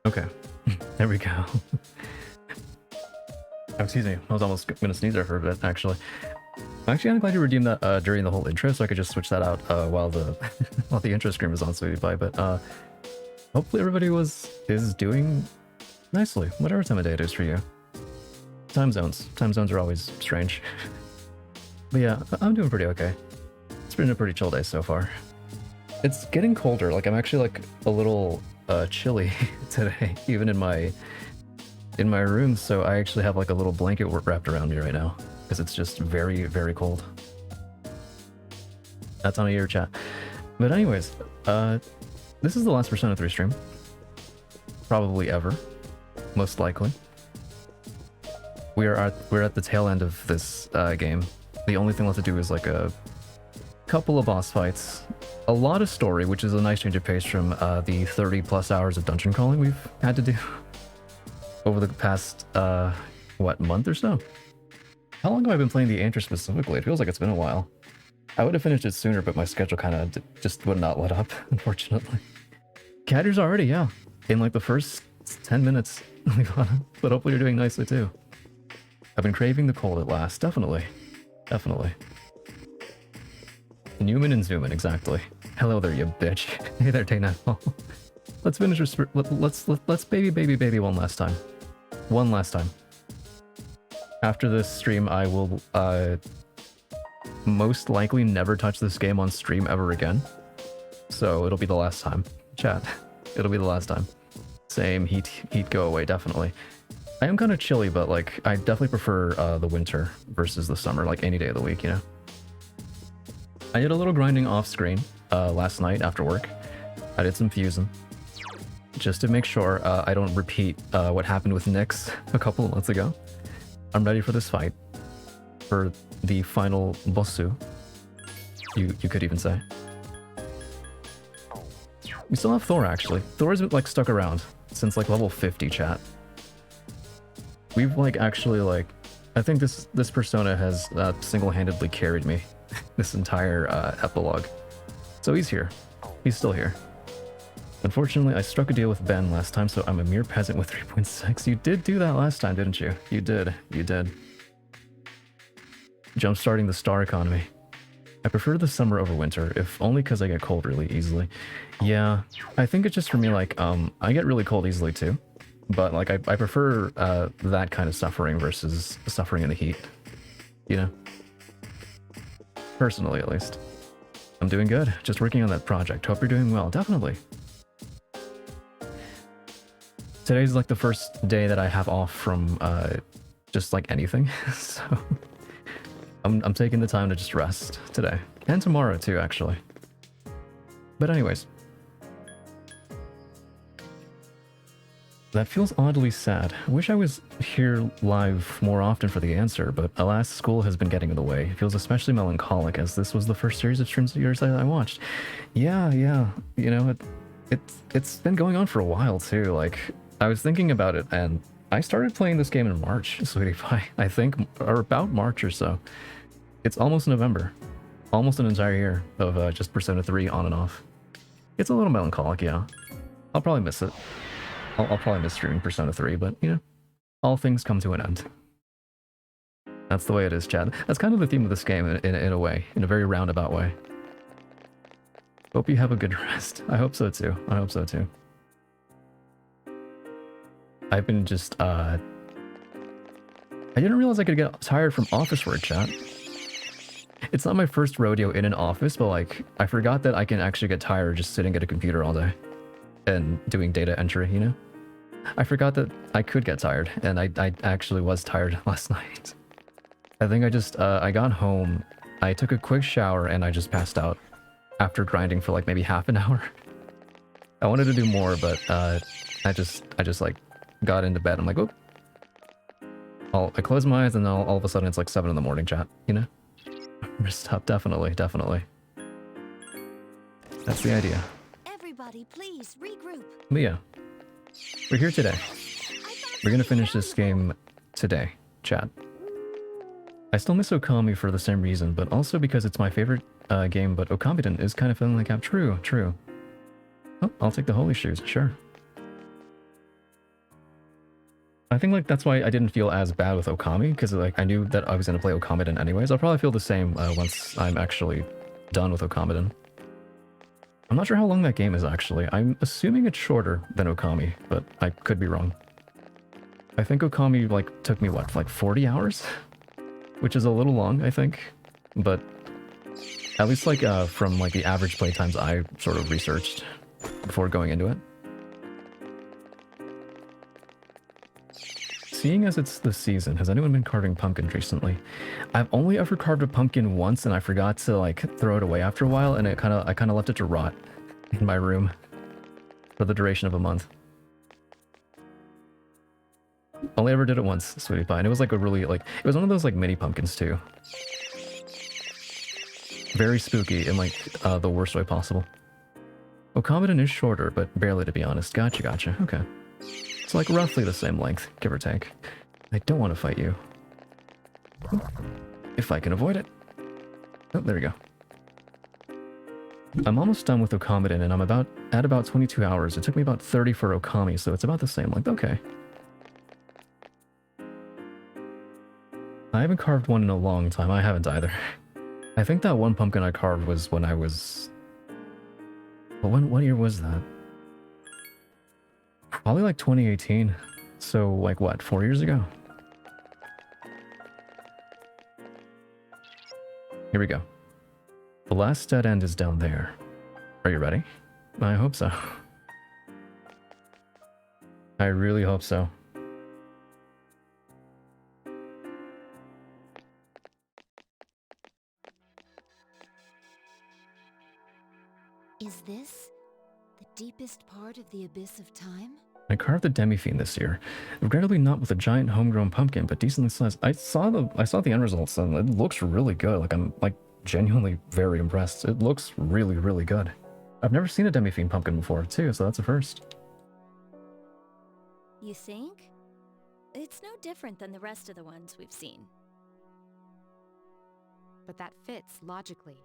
Okay. There we go. Oh, excuse me. I was almost gonna sneeze there for a bit, actually. I'm glad you redeemed that during the whole intro, so I could just switch that out while the while the intro screen was on, Sweetie Pie. But hopefully everybody is doing nicely, whatever time of day it is for you. Time zones are always strange. But yeah, I'm doing pretty okay. It's been a pretty chill day so far. It's getting colder. Like, I'm actually like a little chilly today, even in my room. So I actually have like a little blanket wrapped around me right now because it's just very, very cold. That time of year, chat. But anyways, this is the last Persona 3 stream, probably ever, most likely. We're at the tail end of this game. The only thing left to do is like a couple of boss fights, a lot of story, which is a nice change of pace from the 30 plus hours of dungeon crawling we've had to do over the past what, month or so. How long have I been playing the intro specifically? It feels like it's been a while. I would have finished it sooner, but my schedule kind of just would not let up, unfortunately. Cat ears already, yeah, in like the first 10 minutes. But hopefully you're doing nicely too. I've been craving the cold at last. Definitely. Newman and Zoomin, exactly. Hello there, you bitch. Hey there, Dana. Let's finish our let's baby one last time. One last time. After this stream, I will most likely never touch this game on stream ever again. So it'll be the last time. Chat. It'll be the last time. Same, heat go away, definitely. I am kind of chilly, but like I definitely prefer the winter versus the summer, like any day of the week, you know? I did a little grinding off screen last night after work. I did some fusing just to make sure I don't repeat what happened with Nyx a couple of months ago. I'm ready for this fight, for the final bossu, you could even say. We still have Thor, actually. Thor's been like stuck around since like level 50, chat. We've like actually like, I think this persona has single-handedly carried me this entire epilogue. So he's here. He's still here. Unfortunately, I struck a deal with Ben last time, so I'm a mere peasant with 3.6. You did do that last time, didn't you? You did. Jumpstarting the star economy. I prefer the summer over winter, if only because I get cold really easily. Yeah, I think it's just for me, like, I get really cold easily too. But, like, I prefer that kind of suffering versus suffering in the heat. You know? Personally, at least. I'm doing good. Just working on that project. Hope you're doing well. Definitely. Today's like the first day that I have off from just like anything, so I'm taking the time to just rest today and tomorrow too, actually. But anyways, that feels oddly sad. I wish I was here live more often for the answer, but alas, school has been getting in the way. It feels especially melancholic as this was the first series of streams of yours I watched. Yeah, you know, it's been going on for a while too. Like, I was thinking about it, and I started playing this game in March, Sweetie Pie, I think, or about March or so. It's almost November. Almost an entire year of just Persona 3 on and off. It's a little melancholic, yeah. I'll probably miss it. I'll probably miss streaming Persona 3, but, you know, all things come to an end. That's the way it is, Chad. That's kind of the theme of this game, in a way, in a very roundabout way. Hope you have a good rest. I hope so, too. I've been just, I didn't realize I could get tired from office work, chat. It's not my first rodeo in an office, but like, I forgot that I can actually get tired just sitting at a computer all day and doing data entry, you know? I forgot that I could get tired, and I actually was tired last night. I think I got home, I took a quick shower, and I just passed out after grinding for like maybe half an hour. I wanted to do more, but I just like got into bed. I'm like, oh. I close my eyes and then all of a sudden it's like 7 in the morning, chat, you know? Rest up, definitely. That's the idea. Everybody, please regroup. But yeah, we're here today. We're gonna finish this game today, chat. I still miss Okami for the same reason, but also because it's my favorite game, but Okami is kind of feeling like I'm true. Oh, I'll take the holy shoes, sure. I think like that's why I didn't feel as bad with Okami, because like I knew that I was gonna play Okamiden anyways. I'll probably feel the same once I'm actually done with Okamiden. I'm not sure how long that game is actually. I'm assuming it's shorter than Okami, but I could be wrong. I think Okami like took me what, like 40 hours? Which is a little long, I think. But at least like from like the average play times I sort of researched before going into it. Seeing as it's the season, has anyone been carving pumpkins recently? I've only ever carved a pumpkin once, and I forgot to like throw it away after a while, and I kind of left it to rot in my room for the duration of a month. Only ever did it once, sweetie pie, and it was like a really like it was one of those like mini pumpkins too. Very spooky in like the worst way possible. Okamiden is shorter, but barely to be honest. Gotcha. Okay. It's like roughly the same length, give or take. I don't want to fight you. If I can avoid it. Oh, there we go. I'm almost done with Okamiden, and I'm at about 22 hours. It took me about 30 for Okami, so it's about the same length. Okay. I haven't carved one in a long time. I haven't either. I think that one pumpkin I carved was when I was... Well, what year was that? Probably like 2018. So like what, 4 years ago? Here we go. The last dead end is down there. Are you ready? I hope so. I really hope so. Is this the deepest part of the abyss of time? I carved the demi-fiend this year. Regrettably not with a giant homegrown pumpkin, but decently sized. I saw the end results and it looks really good. Like I'm like genuinely very impressed. It looks really, really good. I've never seen a demi-fiend pumpkin before too, so that's a first. You think? It's no different than the rest of the ones we've seen. But that fits logically.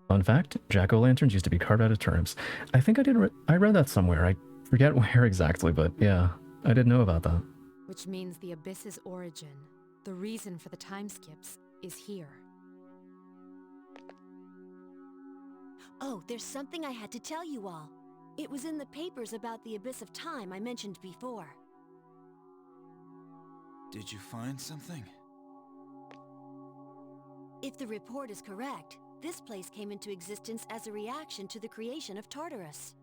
Fun fact, jack-o'-lanterns used to be carved out of turnips. I think I read that somewhere. I forget where exactly, but yeah, I didn't know about that. Which means the abyss's origin, the reason for the time skips, is here. Oh, there's something I had to tell you all. It was in the papers about the abyss of time I mentioned before. Did you find something? If the report is correct, this place came into existence as a reaction to the creation of Tartarus.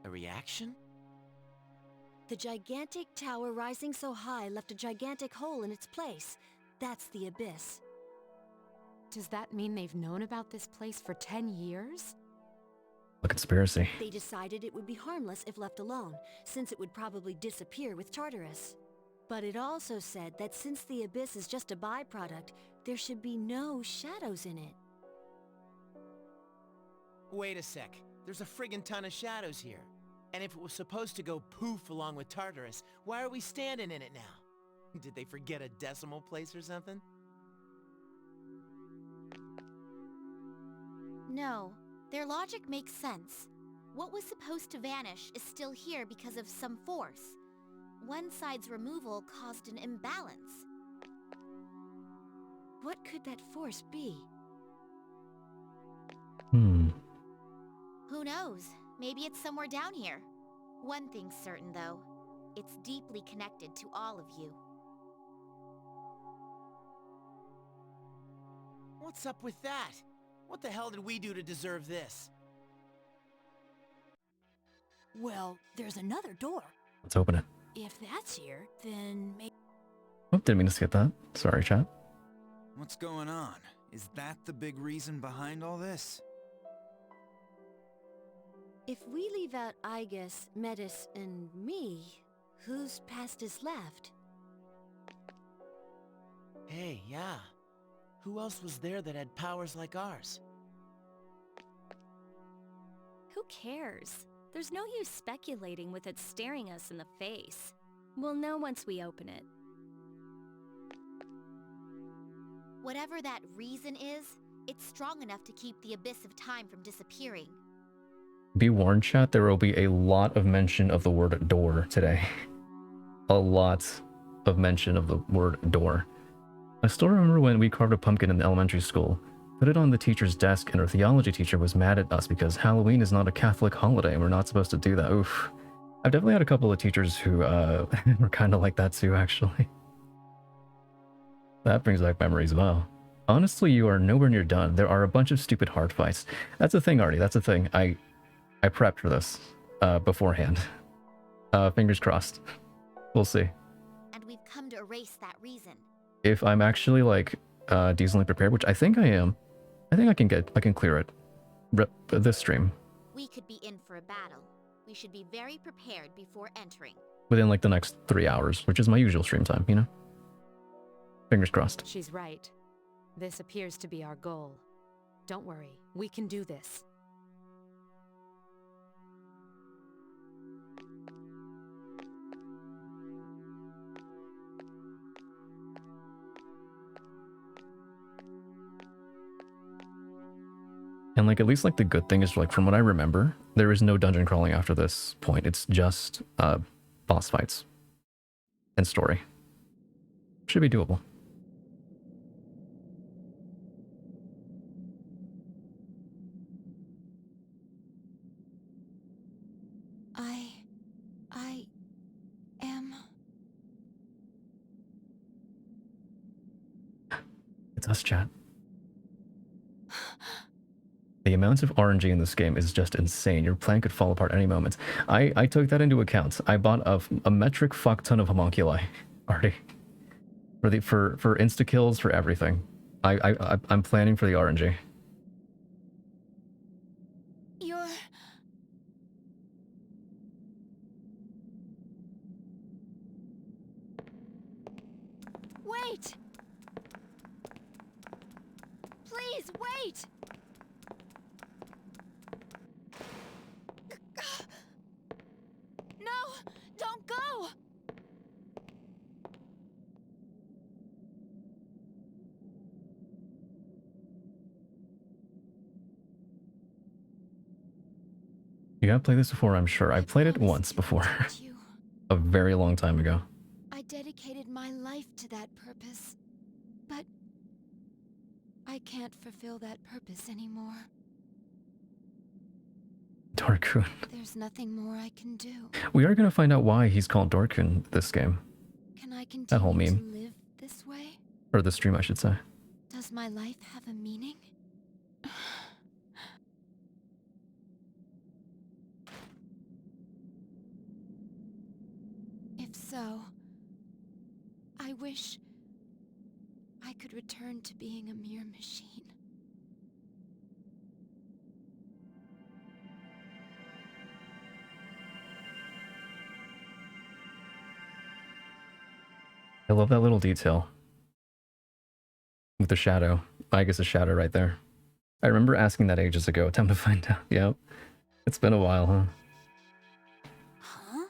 A reaction? The gigantic tower rising so high left a gigantic hole in its place. That's the abyss. Does that mean they've known about this place for 10 years? A conspiracy. They decided it would be harmless if left alone, since it would probably disappear with Tartarus. But it also said that since the abyss is just a byproduct, there should be no shadows in it. Wait a sec. There's a friggin' ton of shadows here. And if it was supposed to go poof along with Tartarus, why are we standing in it now? Did they forget a decimal place or something? No, their logic makes sense. What was supposed to vanish is still here because of some force. One side's removal caused an imbalance. What could that force be? Who knows? Maybe it's somewhere down here. One thing's certain, though. It's deeply connected to all of you. What's up with that? What the hell did we do to deserve this? Well, there's another door. Let's open it. If that's here, then maybe... Oh, didn't mean to skip that. Sorry, chat. What's going on? Is that the big reason behind all this? If we leave out Igus, Metis, and me, whose past is left? Hey, yeah. Who else was there that had powers like ours? Who cares? There's no use speculating with it staring us in the face. We'll know once we open it. Whatever that reason is, it's strong enough to keep the abyss of time from disappearing. Be warned, chat, there will be a lot of mention of the word door today. a lot of mention of the word door. I still remember when we carved a pumpkin in elementary school, put it on the teacher's desk, and our theology teacher was mad at us because Halloween is not a Catholic holiday and we're not supposed to do that. Oof. I've definitely had a couple of teachers who were kind of like that too, actually. That brings back memories, wow. Honestly, you are nowhere near done. There are a bunch of stupid hard fights. That's a thing, Artie. That's a thing. I prepped for this beforehand. Fingers crossed. We'll see. And we've come to erase that reason. If I'm actually like decently prepared, which I think I am, I think I can clear it. This stream. We could be in for a battle. We should be very prepared before entering. Within like the next 3 hours, which is my usual stream time, you know? Fingers crossed. She's right. This appears to be our goal. Don't worry, we can do this. And like at least like the good thing is like from what I remember, there is no dungeon crawling after this point. It's just boss fights and story. Should be doable. I am... It's us, chat. The amount of RNG in this game is just insane. Your plan could fall apart any moment. I took that into account. I bought a metric fuck ton of homunculi already. For insta kills, for everything. I'm planning for the RNG. You're... Wait! Please, wait! No! Don't go! You have played this before, I'm sure. I played it once before. A very long time ago. I dedicated my life to that purpose. But I can't fulfill that purpose anymore. Dorkun. There's nothing more I can do. We are going to find out why he's called Dorkun this game. Can I That whole continue meme. to live this way? Or this stream, I should say. Does my life have a meaning? If so, I wish I could return to being a mere machine. I love that little detail. With the shadow. I guess a shadow right there. I remember asking that ages ago. Time to find out. Yep. It's been a while, huh? Huh?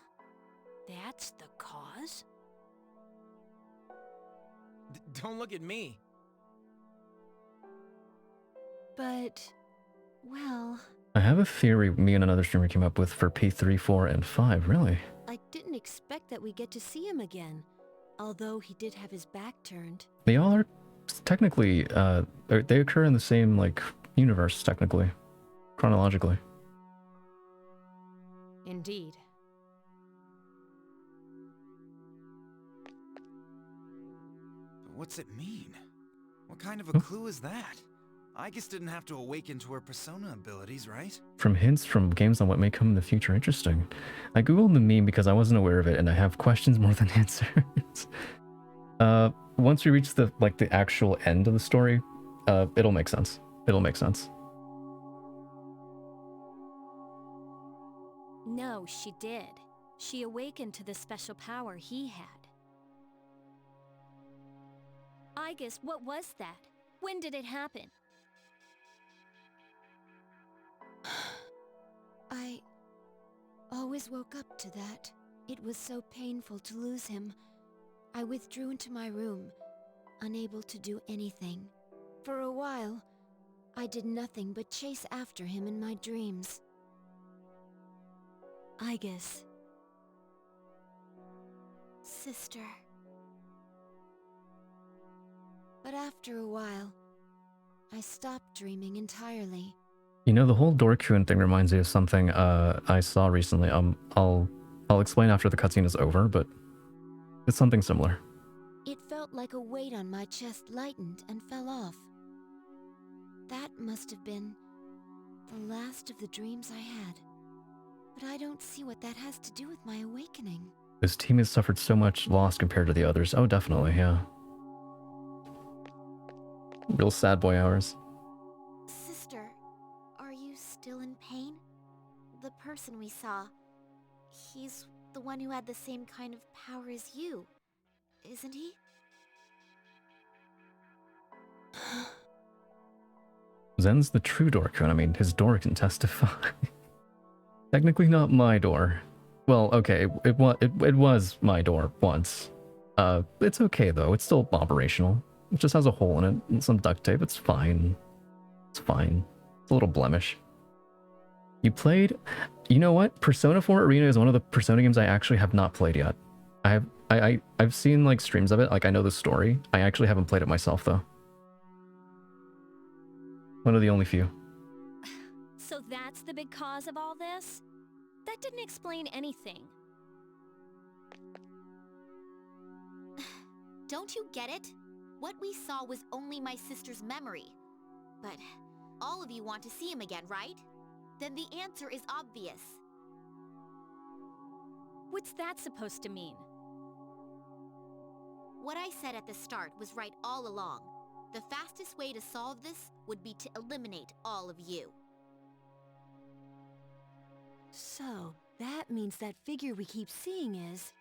That's the cause? Don't look at me. But, well, I have a theory me and another streamer came up with for P3, 4, and 5, really. I didn't expect that we get to see him again. Although he did have his back turned. They all are technically, they occur in the same, like, universe, technically. Chronologically. Indeed. What's it mean? What kind of a clue is that? Aegis didn't have to awaken to her persona abilities, right? From hints from games on what may come in the future. Interesting. I googled the meme because I wasn't aware of it, and I have questions more than answers. Once we reach the actual end of the story, it'll make sense. It'll make sense. No, she did. She awakened to the special power he had. Aegis, what was that? When did it happen? I always woke up to that. It was so painful to lose him. I withdrew into my room, unable to do anything. For a while, I did nothing but chase after him in my dreams. Aegis. Sister. But after a while, I stopped dreaming entirely. You know, the whole Dorkun thing reminds me of something I saw recently. I'll explain after the cutscene is over, but it's something similar. It felt like a weight on my chest lightened and fell off. That must have been the last of the dreams I had. But I don't see what that has to do with my awakening. This team has suffered so much loss compared to the others. Oh, definitely, yeah. Real sad boy hours. Sister, are you still in pain? The person we saw, he's the one who had the same kind of power as you, isn't he? Zen's the true Dorkun. I mean, his door can testify. Technically not my door. Well, okay, it was my door once. It's okay though, it's still operational. It just has a hole in it and some duct tape, it's fine. It's fine. It's a little blemish. You played... You know what? Persona 4 Arena is one of the Persona games I actually have not played yet. I've seen like streams of it, like I know the story. I actually haven't played it myself though. One of the only few. So that's the big cause of all this? That didn't explain anything. Don't you get it? What we saw was only my sister's memory. But all of you want to see him again, right? Then the answer is obvious. What's that supposed to mean? What I said at the start was right all along. The fastest way to solve this would be to eliminate all of you. So, that means that figure we keep seeing is...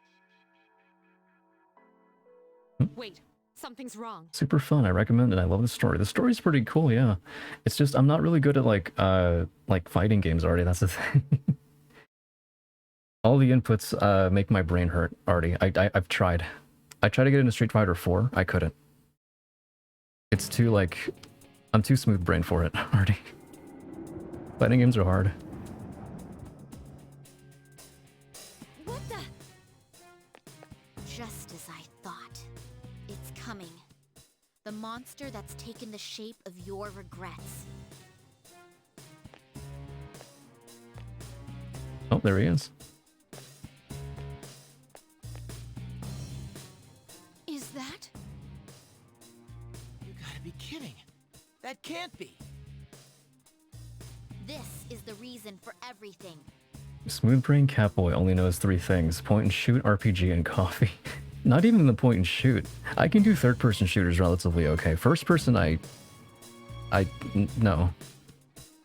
Wait, something's wrong. Super fun, I recommend it. I love the story. The story's pretty cool, yeah. It's just I'm not really good at like fighting games already, that's the thing. All the inputs make my brain hurt already. I've tried. I tried to get into Street Fighter 4, I couldn't. It's too like... I'm too smooth brain for it already. Fighting games are hard. What the? Just as I thought. It's coming. The monster that's taken the shape of your regrets. Oh, there he is. Is that? You gotta be kidding. That can't be. This is the reason for everything. Smooth brain Catboy only knows 3 things: point and shoot, RPG, and coffee. Not even the point and shoot. I can do third-person shooters relatively okay. First person, no.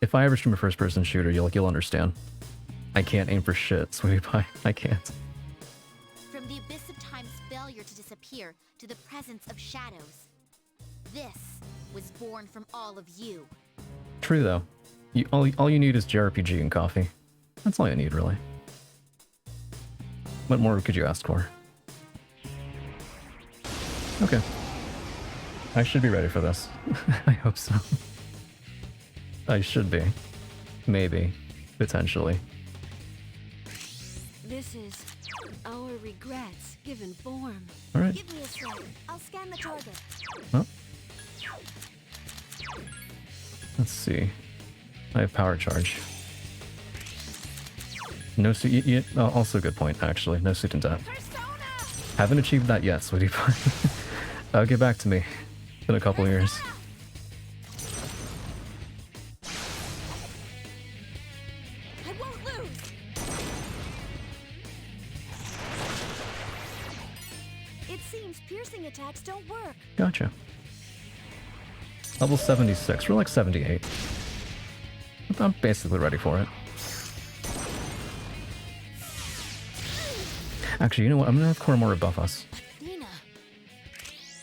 If I ever stream a first-person shooter, you'll understand. I can't aim for shit, sweetie pie. I can't. From the abyss of time's failure to disappear to the presence of shadows. This was born from all of you. True though. All you need is JRPG and coffee. That's all you need, really. What more could you ask for? Okay. I should be ready for this. I hope so. I should be. Maybe. Potentially. This is our regrets given form. Alright. Give me a second. I'll scan the target. Well. Let's see. I have power charge. No suit. Also a good point, actually. No suit and death. Haven't achieved that yet, sweetie pie. Get back to me in a couple years. I won't lose. It seems piercing attacks don't work. Gotcha. Level 76. We're like 78. I'm basically ready for it. Actually, you know what? I'm gonna have Koromora buff us. Dina.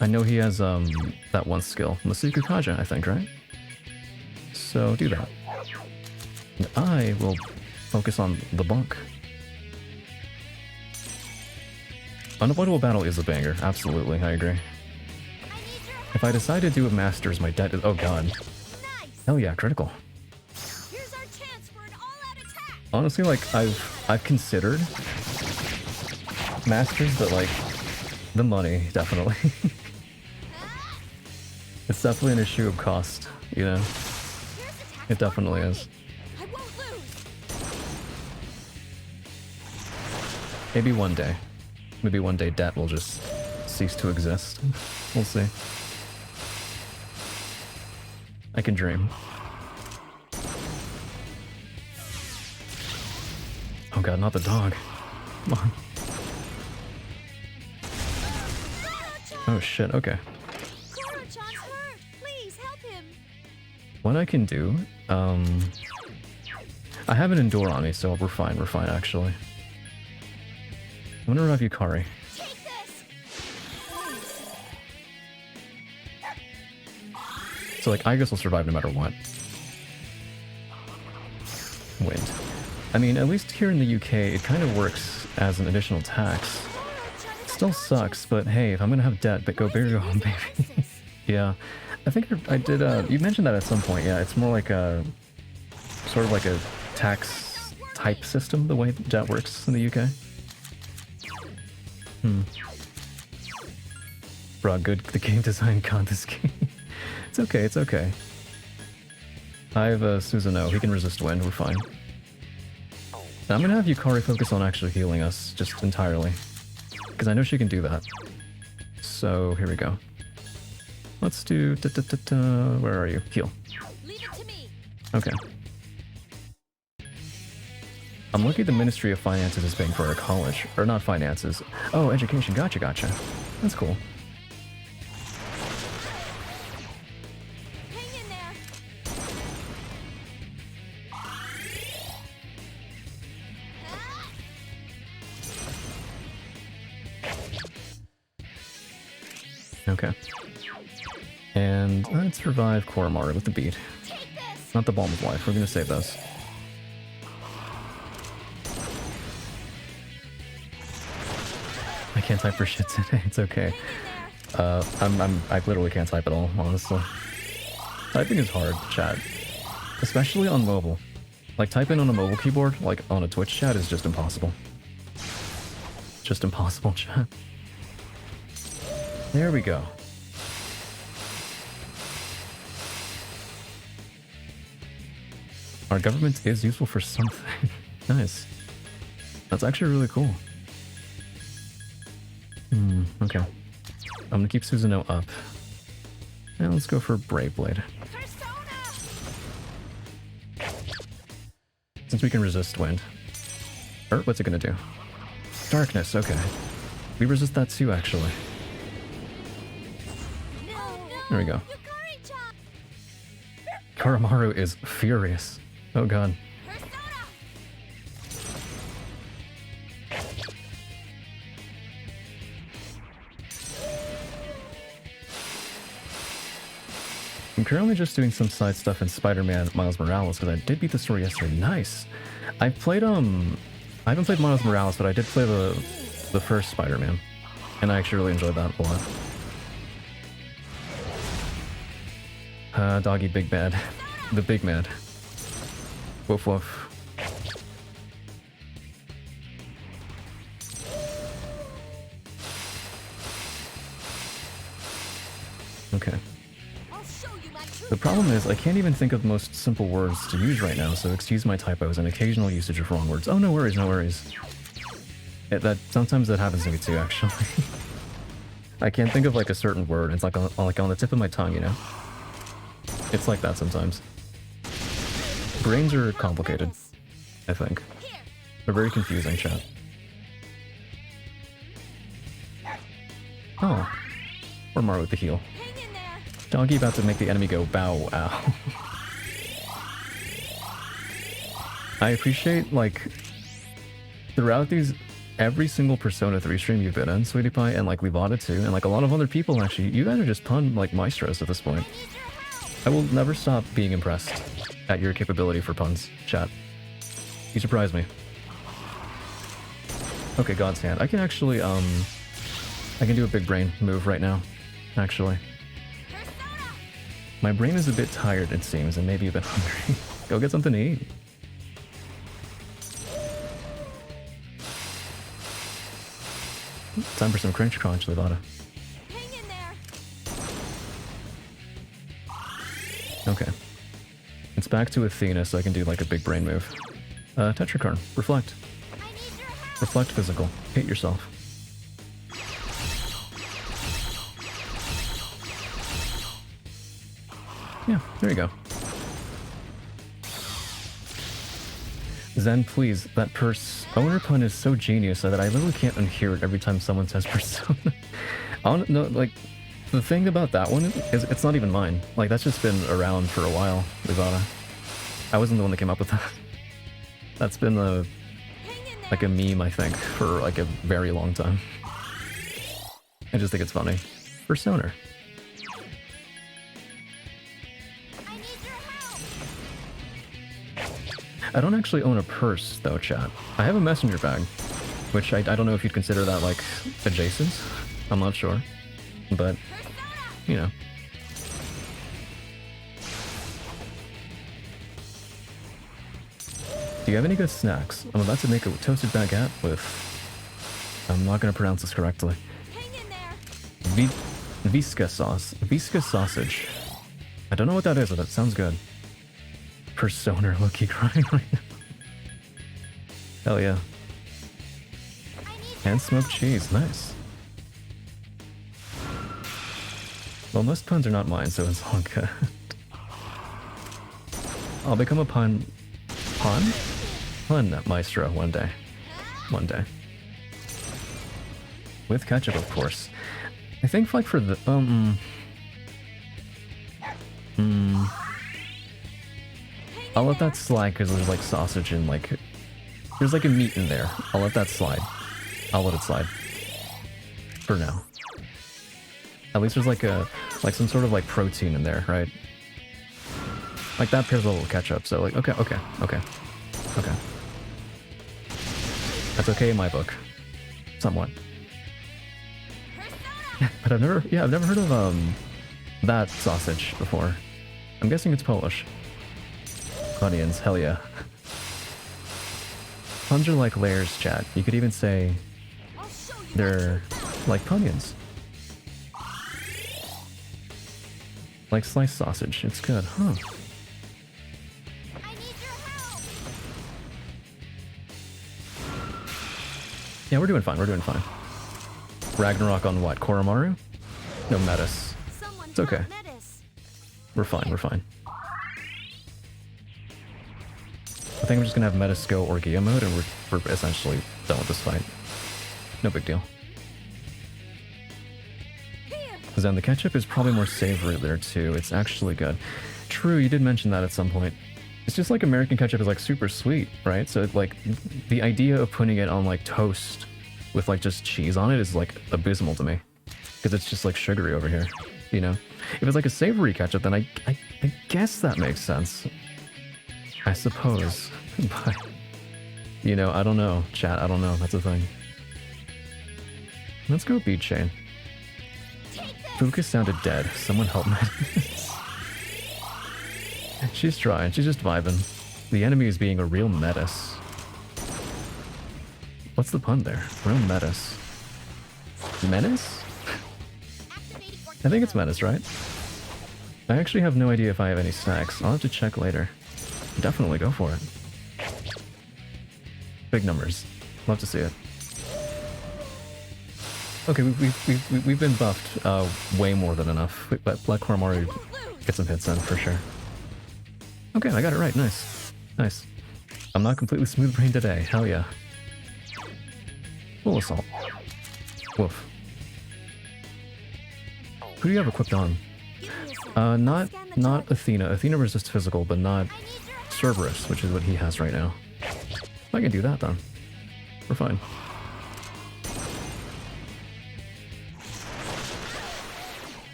I know he has that one skill, Masuku Kaja, I think, right? So do that. And I will focus on the bunk. Unavoidable battle is a banger, absolutely, I agree. If I decide to do a Masters, my debt is... Oh god. Nice. Hell yeah, critical. Here's our chance for an all-out attack. Honestly, like, I've considered Masters, but like, The money, definitely. It's definitely an issue of cost, you know? It definitely is. I won't lose. Maybe one day. Maybe one day debt will just cease to exist. We'll see. I can dream. Oh god, not the dog. Come on. Oh shit, okay. Koro-chan's hurt. Please help him. What I can do, I have an Endure on me, so we're fine actually. I'm gonna revive Yukari. Take this. So like, I guess we'll survive no matter what. Wind. I mean, at least here in the UK, it kind of works as an additional tax. Still sucks, but hey, if I'm gonna have debt, but go big or go home, baby. Yeah. I think I did, you mentioned that at some point, yeah. It's more like a, sort of like a tax type system, the way debt works in the UK. Bruh, good, the game design got this game. It's okay, it's okay. I have Susanoo, he can resist wind, we're fine. Now, I'm gonna have Yukari focus on actually healing us, just entirely. Because I know she can do that. So, here we go. Let's do... where are you? Heal. Leave it to me. Okay. I'm lucky the Ministry of Finances is paying for our college. Or not finances. Oh, education. Gotcha, gotcha. That's cool. Hang in there. Okay. And let's revive Koromaru with the beat. Take this. Not the Balm of Life. We're gonna save those. I can't type for shit today. It's okay. I literally can't type at all, honestly. Typing is hard, chat. Especially on mobile. Like, typing on a mobile keyboard, like on a Twitch chat, is just impossible. Just impossible, chat. There we go. Our government is useful for something. Nice. That's actually really cool. Okay. I'm gonna keep Susanoo up. And let's go for Brave Blade. Since we can resist wind. Or what's it gonna do? Darkness, okay. We resist that too, actually. There we go. Koromaru is furious. Oh god. I'm currently just doing some side stuff in Spider-Man Miles Morales because I did beat the story yesterday. Nice. I haven't played Miles Morales, but I did play the first Spider-Man, and I actually really enjoyed that a lot. Doggy Big Bad. The Big Mad. Woof woof. Okay. The problem is, I can't even think of the most simple words to use right now, so excuse my typos and occasional usage of wrong words. Oh, no worries, no worries. Sometimes that happens to me too, actually. I can't think of like a certain word. It's like on the tip of my tongue, you know? It's like that sometimes. Brains are complicated, I think. They're very confusing, chat. Oh. Or Maru with the heal. Doggy about to make the enemy go bow ow. I appreciate, like, throughout every single Persona 3 stream you've been in, Sweetie Pie, and like Levada too, and like a lot of other people actually, you guys are just pun like maestros at this point. I will never stop being impressed at your capability for puns, chat. You surprise me. Okay, God's Hand. I can actually, I can do a big brain move right now, actually. My brain is a bit tired, it seems, and maybe a bit hungry. Go get something to eat. Time for some cringe crunch, Levada. Hang in there. Okay. It's back to Athena, so I can do like a big brain move. Tetrakarn, reflect. Reflect physical. Hate yourself. Yeah, there you go. Zen, please, that owner pun is so genius that I literally can't unhear it every time someone says persona. No, like, the thing about that one is it's not even mine. Like, that's just been around for a while, Ivana. I wasn't the one that came up with that. That's been like a meme, I think, for like a very long time. I just think it's funny. Persona. I don't actually own a purse, though, chat. I have a messenger bag, which I don't know if you'd consider that, like, adjacent. I'm not sure. But, you know. Do you have any good snacks? I'm about to make a toasted baguette with... I'm not going to pronounce this correctly. Visca sauce. Visca sausage. I don't know what that is, but that sounds good. Persona low-key crying right now. Hell yeah. And smoked cheese, nice. Well, most puns are not mine, so it's all good. I'll become a pun maestro one day. One day. With ketchup, of course. I think like for the I'll let that slide because there's like sausage and like there's like a meat in there. I'll let that slide. I'll let it slide. For now. At least there's like some sort of like protein in there, right? Like that pairs well with ketchup, so like okay. That's okay in my book. Somewhat. But I've never heard of that sausage before. I'm guessing it's Polish. Onions, hell yeah. Puns are like layers, chat. You could even say they're like punions. Like sliced sausage. It's good, huh? Yeah, we're doing fine, we're doing fine. Ragnarok on what? Koromaru? No, Metis. It's okay. We're fine, we're fine. I think we're just gonna have Metis go Orgia mode and we're essentially done with this fight. No big deal. Then the ketchup is probably more savory there too. It's actually good. True, you did mention that at some point. It's just like American ketchup is like super sweet, right? So like the idea of putting it on like toast with like just cheese on it is like abysmal to me. Because it's just like sugary over here, you know? If it's like a savory ketchup, then I guess that makes sense. I suppose. But, you know, I don't know. Chat, I don't know. That's a thing. Let's go beat chain. Fuka sounded dead. Someone help me. She's trying. She's just vibing. The enemy is being a real Metis. What's the pun there? Real Metis. Menace? I think it's Menace, right? I actually have no idea if I have any snacks. I'll have to check later. Definitely go for it. Big numbers. Love to see it. Okay, we've been buffed way more than enough. But Black Koromaru get some hits in for sure. Okay, I got it right. Nice. Nice. I'm not completely smooth-brained today. Hell yeah. Full assault. Woof. Who do you have equipped on? Not Athena. Athena resists physical, but not Cerberus, which is what he has right now. I can do that then. We're fine.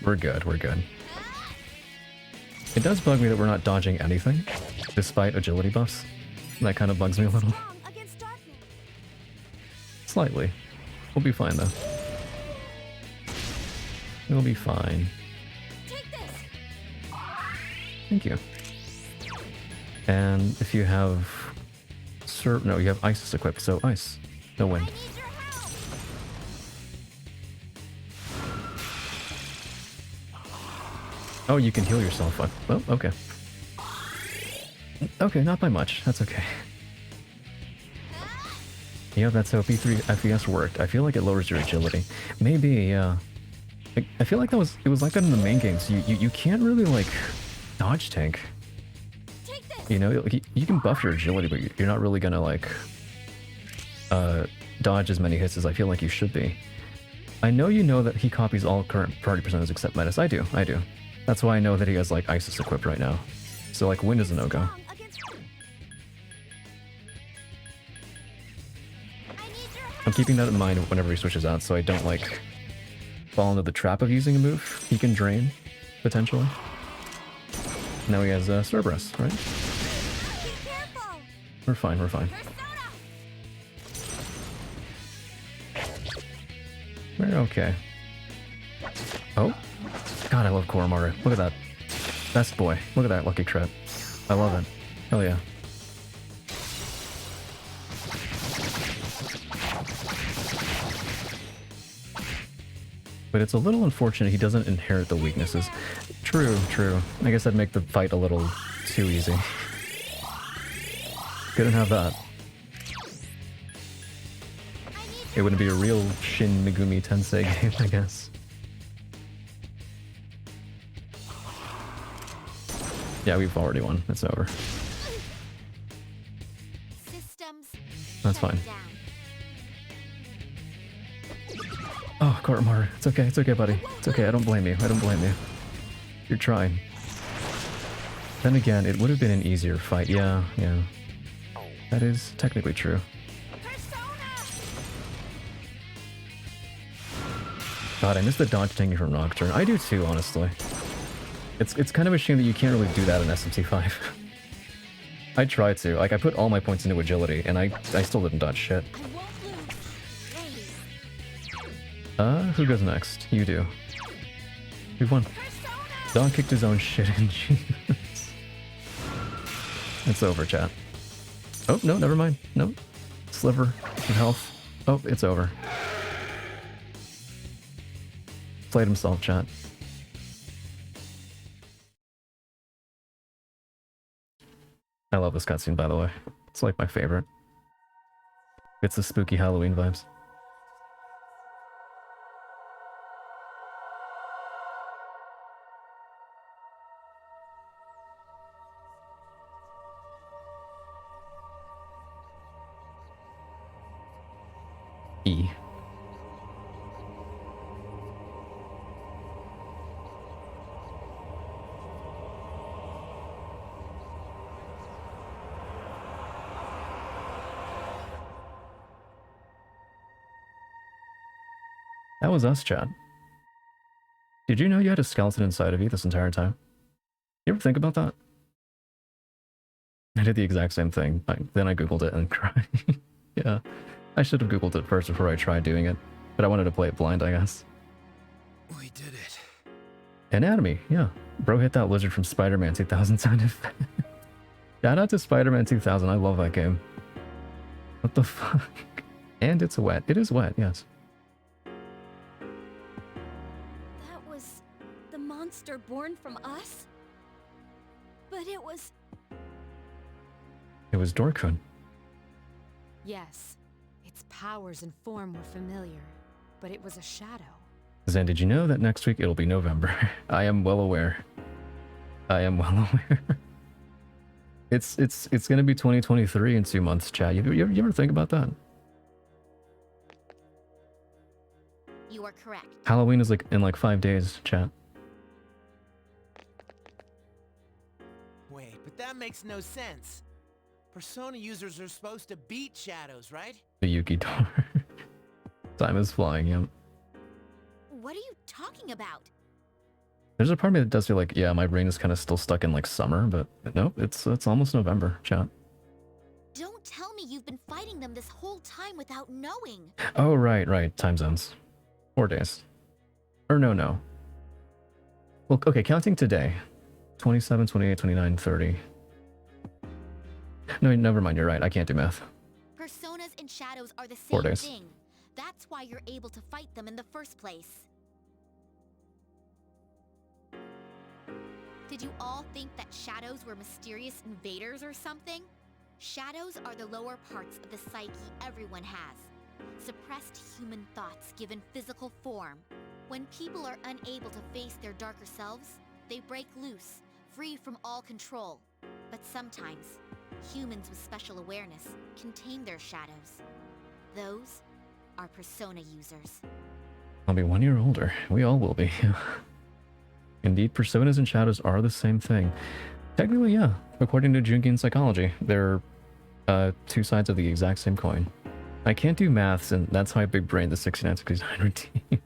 We're good, we're good. It does bug me that we're not dodging anything, despite agility buffs. That kind of bugs me a little. Slightly. We'll be fine though. We'll be fine. Thank you. And if you have... No, you have Isis equipped, so ice. No wind. Oh, you can heal yourself. Oh, okay. Okay, not by much. That's okay. Yeah, that's how P3 FES worked. I feel like it lowers your agility. Maybe, yeah. I feel like it was like that in the main games. You can't really, like, dodge tank. You know, like, you can buff your agility, but you're not really gonna, like, dodge as many hits as I feel like you should be. I know you know that he copies all current party personas except Metis. I do. That's why I know that he has, like, Isis equipped right now. So, like, Wind is a no-go. I'm keeping that in mind whenever he switches out, so I don't, like, fall into the trap of using a move he can drain, potentially. Now he has Cerberus, right? We're fine, we're fine. We're okay. Oh. God, I love Koromaru. Look at that. Best boy. Look at that lucky crit. I love it. Hell yeah. But it's a little unfortunate he doesn't inherit the weaknesses. True, true. I guess that'd make the fight a little too easy. Couldn't have that. It wouldn't be a real Shin Megumi Tensei game, I guess. Yeah, we've already won. It's over. Systems That's fine. down. Oh, Koromaru. It's okay, buddy. It's okay, I don't blame you. You're trying. Then again, it would have been an easier fight. Yeah. That is technically true. God, I miss the dodge tanking from Nocturne. I do too, honestly. It's kind of a shame that you can't really do that in SMT5. I tried to. Like, I put all my points into agility, and I still didn't dodge shit. Who goes next? You do. We've won. Don kicked his own shit in. Jesus. It's over, chat. Oh, no, never mind. No. Sliver of health. Oh, it's over. Played himself, chat. I love this cutscene, by the way. It's like my favorite. It's the spooky Halloween vibes. E. That was us, chat. Did you know you had a skeleton inside of you this entire time? You ever think about that? I did the exact same thing. Then I googled it and cried. Yeah. I should have googled it first before I tried doing it. But I wanted to play it blind, I guess. We did it. Anatomy, yeah. Bro hit that lizard from Spider-Man 2000 sound effect. Shout out to Spider-Man 2000, I love that game. What the fuck? And it's wet. It is wet, yes. That was the monster born from us? But it was... It was Dorkun. Yes, its powers and form were familiar, but it was a shadow. Zen, did you know that next week it'll be November? I am well aware. It's gonna be 2023 in 2 months, chat. You ever think about that? You are correct. Halloween is like in like 5 days, chat. Wait, but that makes no sense. Persona users are supposed to beat shadows, right? The Yuki door. Time is flying, yeah. What are you talking about? There's a part of me that does feel like, yeah, my brain is kind of still stuck in like summer, but nope, it's almost November, chat. Don't tell me you've been fighting them this whole time without knowing. Oh, right, time zones. 4 days. Or no. Well, okay, counting today. 27, 28, 29, 30. No, never mind, you're right, I can't do math. Personas and shadows are the 4 same days. thing. That's why you're able to fight them in the first place. Did you all think that shadows were mysterious invaders or something? Shadows are the lower parts of the psyche everyone has. Suppressed human thoughts given physical form. When people are unable to face their darker selves, they break loose, free from all control. But sometimes, humans with special awareness contain their shadows. Those are persona users. I'll be 1 year older. We all will be. Indeed, personas and shadows are the same thing. Technically, yeah. According to Jungian psychology, they're two sides of the exact same coin. I can't do maths, and that's how I big brained the 6969 routine.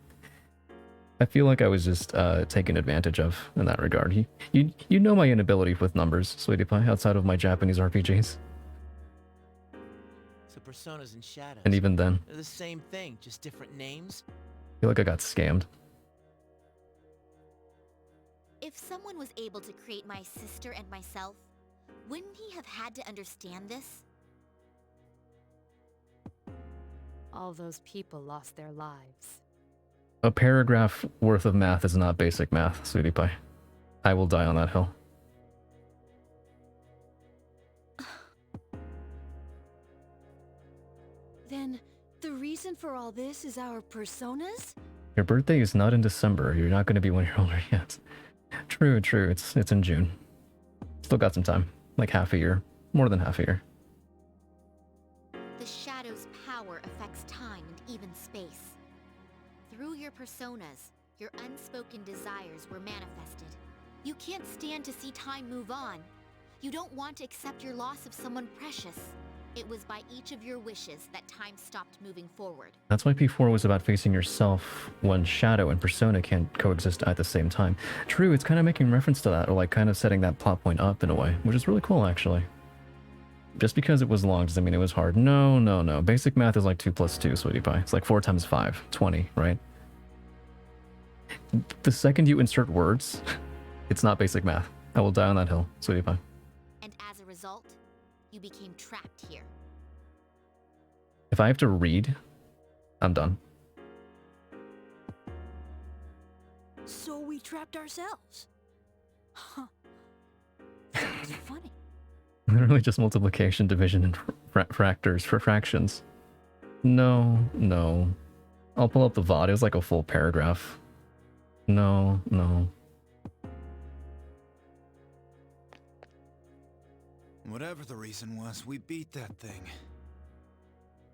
I feel like I was just taken advantage of in that regard. You know my inability with numbers, Sweetie Pie, outside of my Japanese RPGs. So personas and shadows. And even then, They're the same thing, just different names? I feel like I got scammed. If someone was able to create my sister and myself, wouldn't he have had to understand this? All those people lost their lives. A paragraph worth of math is not basic math, Sweetie Pie. I will die on that hill. Then, the reason for all this is our personas? Your birthday is not in December. You're not going to be 1 year older yet. True, true. It's in June. Still got some time. Like half a year. More than half a year. The shadow's power affects time and even space. Through your personas, your unspoken desires were manifested. You can't stand to see time move on. You don't want to accept your loss of someone precious. It was by each of your wishes that time stopped moving forward. That's why P4 was about facing yourself when shadow and persona can't coexist at the same time. True, it's kind of making reference to that, or like kind of setting that plot point up in a way, which is really cool actually. Just because it was long doesn't mean it was hard. No, no, no. Basic math is like 2 plus 2, Sweetie Pie. It's like 4 times 5, 20, right? The second you insert words, it's not basic math. I will die on that hill, Sweetie Pie. And as a result, you became trapped here. If I have to read, I'm done. So we trapped ourselves. Huh. Sounds funny. Literally just multiplication, division, and fractors for fractions. No, no. I'll pull up the VOD. It was like a full paragraph. No, no. Whatever the reason was, we beat that thing.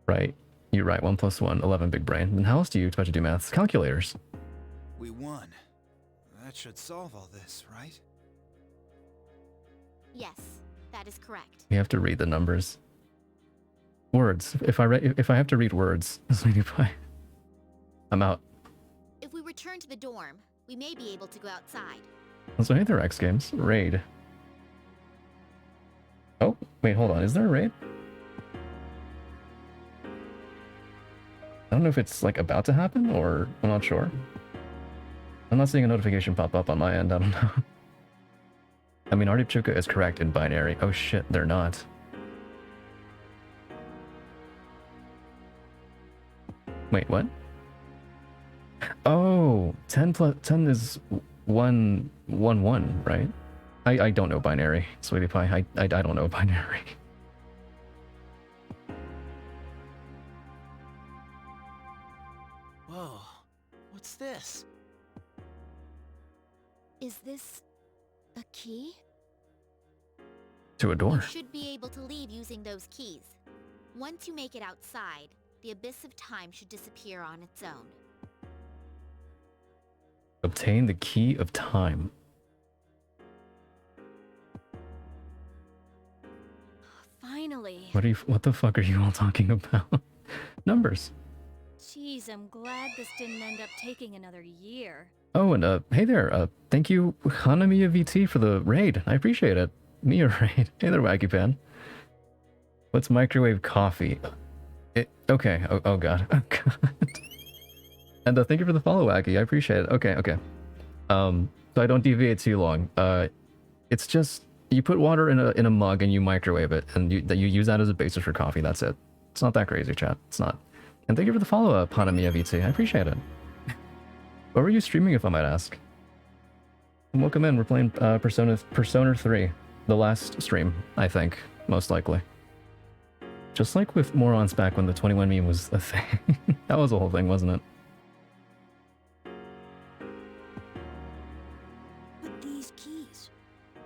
Right. You're right. 1 plus 1, 11 big brain. And how else do you expect to do maths? Calculators. We won. That should solve all this, right? Yes, that is correct. You have to read the numbers. Words. If I have to read words, Sweetie Pie, I'm out. If we return to the dorm, we may be able to go outside. So hey there, X Games. Raid. Oh, wait, hold on. Is there a raid? I don't know if it's like about to happen or I'm not sure. I'm not seeing a notification pop up on my end. I don't know. I mean, Artichoka is correct in binary. Oh shit, they're not. Wait, what? Oh, 10 plus 10 is 1, 1, 1, right? I don't know binary, Sweetie Pie. I don't know binary. Whoa, what's this? Is this a key? To a door. You should be able to leave using those keys. Once you make it outside, the abyss of time should disappear on its own. Obtain the key of time. Finally. What the fuck are you all talking about? Numbers. Jeez, I'm glad this didn't end up taking another year. Oh, and hey there. Thank you, Hanamiya VT, for the raid. I appreciate it. Mia raid. Hey there, Wacky Pan. What's microwave coffee? Okay. Oh god. Oh god. And thank you for the follow, Wacky. I appreciate it. Okay. So I don't deviate too long. It's just you put water in a mug and you microwave it, and you use that as a basis for coffee. That's it. It's not that crazy, chat. It's not. And thank you for the follow-up, Hanamiya VT. I appreciate it. What were you streaming, if I might ask? Welcome in. We're playing Persona 3. The last stream, I think, most likely. Just like with Morons back when the 21 meme was a thing. That was a whole thing, wasn't it? But these keys,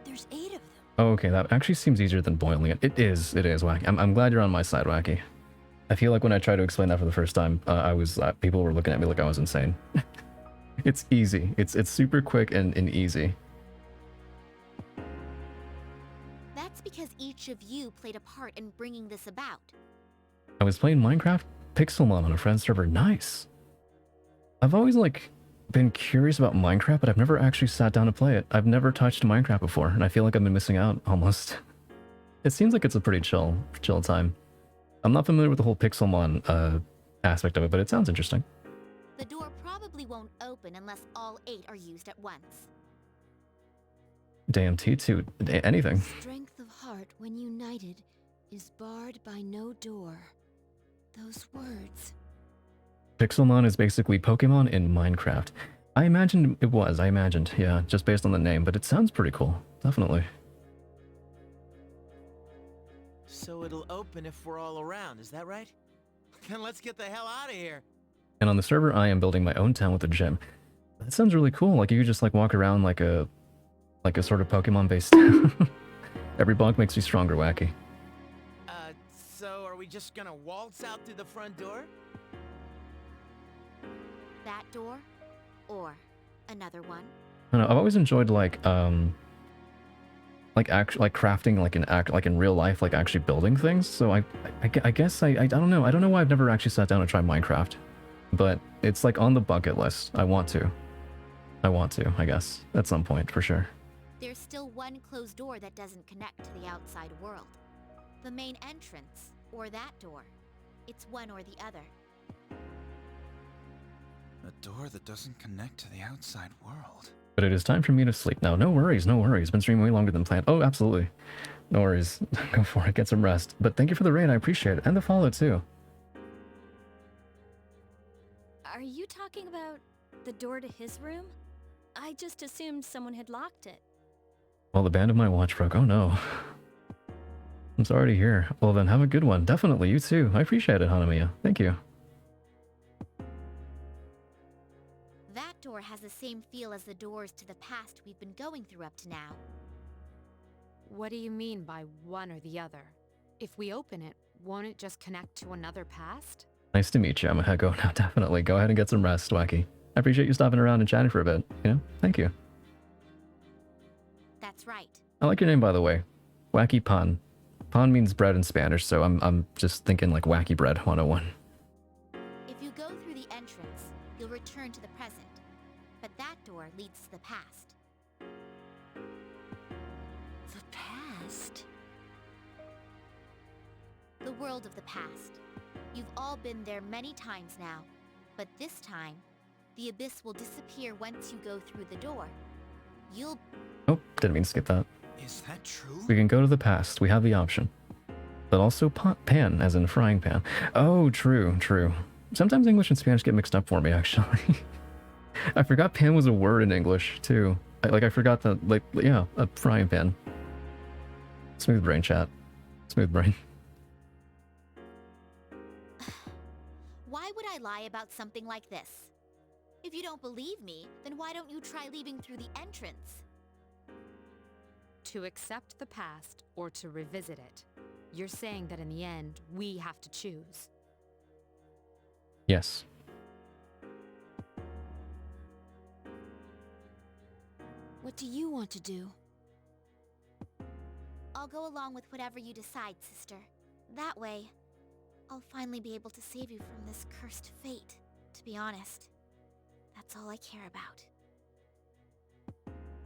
there's 8 of them. Oh, okay, that actually seems easier than boiling it. It is, Wacky. I'm glad you're on my side, Wacky. I feel like when I tried to explain that for the first time, people were looking at me like I was insane. It's easy. It's super quick and easy. That's because each of you played a part in bringing this about. I was playing Minecraft Pixelmon on a friend's server. Nice. I've always been curious about Minecraft, but I've never actually sat down to play it. I've never touched Minecraft before, and I feel like I've been missing out almost. It seems like it's a pretty chill time. I'm not familiar with the whole Pixelmon aspect of it, but it sounds interesting. The door probably won't open unless all 8 are used at once. Damn T2, anything. Strength of heart when united is barred by no door. Those words. Pixelmon is basically Pokemon in Minecraft. I imagined, yeah, just based on the name, but it sounds pretty cool, definitely. So it'll open if we're all around, is that right? Then let's get the hell out of here. And on the server, I am building my own town with a gym. That sounds really cool. Like you could just walk around like a sort of Pokemon-based town. Every block makes you stronger, Wacky. So are we just gonna waltz out through the front door? That door, or another one. I don't know, I've always enjoyed crafting in real life, actually building things. So I guess I don't know. I don't know why I've never actually sat down and tried Minecraft, but it's on the bucket list. I want to, I guess, at some point for sure. There's still one closed door that doesn't connect to the outside world. The main entrance, or that door. It's one or the other. A door that doesn't connect to the outside world. But it is time for me to sleep now. No worries, no worries. Been streaming way longer than planned. Oh, absolutely. No worries. Go for it. Get some rest. But thank you for the raid. I appreciate it. And the follow, too. Are you talking about the door to his room? I just assumed someone had locked it. Well, the band of my watch broke. Oh, no. I'm sorry to hear. Well, then, have a good one. Definitely. You, too. I appreciate it, Hanamiya. Thank you. That door has the same feel as the doors to the past we've been going through up to now. What do you mean by one or the other? If we open it, won't it just connect to another past? Nice to meet you. I'm a go now. Definitely. Go ahead and get some rest, Wacky. I appreciate you stopping around and chatting for a bit. Thank you. That's right. I like your name, by the way. Wacky Pan. Pan means bread in Spanish, so I'm just thinking Wacky Bread 101. If you go through the entrance, you'll return to the present. But that door leads to the past. The past? The world of the past. You've all been there many times now. But this time, the abyss will disappear once you go through the door. You'll... Oh, didn't mean to skip that. Is that true? We can go to the past. We have the option. But also pan, as in frying pan. Oh, true. Sometimes English and Spanish get mixed up for me, actually. I forgot pan was a word in English, too. I forgot that, yeah, a frying pan. Smooth brain, chat. Smooth brain. Why would I lie about something like this? If you don't believe me, then why don't you try leaving through the entrance? To accept the past or to revisit it. You're saying that in the end, we have to choose. Yes. What do you want to do? I'll go along with whatever you decide, sister. That way, I'll finally be able to save you from this cursed fate. To be honest, that's all I care about.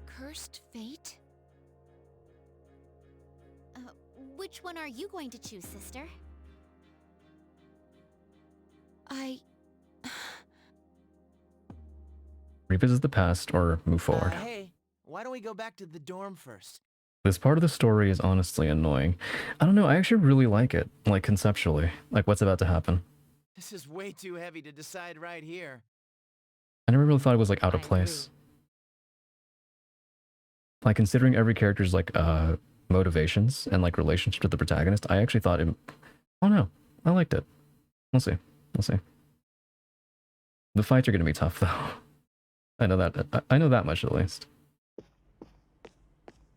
Cursed fate? Which one are you going to choose, sister? Revisit the past or move forward. Hey, why don't we go back to the dorm first? This part of the story is honestly annoying. I don't know, I actually really like it. Conceptually. What's about to happen. This is way too heavy to decide right here. I never really thought it was, out of I place. agree. Like considering every character's like motivations and like relationship to the protagonist, I actually thought it. Oh no, I liked it. We'll see. We'll see. The fights are gonna be tough though. I know that. I know that much at least.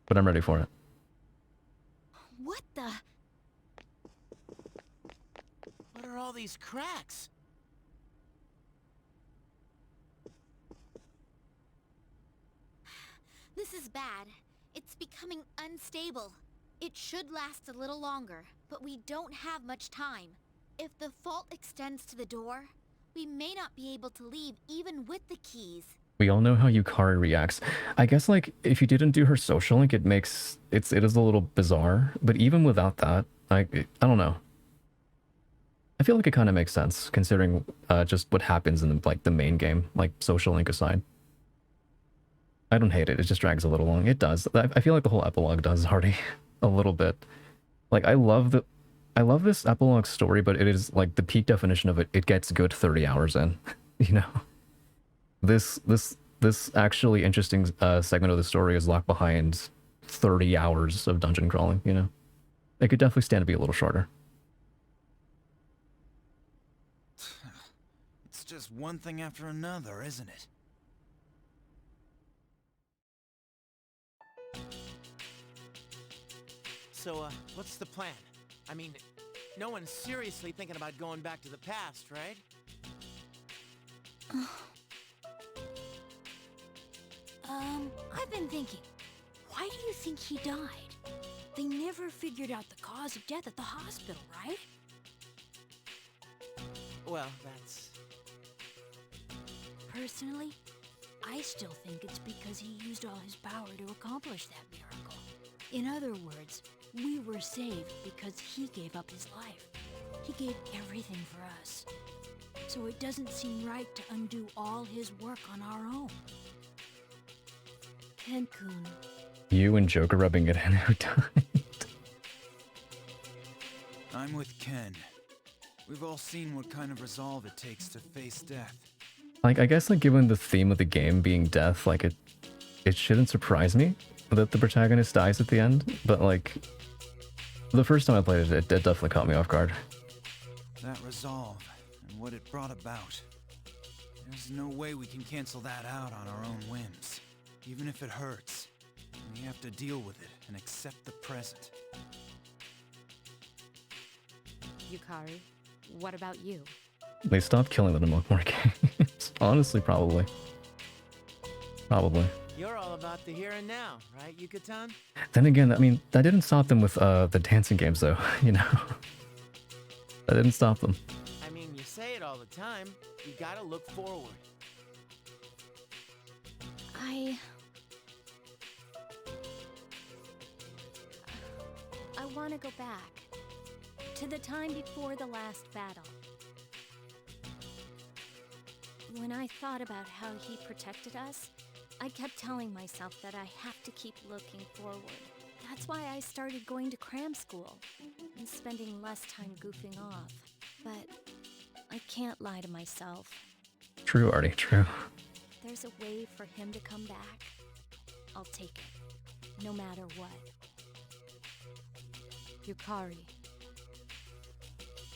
But I'm ready for it. What the? What are all these cracks? This is bad. It's becoming unstable. It should last a little longer, but we don't have much time. If the fault extends to the door, we may not be able to leave even with the keys. We all know how Yukari reacts. I guess like if you didn't do her social link, it is a little bizarre. But even without that, I don't know. I feel like it kind of makes sense considering just what happens in the main game, like social link aside. I don't hate it. It just drags a little long. It does. I feel like the whole epilogue does, Hardy, a little bit. Like I love this epilogue story, but it is like the peak definition of it. It gets good 30 hours in, you know. This actually interesting segment of the story is locked behind 30 hours of dungeon crawling, you know. It could definitely stand to be a little shorter. It's just one thing after another, isn't it? So, what's the plan? I mean, no one's seriously thinking about going back to the past, right? I've been thinking, why do you think he died? They never figured out the cause of death at the hospital, right? Well, that's... Personally, I still think it's because he used all his power to accomplish that miracle. In other words, we were saved because he gave up his life. He gave everything for us. So it doesn't seem right to undo all his work on our own. Ken-kun. You and Joker rubbing it in who died. I'm with Ken. We've all seen what kind of resolve it takes to face death. Like, I guess, like, given the theme of the game being death, like, it shouldn't surprise me that the protagonist dies at the end, but, like, the first time I played it, it definitely caught me off guard. That resolve, and what it brought about. There's no way we can cancel that out on our own whims. Even if it hurts, we have to deal with it and accept the present. Yukari, what about you? They stopped killing them in more games. Honestly, probably. Probably. You're all about the here and now, right, Yucatan? Then again, I mean, that didn't stop them with the dancing games, though, you know? That didn't stop them. I mean, you say it all the time. You gotta look forward. I want to go back to the time before the last battle. When I thought about how he protected us, I kept telling myself that I have to keep looking forward. That's why I started going to cram school and spending less time goofing off. But I can't lie to myself. True, Artie, true. There's a way for him to come back. I'll take it, no matter what. Yukari.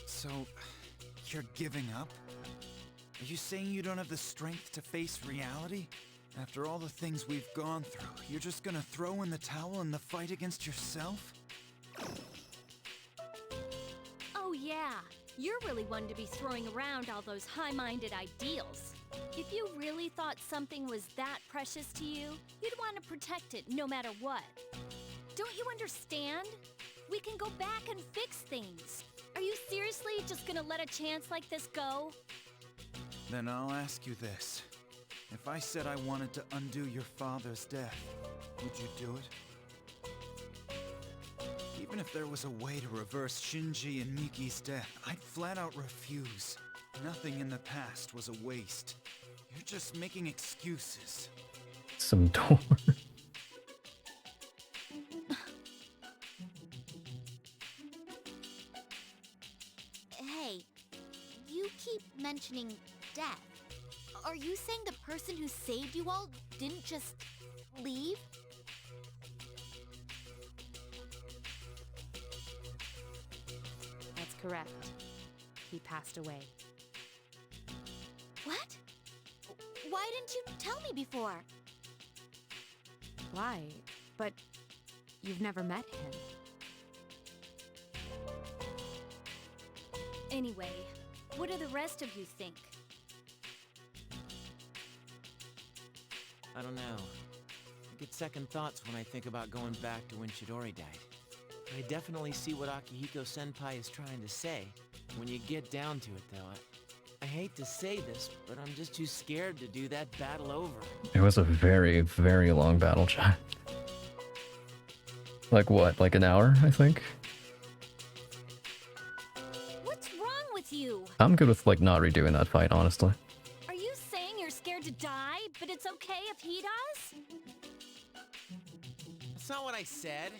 So, you're giving up? Are you saying you don't have the strength to face reality? After all the things we've gone through, you're just gonna throw in the towel in the fight against yourself? Oh yeah, you're really one to be throwing around all those high-minded ideals. If you really thought something was that precious to you, you'd want to protect it no matter what. Don't you understand? We can go back and fix things. Are you seriously just gonna let a chance like this go? Then I'll ask you this. If I said I wanted to undo your father's death, would you do it? Even if there was a way to reverse Shinji and Miki's death, I'd flat out refuse. Nothing in the past was a waste. You're just making excuses. Some door. Hey, you keep mentioning death. Are you saying the person who saved you all didn't just leave? That's correct. He passed away. What? Why didn't you tell me before? Why? But you've never met him. Anyway, what do the rest of you think? I don't know. I get second thoughts when I think about going back to when Chidori died. I definitely see what Akihiko-senpai is trying to say. When you get down to it, though, I hate to say this, but I'm just too scared to do that battle over. It was a very, very long battle, chat. Like what? Like an hour, I think? What's wrong with you? I'm good with, like, not redoing that fight, honestly. Are you saying you're scared to die, but it's okay if he does? That's not what I said.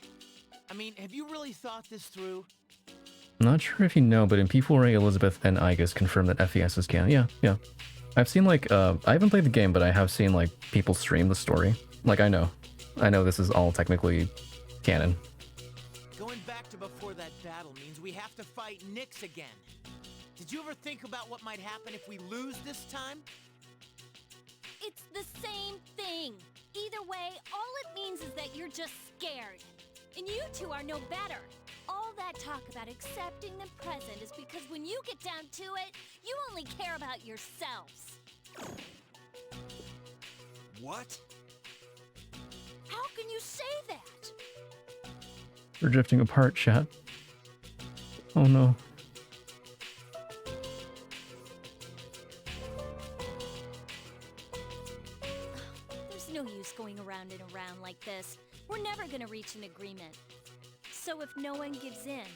I mean, have you really thought this through? Not sure if you know, but in P4A, Elizabeth and Igus confirmed that FES is canon. Yeah. I've seen, like, I haven't played the game, but I have seen, like, people stream the story. Like, I know this is all technically canon. Going back to before that battle means we have to fight Nyx again. Did you ever think about what might happen if we lose this time? It's the same thing. Either way, all it means is that you're just scared. And you two are no better. All that talk about accepting the present is because when you get down to it, you only care about yourselves. What? How can you say that? We're drifting apart, chat. Oh no. There's no use going around and around like this. We're never gonna reach an agreement. So if no one gives in,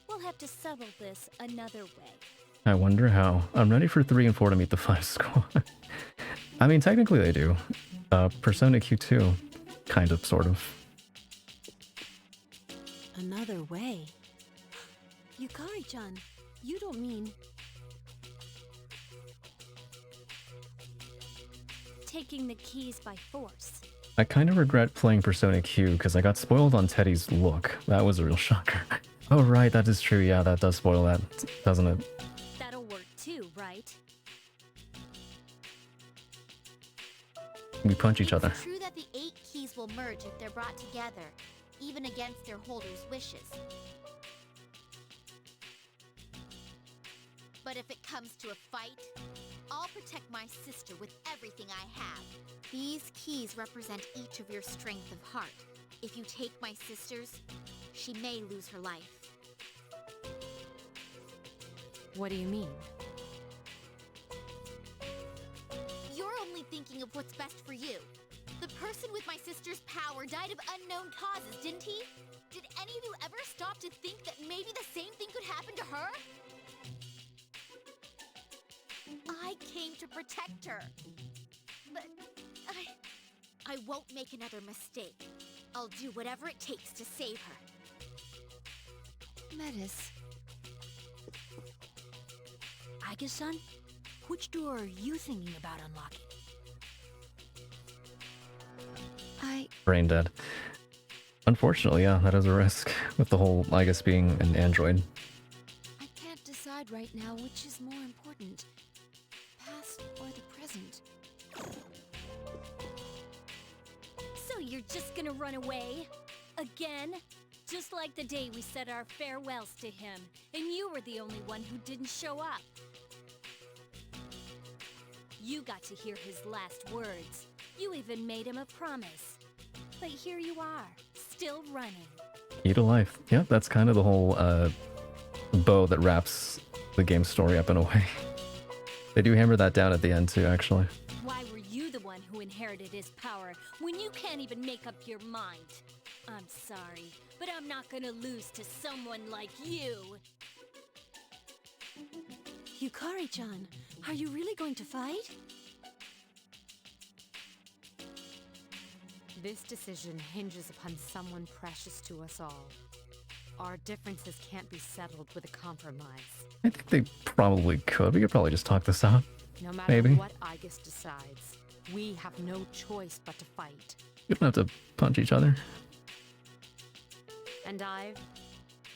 we'll have to settle this another way. I wonder how. I'm ready for 3 and 4 to meet the 5 squad. I mean, technically they do. Persona Q2. Kind of, sort of. Another way? Yukari-chan, you don't mean... Taking the keys by force. I kind of regret playing Persona Q because I got spoiled on Teddy's look. That was a real shocker. Oh right, that is true. Yeah, that does spoil that, doesn't it? That'll work too, right? We punch each other. It's true that the 8 keys will merge if they're brought together, even against their holder's wishes. But if it comes to a fight, I'll protect my sister with everything I have. These keys represent each of your strength of heart. If you take my sister's, she may lose her life. What do you mean? You're only thinking of what's best for you. The person with my sister's power died of unknown causes, didn't he? Did any of you ever stop to think that maybe the same thing could happen to her? I came to protect her. But I won't make another mistake. I'll do whatever it takes to save her. Metis, Igus-san, which door are you thinking about unlocking? Brain dead. Unfortunately, yeah, that is a risk. With the whole, I guess, being an android. I can't decide right now which is more important. Past or the present. So you're just gonna run away? Again? Just like the day we said our farewells to him, and you were the only one who didn't show up. You got to hear his last words. You even made him a promise. But here you are, still running. Key to life. Yep, that's kind of the whole bow that wraps the game's story up in a way. They do hammer that down at the end too, actually. Why were you the one who inherited his power when you can't even make up your mind? I'm sorry, but I'm not gonna lose to someone like you. Yukari-chan, are you really going to fight? This decision hinges upon someone precious to us all. Our differences can't be settled with a compromise. I think they probably could. We could probably just talk this out. No matter Maybe. what Igus decides, we have no choice but to fight. You don't have to punch each other. And I've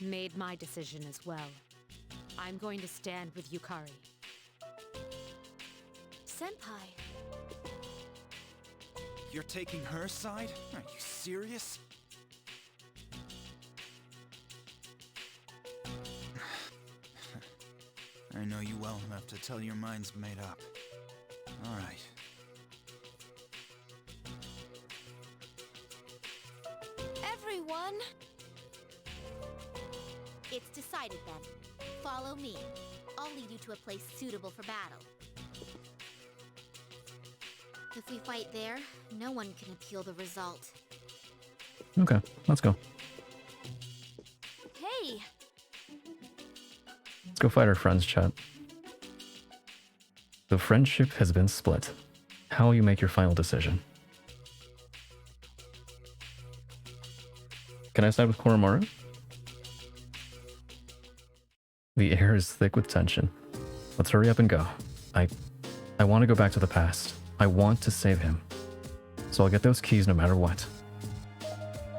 made my decision as well. I'm going to stand with Yukari. Senpai, You're taking her side? Are you serious? I know you well enough to tell your mind's made up. All right. Everyone! It's decided then. Follow me. I'll lead you to a place suitable for battle. If we fight there, no one can appeal the result. Okay, let's go. hey! Let's go fight our friends, chat. The friendship has been split. How will you make your final decision? Can I side with Koromaru? The air is thick with tension. Let's hurry up and go. I want to go back to the past. I want to save him. So I'll get those keys no matter what.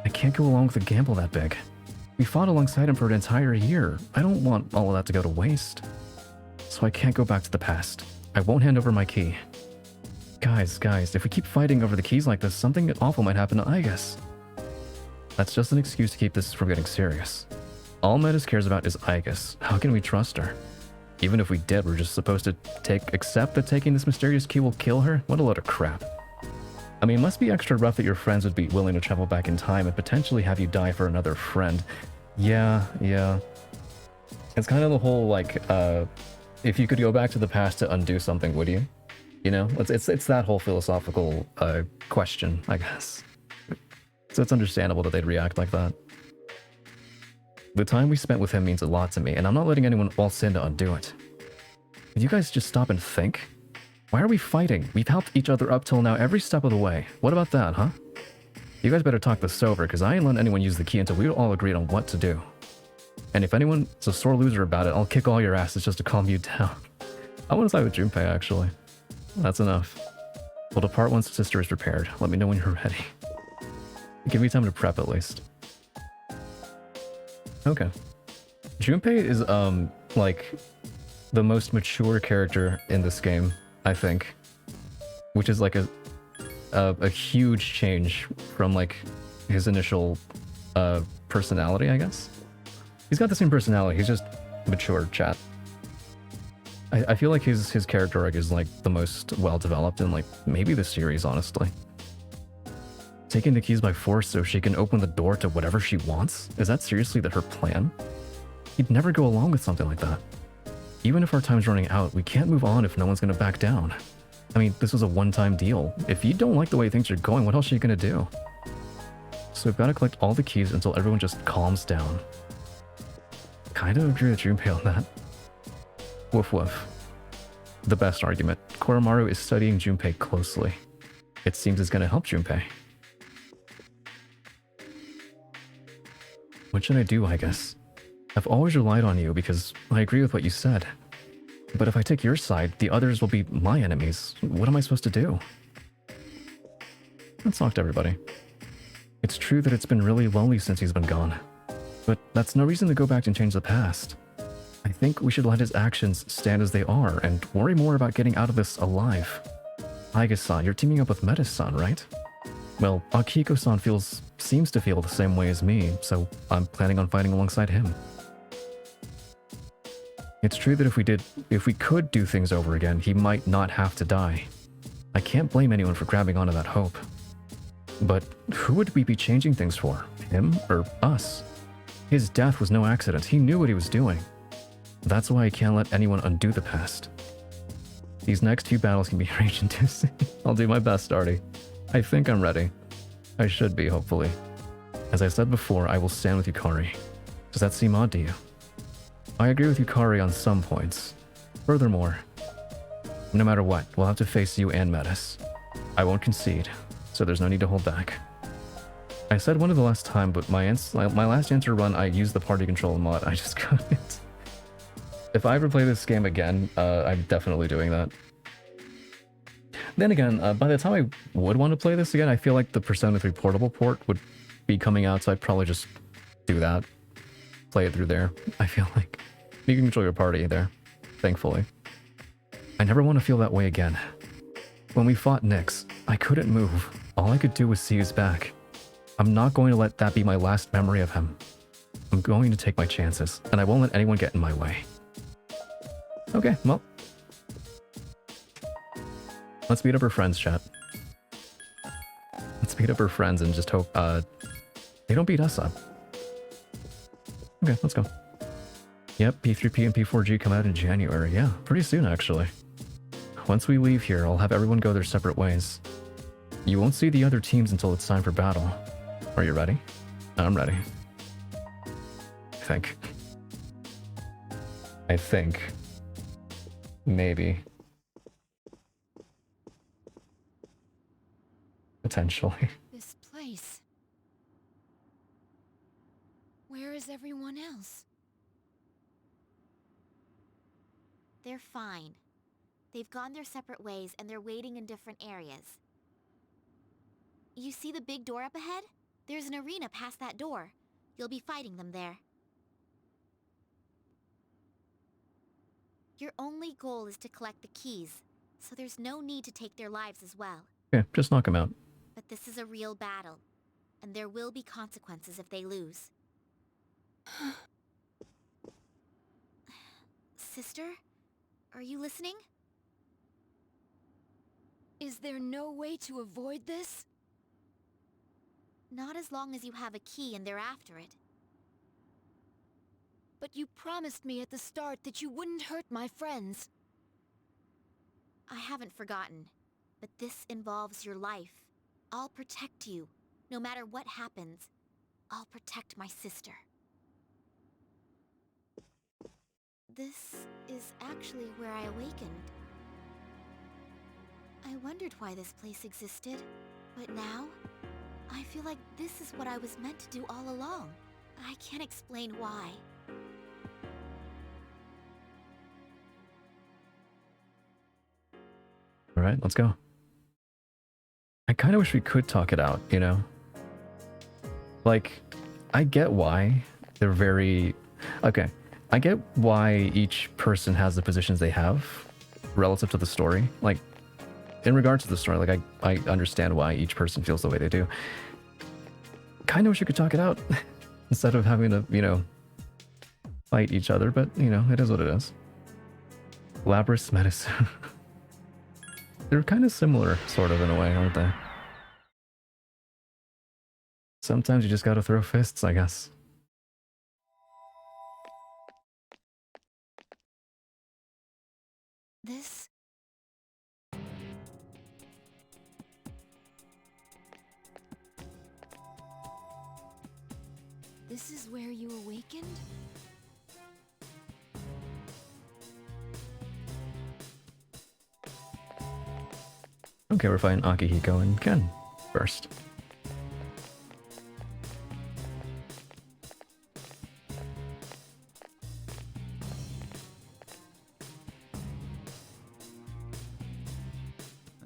I can't go along with a gamble that big. We fought alongside him for an entire year. I don't want all of that to go to waste. So I can't go back to the past. I won't hand over my key. Guys, if we keep fighting over the keys like this, something awful might happen to Igus. That's just an excuse to keep this from getting serious. All Metis cares about is Igus. How can we trust her? Even if we did, we're just supposed to accept that taking this mysterious key will kill her? What a load of crap. I mean, it must be extra rough that your friends would be willing to travel back in time and potentially have you die for another friend. Yeah. It's kind of the whole, like, if you could go back to the past to undo something, would you? You know, it's that whole philosophical question, I guess. So it's understandable that they'd react like that. The time we spent with him means a lot to me, and I'm not letting anyone waltz in to undo it. Can you guys just stop and think? Why are we fighting? We've helped each other up till now every step of the way. What about that, huh? You guys better talk this over, because I ain't letting anyone use the key until we all agreed on what to do. And if anyone's a sore loser about it, I'll kick all your asses just to calm you down. I want to side with Junpei, actually. That's enough. We'll depart once sister is repaired. Let me know when you're ready. Give me time to prep, at least. Okay. Junpei is, like, the most mature character in this game, I think. Which is, like, a huge change from, like, his initial, personality, I guess. He's got the same personality, he's just mature, chat. I feel like his character arc is, like, the most well-developed in, like, maybe the series, honestly. Taking the keys by force so she can open the door to whatever she wants? Is that seriously her plan? He'd never go along with something like that. Even if our time's running out, we can't move on if no one's gonna back down. I mean, this was a one-time deal. If you don't like the way things are going, what else are you gonna do? So we've gotta collect all the keys until everyone just calms down. Kind of agree with Junpei on that. Woof woof. The best argument. Koromaru is studying Junpei closely. It seems it's gonna help Junpei. What should I do, I guess? I've always relied on you because I agree with what you said. But if I take your side, the others will be my enemies. What am I supposed to do? Let's talk to everybody. It's true that it's been really lonely since he's been gone. But that's no reason to go back and change the past. I think we should let his actions stand as they are and worry more about getting out of this alive. Igus-san, you're teaming up with Metis-san, right? Well, Akihiko-san seems to feel the same way as me, so I'm planning on fighting alongside him. It's true that if we could do things over again, he might not have to die. I can't blame anyone for grabbing onto that hope. But who would we be changing things for? Him or us? His death was no accident. He knew what he was doing. That's why I can't let anyone undo the past. These next few battles can be rage-inducing. I'll do my best, Artie. I think I'm ready. I should be, hopefully. As I said before, I will stand with Yukari. Does that seem odd to you? I agree with Yukari on some points. Furthermore, no matter what, we'll have to face you and Metis. I won't concede, so there's no need to hold back. I said one of the last time, but my last answer run, I used the party control mod. I just couldn't. If I ever play this game again, I'm definitely doing that. Then again, by the time I would want to play this again, I feel like the Persona 3 Portable port would be coming out, so I'd probably just do that. Play it through there. I feel like you can control your party there, thankfully. I never want to feel that way again. When we fought Nyx, I couldn't move. All I could do was see his back. I'm not going to let that be my last memory of him. I'm going to take my chances, and I won't let anyone get in my way. Okay, well. Let's beat up her friends, chat. Let's beat up her friends and just hope, they don't beat us up. Okay, let's go. Yep, P3P and P4G come out in January. Yeah, pretty soon, actually. Once we leave here, I'll have everyone go their separate ways. You won't see the other teams until it's time for battle. Are you ready? I'm ready. I think. Maybe. Potentially. This place. Where is everyone else? They're fine. They've gone their separate ways and they're waiting in different areas. You see the big door up ahead? There's an arena past that door. You'll be fighting them there. Your only goal is to collect the keys, so there's no need to take their lives as well. Okay, just knock him out. But this is a real battle, and there will be consequences if they lose. Sister? Are you listening? Is there no way to avoid this? Not as long as you have a key and they're after it. But you promised me at the start that you wouldn't hurt my friends. I haven't forgotten, but this involves your life. I'll protect you. No matter what happens, I'll protect my sister. This is actually where I awakened. I wondered why this place existed, but now, I feel like this is what I was meant to do all along. I can't explain why. Alright, let's go. I kind of wish we could talk it out, you know? Like, I get why they're very... Okay, I get why each person has the positions they have relative to the story. Like, in regards to the story, like, I understand why each person feels the way they do. Kind of wish we could talk it out instead of having to, you know, fight each other, but, you know, it is what it is. Labrys medicine. They're kind of similar, sort of, in a way, aren't they? Sometimes you just gotta throw fists, I guess. This... This is where you awakened? Okay, we're fighting Akihiko and Ken first.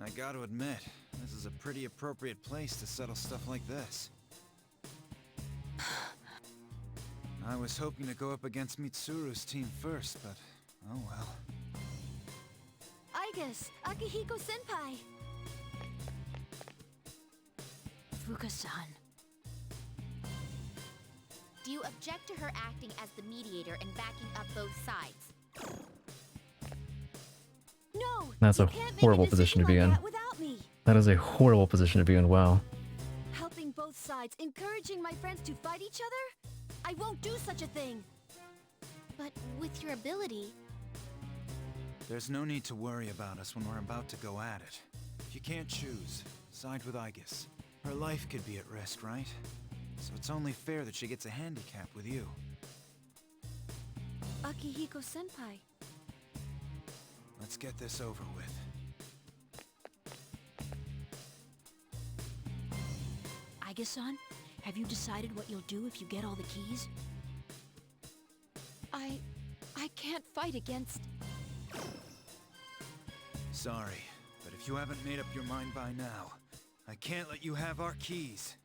I gotta admit, this is a pretty appropriate place to settle stuff like this. I was hoping to go up against Mitsuru's team first, but oh well. I guess Akihiko-senpai. Fuka-san. Do you object to her acting as the mediator and backing up both sides? No! That's you a can't make horrible decision position to be like in. that without me. That is a horrible position to be in, wow. Helping both sides, encouraging my friends to fight each other? I won't do such a thing. But with your ability... There's no need to worry about us when we're about to go at it. If you can't choose, side with Aigis. Her life could be at risk, right? So it's only fair that she gets a handicap with you. Akihiko-senpai. Let's get this over with. Aigis-san, have you decided what you'll do if you get all the keys? I can't fight against... Sorry, but if like you haven't made up your mind by now. I can't let you have our keys.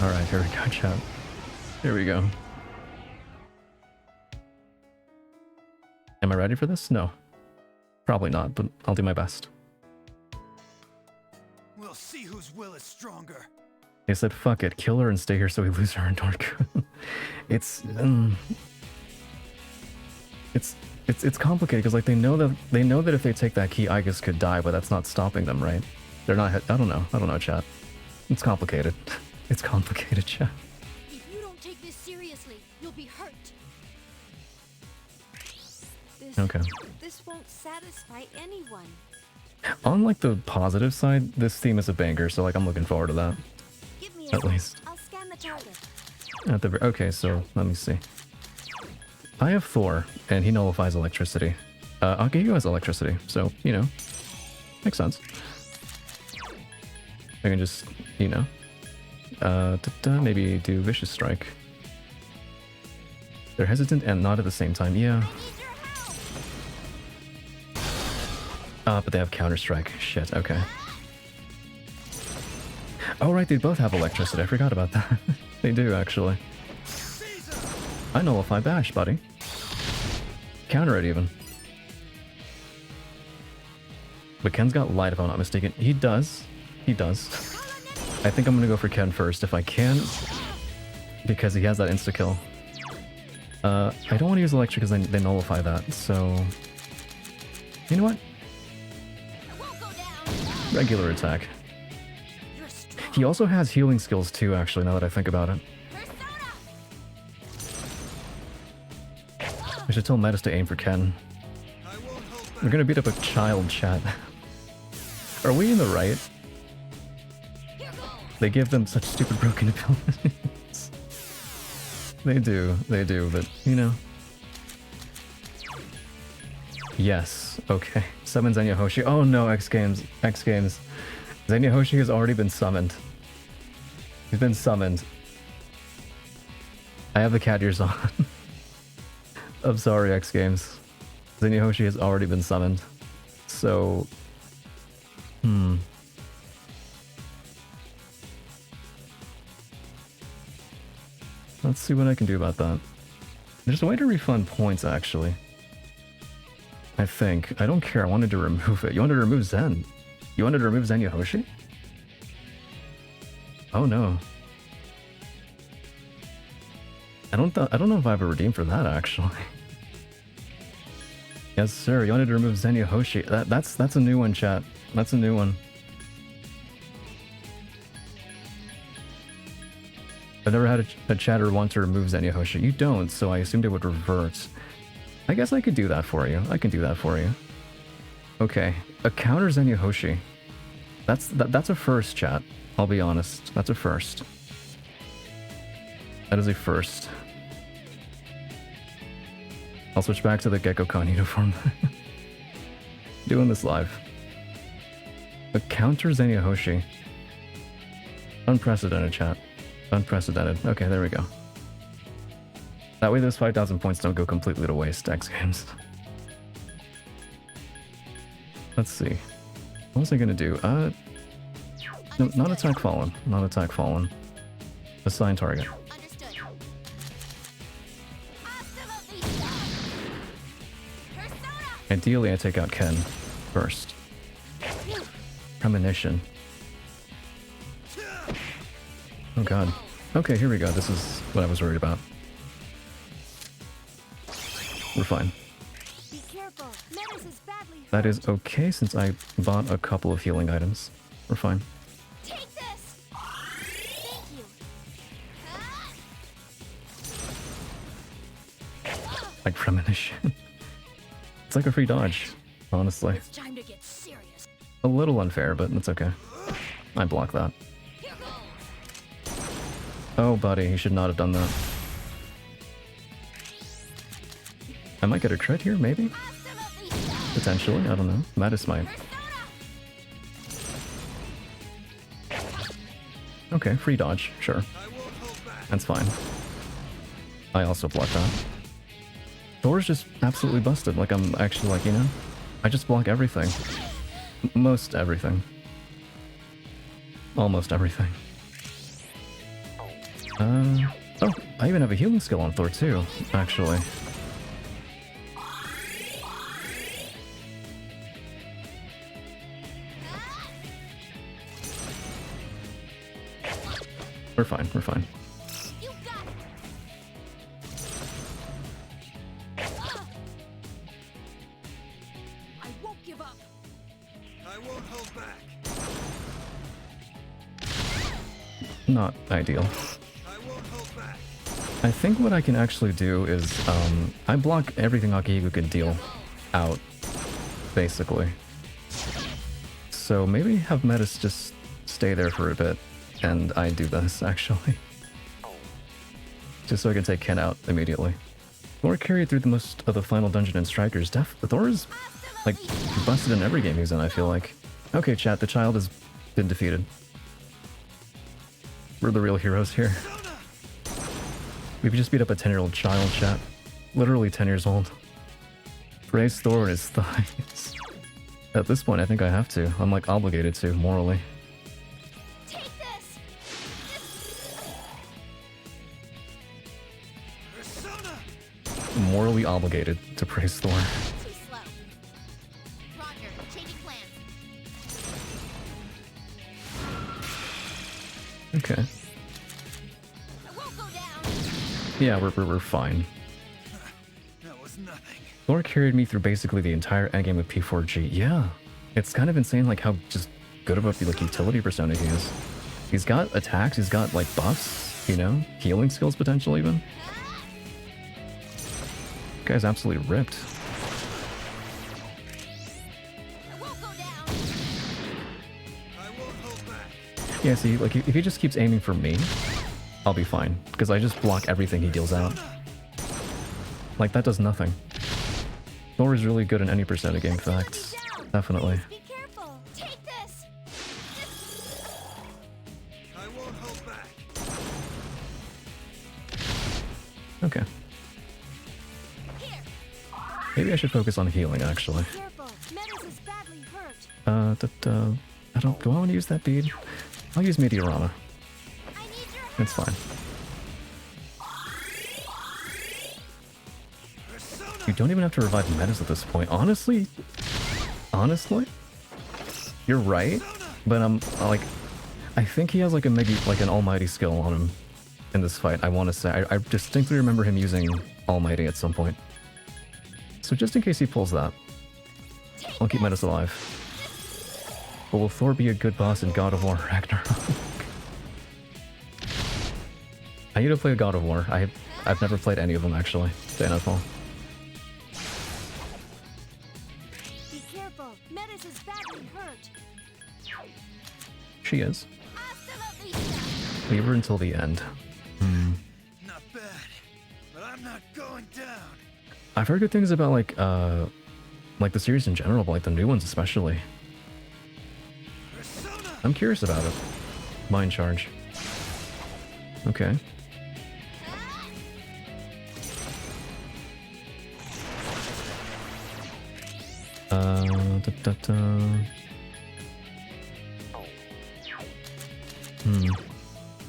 Alright, here we go, chat. Here we go. Am I ready for this? No. Probably not, but I'll do my best. We'll see whose will is stronger. They said, fuck it, kill her and stay here so we lose her in Norku. It's complicated because like they know that if they take that key, Igus could die, but that's not stopping them, right? They're not. I don't know, chat. It's complicated. It's complicated, chat. If you don't take this seriously, you'll be hurt. Okay. This won't satisfy anyone. On like the positive side, this theme is a banger, so like I'm looking forward to that. Give me At least. I'll scan the target. At the okay, so let me see. I have Thor, and he nullifies electricity. Akihiko has electricity, so you know, makes sense. I can just, you know, maybe do Vicious Strike. They're hesitant and not at the same time. Yeah. But they have Counter Strike. Shit. Okay. Oh right, they both have electricity. I forgot about that. They do actually. I nullify Bash, buddy. Counter it even. But Ken's got Light if I'm not mistaken. He does. He does. I think I'm gonna go for Ken first if I can. Because he has that insta-kill. I don't want to use Electric because they nullify that, so... You know what? Regular attack. He also has healing skills too, actually, now that I think about it. I should tell Metis to aim for Ken. We're gonna beat up a child, chat. Are we in the right? They give them such stupid broken abilities. They do, but, you know. Yes, okay. Summon Zenya Hoshi. Oh no, X Games. Zenya Hoshi has already been summoned. He's been summoned. I have the cat ears on. I'm sorry, X Games. Zenya Hoshi has already been summoned. So... Let's see what I can do about that. There's a way to refund points, actually. I think. I don't care. I wanted to remove it. You wanted to remove Zen? You wanted to remove Zenya Hoshi? Oh no. I don't know if I have a redeem for that, actually. Yes, sir. You wanted to remove Zenya Hoshi. That's a new one, chat. That's a new one. I've never had a chatter want to remove Zenya Hoshi. You don't, so I assumed it would revert. I guess I could do that for you. I can do that for you. Okay. A counter Zenya Hoshi. That's a first, chat. I'll be honest. That's a first. That is a first. I'll switch back to the Gekko-Con uniform. Doing this live. A counter Zenya Hoshi. Unprecedented, chat. Unprecedented. Okay, there we go. That way those 5,000 points don't go completely to waste, X Games. Let's see. What was I gonna do? No, not attack fallen. Not attack fallen. Assign target. Ideally, I take out Ken first. Premonition. Oh god. Okay, here we go. This is what I was worried about. We're fine. Be careful. Metis is badly hurt. That is okay since I bought a couple of healing items. We're fine. Take this. Thank you. Like premonition. It's like a free dodge, honestly. It's time to get serious. A little unfair, but that's okay. I block that. Oh, buddy, you should not have done that. I might get a crit here, maybe? Potentially, I don't know. Mattis might. Okay, free dodge, sure. That's fine. I also block that. Thor's just absolutely busted. Like, I'm actually like, you know, I just block everything. Most everything. Almost everything. Oh, I even have a healing skill on Thor too, actually. We're fine, we're fine. You got it. I won't give up. I won't hold back. Not ideal. I won't hold back. I think what I can actually do is, I block everything Akihiko can deal out, basically. So maybe have Metis just stay there for a bit, and I do this, actually. Just so I can take Ken out immediately. Thor carried through the most of the final dungeon and strikers. Thor is, like, busted in every game he's in, I feel like. Okay, chat, the child has been defeated. We're the real heroes here. We've just beat up a 10-year-old child, chat. Literally 10 years old. Praise Thor and his thighs. At this point, I think I have to. I'm, like, obligated to, morally. Take this. Persona! Morally obligated to praise Thor. Too slow. Roger. Changing plans. Okay. I won't go down. Yeah, we're fine. That was nothing. Thor carried me through basically the entire endgame of P4G. Yeah. It's kind of insane, like, how just good of a, like, utility persona he is. He's got attacks, he's got, like, buffs, you know? Healing skills potential, even. Guy's absolutely ripped. I won't go down. I won't hold back. Yeah, see, like, if he just keeps aiming for me, I'll be fine. Because I just block everything he deals out. Like, that does nothing. Thor is really good in any Persona game, in fact. Definitely. Be careful. Take this. I won't hold back. Okay. Here. Maybe I should focus on healing, actually. Careful. Metis is badly hurt. Do I want to use that bead? I'll use Meteorama. I need your help. It's fine. Persona! You don't even have to revive Metis at this point. Honestly, you're right. But like, I think he has like an almighty skill on him in this fight. I want to say I distinctly remember him using almighty at some point. So just in case he pulls that, I'll keep Metis alive. But will Thor be a good boss in God of War Ragnarok? I need to play God of War. I've never played any of them actually. To NFL. Be careful. Metis is badly hurt. She is. Absolutely. Leave her until the end. Not bad, but I'm not going down. I've heard good things about like the series in general, but like the new ones especially. Persona! I'm curious about it. Mind charge. Okay.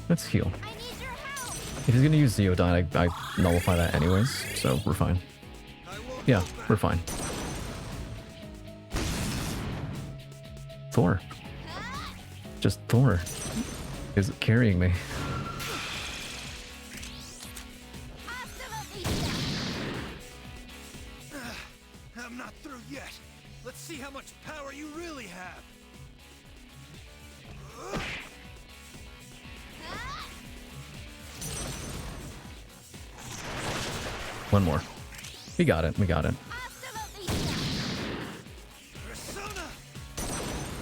Let's heal. I need your help. If he's gonna use Zeodine, I nullify that anyways, so we're fine. I won't Yeah, hold back. we're fine. Thor. Just Thor is carrying me. Absolutely. I'm not through yet. Let's see how much power you really have. One more. We got it, we got it. Absolutely. Persona!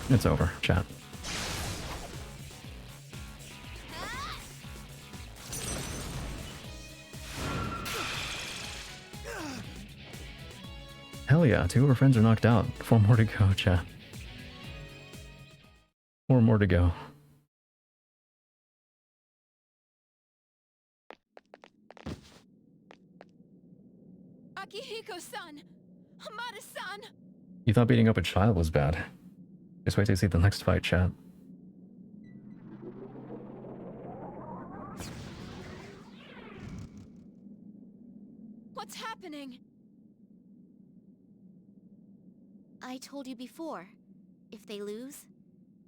It's over, chat. Hell yeah, 2 of our friends are knocked out. 4 more to go, chat. 4 more to go. Akihiko-san! Hamada-san! You thought beating up a child was bad. Just wait to see the next fight, chat. What's happening? I told you before. If they lose,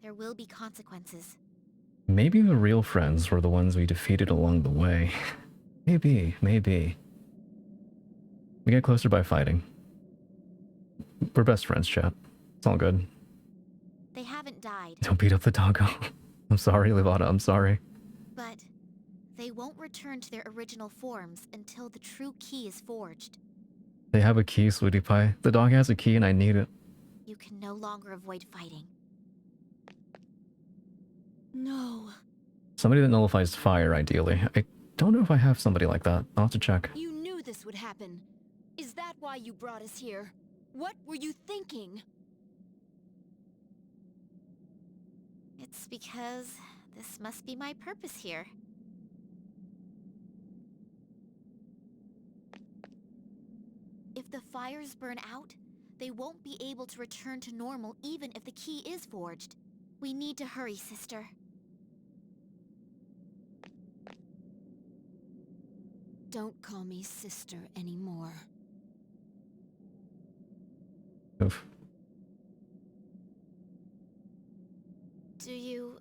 there will be consequences. Maybe the real friends were the ones we defeated along the way. Maybe, maybe. We get closer by fighting. We're best friends, chat. It's all good. They haven't died, Don't beat up the doggo. I'm sorry, Levada, I'm sorry. but they won't return to their original forms until the true key is forged. They have a key, sweetie pie. The dog has a key and I need it. You can no longer avoid fighting. No. Somebody that nullifies fire, ideally. I don't know if I have somebody like that. I'll have to check. You knew this would happen. Is that why you brought us here? What were you thinking? It's because this must be my purpose here. If the fires burn out, they won't be able to return to normal even if the key is forged. We need to hurry, sister. Don't call me sister anymore. Oof. Do you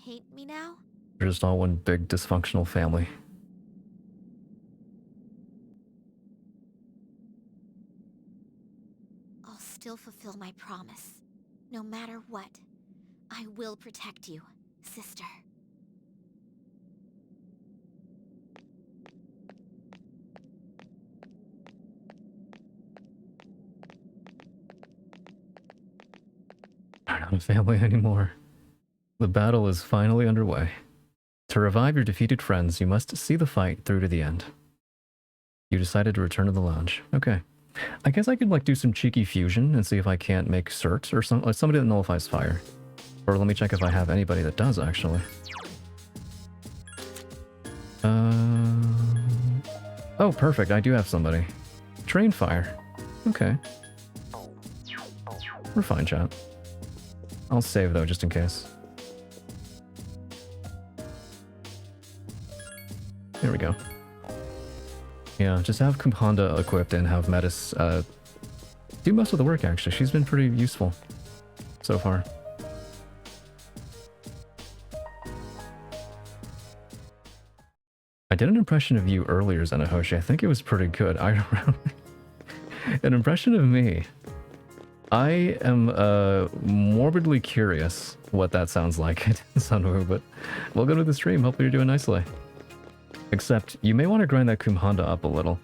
hate me now? We're just all one big dysfunctional family. I'll still fulfill my promise. No matter what, I will protect you, sister. We're not a family anymore. The battle is finally underway. To revive your defeated friends, you must see the fight through to the end. You decided to return to the lounge. Okay. I guess I could like do some cheeky fusion and see if I can't make cert or somebody that nullifies fire. Or let me check if I have anybody that does actually. Oh, perfect. I do have somebody. Train fire. Okay. We're fine, chat. I'll save though, just in case. There we go. Yeah, just have Kumbhanda equipped and have Metis do most of the work, actually. She's been pretty useful so far. I did an impression of you earlier, Zenahoshi. I think it was pretty good. An impression of me. I am morbidly curious what that sounds like in Sunwoo, but welcome to the stream. Hopefully you're doing nicely. Except, you may want to grind that Kumbhanda up a little.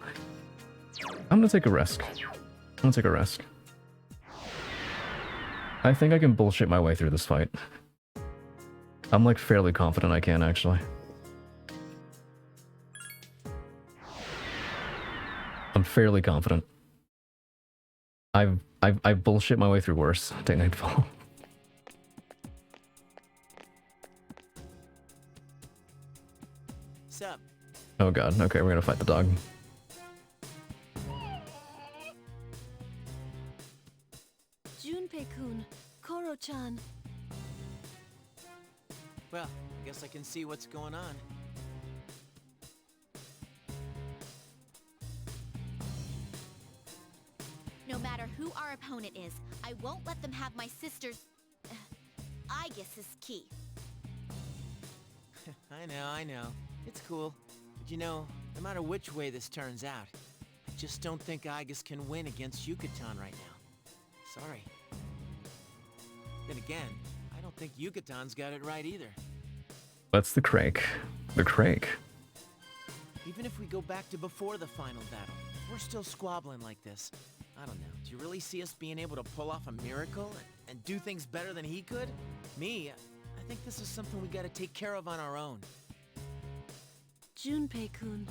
I'm gonna take a risk. I think I can bullshit my way through this fight. I'm like fairly confident I can, actually. I'm fairly confident. I've bullshit my way through worse. Day Nightfall. Sup? Oh god, okay, we're gonna fight the dog. Junpei-kun, Koro-chan. Well, I guess I can see what's going on. No matter who our opponent is, I won't let them have my sister's... Aigis' key. I know. It's cool. But you know, no matter which way this turns out, I just don't think Aigis can win against Yucatan right now. Sorry. Then again, I don't think Yucatan's got it right either. What's the crake? The crake. Even if we go back to before the final battle, we're still squabbling like this. I don't know. Do you really see us being able to pull off a miracle and do things better than he could? Me, I think this is something we gotta take care of on our own. Junpei-kun.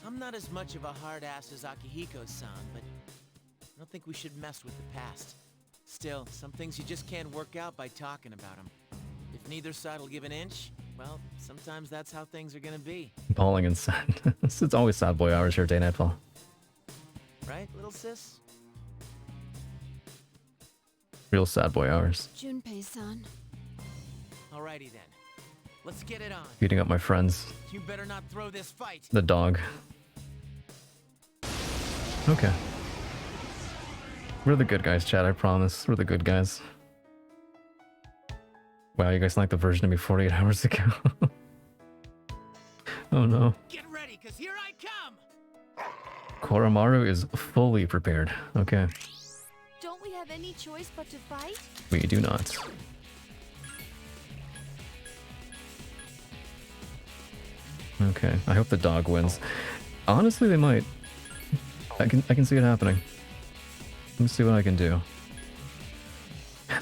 I'm not as much of a hard ass as Akihiko-san, but I don't think we should mess with the past. Still, some things you just can't work out by talking about them. If neither side will give an inch, well, sometimes that's how things are gonna be. Bawling and sad. It's always sad boy hours here, Day Nightfall. Right, little sis? Real sad boy hours. Junpei-san. Alrighty then. Let's get it on. Beating up my friends. You better not throw this fight. The dog. Okay. We're the good guys, Chad, I promise. We're the good guys. Wow, you guys like the version of me 48 hours ago. Oh no. Get ready, cause here I come! Koromaru is fully prepared. Okay. Don't we have any choice but to fight? We do not. Okay, I hope the dog wins. Honestly, they might. I can see it happening. Let me see what I can do.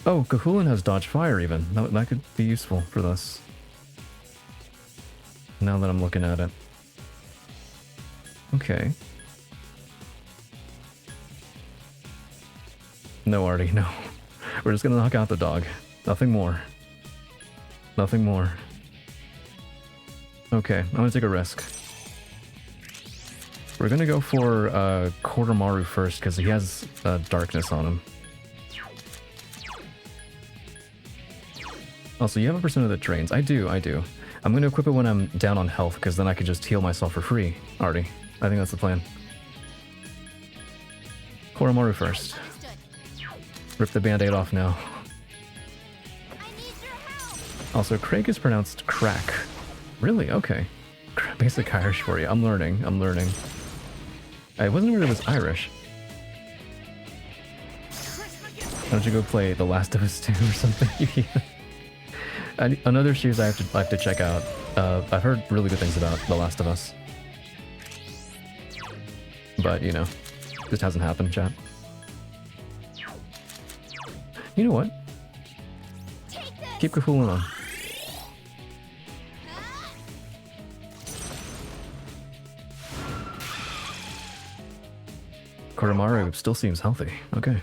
Oh, Kahulin has dodge fire even. That could be useful for this. Now that I'm looking at it. Okay. No, Artie, no. We're just gonna knock out the dog. Nothing more. Nothing more. Okay, I'm gonna take a risk. We're gonna go for Koromaru first, because he has darkness on him. Also, you have a persona that drains. I do. I'm gonna equip it when I'm down on health, because then I can just heal myself for free, Artie. I think that's the plan. Koromaru first. Rip the band-aid off now. Also, Craig is pronounced crack. Really? Okay. Basic Irish for you. I'm learning. I wasn't aware it was Irish. Why don't you go play The Last of Us 2 or something? Another series I have to check out. I've heard really good things about The Last of Us. But, you know, just hasn't happened, chat. You know what? Keep Kahulin on. Koromaru still seems healthy. Okay.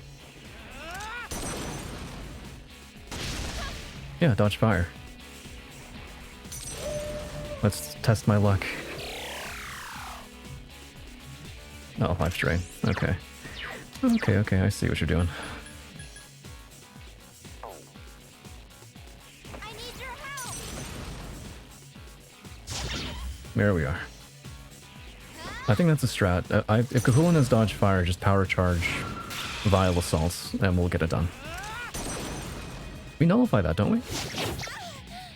Yeah, dodge fire. Let's test my luck. Oh, life drain. Okay. Okay, I see what you're doing. There we are. I think that's a strat. If Kahulin has dodge fire, just power charge Vile Assaults, and we'll get it done. We nullify that, don't we?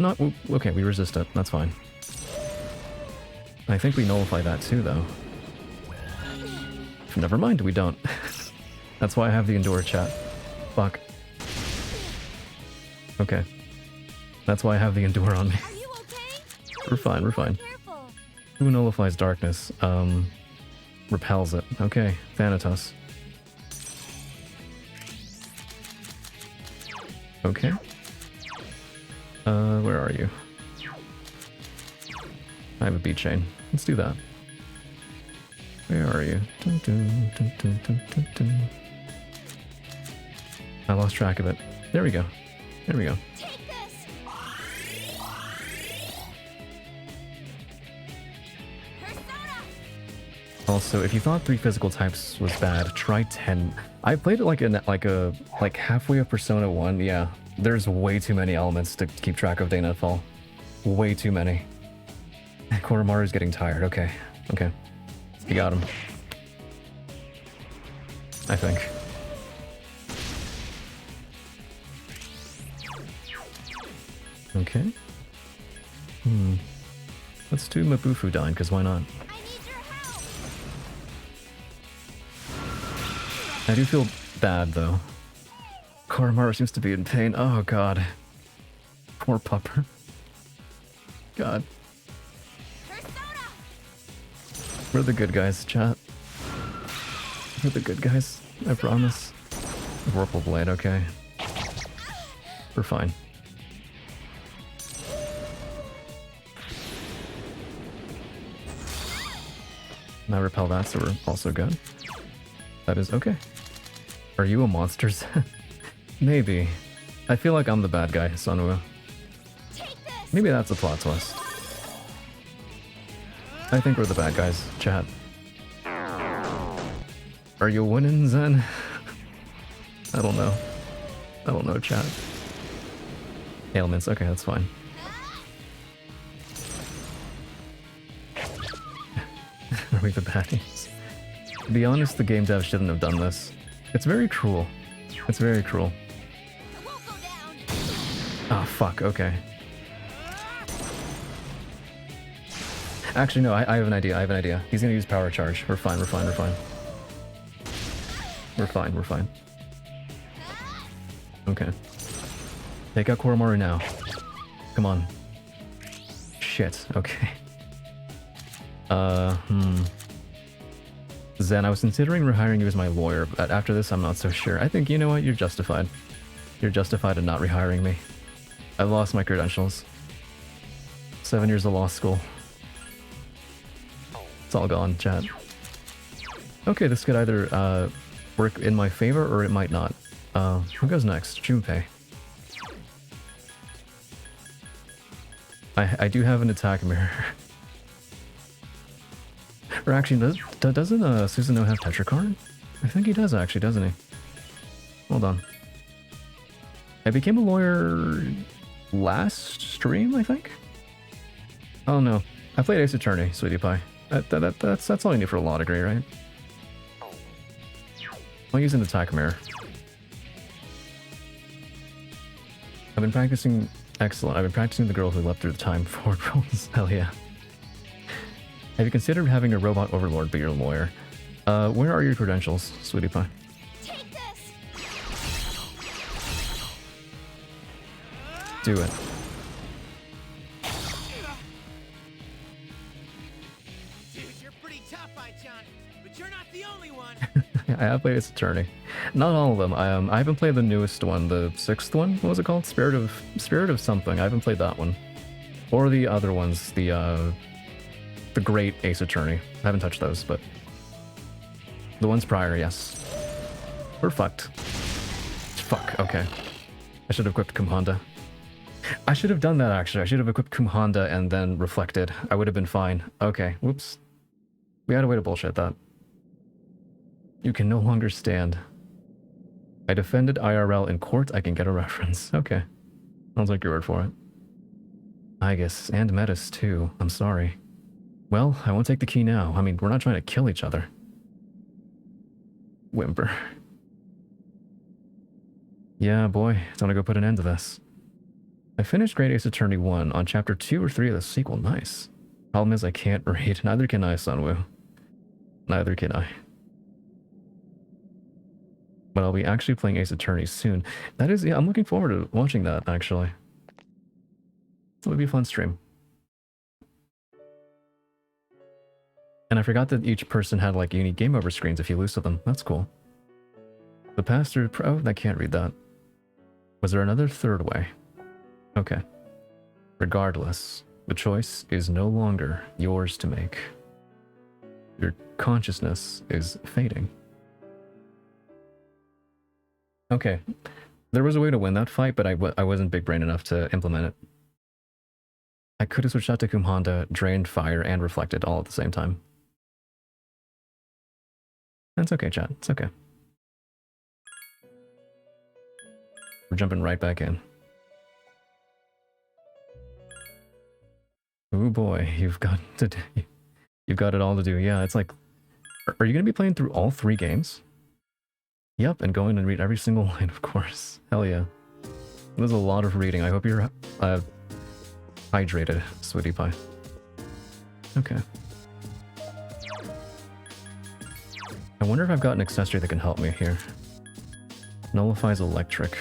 Not okay, we resist it. That's fine. I think we nullify that too, though. Never mind, we don't. That's why I have the Endure chat. Fuck. Okay. That's why I have the Endure on me. Are you okay? We're fine, we're fine. Careful. Who nullifies darkness? Repels it. Okay, Thanatos. Okay. Where are you? I have a beat chain. Let's do that. Where are you? Dun, dun, dun, dun, dun, dun, dun. I lost track of it. There we go. There we go. Take this. Persona. Also, if you thought 3 physical types was bad, try 10. I played it like halfway of Persona 1. Yeah, there's way too many elements to keep track of day nightfall. Way too many. Koromaru's getting tired. Okay. You got him. I think. Okay. Let's do Mabufu Dine, because why not? I do feel bad, though. Koromaru seems to be in pain. Oh, God. Poor pupper. God. We're the good guys, chat. We're the good guys. I promise. Vorpal Blade, okay. We're fine. Now repel that, so we're also good. That is okay. Are you a monster? Maybe. I feel like I'm the bad guy, Sanua. Maybe that's a plot twist. I think we're the bad guys, chat. Are you winning, Zen? I don't know. I don't know, chat. Ailments, okay, that's fine. Are we the baddies? To be honest, the game dev shouldn't have done this. It's very cruel. It's very cruel. Oh, fuck, okay. Actually, no, I have an idea, I have an idea. He's gonna use power charge. We're fine, we're fine, we're fine. We're fine, we're fine. Okay. Take out Koromaru now. Come on. Shit, okay. Zen, I was considering rehiring you as my lawyer, but after this I'm not so sure. I think, you know what, you're justified. You're justified in not rehiring me. I lost my credentials. 7 years of law school. It's all gone, chat. Okay, this could either work in my favor or it might not. Who goes next? Junpei. I do have an attack mirror. Or actually, doesn't Susanoo have Tetracard? I think he does actually, doesn't he? Hold on. I became a lawyer last stream, I think? Oh no. I played Ace Attorney, Sweetie Pie. That's all you need for a law degree, right? I'll use an attack mirror. I've been practicing... Excellent. I've been practicing the girl who leapt through the time forward rules. Hell yeah. Have you considered having a robot overlord be your lawyer? Where are your credentials, Sweetie Pie? Take this! Do it. Dude, you're pretty tough, Ai-chan, but you're not the only one. I have played Ace Attorney. Not all of them. I haven't played the newest one, the 6th one. What was it called? Spirit of something. I haven't played that one. Or the other ones, the great Ace Attorney. I haven't touched those, but the ones prior, yes. We're fucked. Fuck, okay. I should have equipped Kumhanda. I should have done that, actually. I should have equipped Kumhanda and then reflected. I would have been fine. Okay, whoops. We had a way to bullshit that. You can no longer stand. I defended IRL in court. I can get a reference. Okay. I'll take your word for it. I guess, and Metis too. I'm sorry. Well, I won't take the key now. I mean, we're not trying to kill each other. Whimper. Yeah, boy. Time to go put an end to this. I finished Great Ace Attorney 1 on chapter 2 or 3 of the sequel. Nice. Problem is I can't read. Neither can I, Sunwoo. Neither can I. But I'll be actually playing Ace Attorney soon. That is, yeah, I'm looking forward to watching that, actually. It would be a fun stream. And I forgot that each person had, like, unique game over screens if you lose to them. That's cool. The pastor... Oh, I can't read that. Was there another third way? Okay. Regardless, the choice is no longer yours to make. Your consciousness is fading. Okay. There was a way to win that fight, but I wasn't big brain enough to implement it. I could have switched out to Kumhanda, drained fire, and reflected all at the same time. That's okay, chat. It's okay. We're jumping right back in. Oh boy, you've got it all to do. Yeah, it's like, are you gonna be playing through all 3 games? Yep, and going and read every single line, of course. Hell yeah. There's a lot of reading. I hope you're hydrated, Sweetie Pie. Okay. I wonder if I've got an accessory that can help me here. Nullifies electric.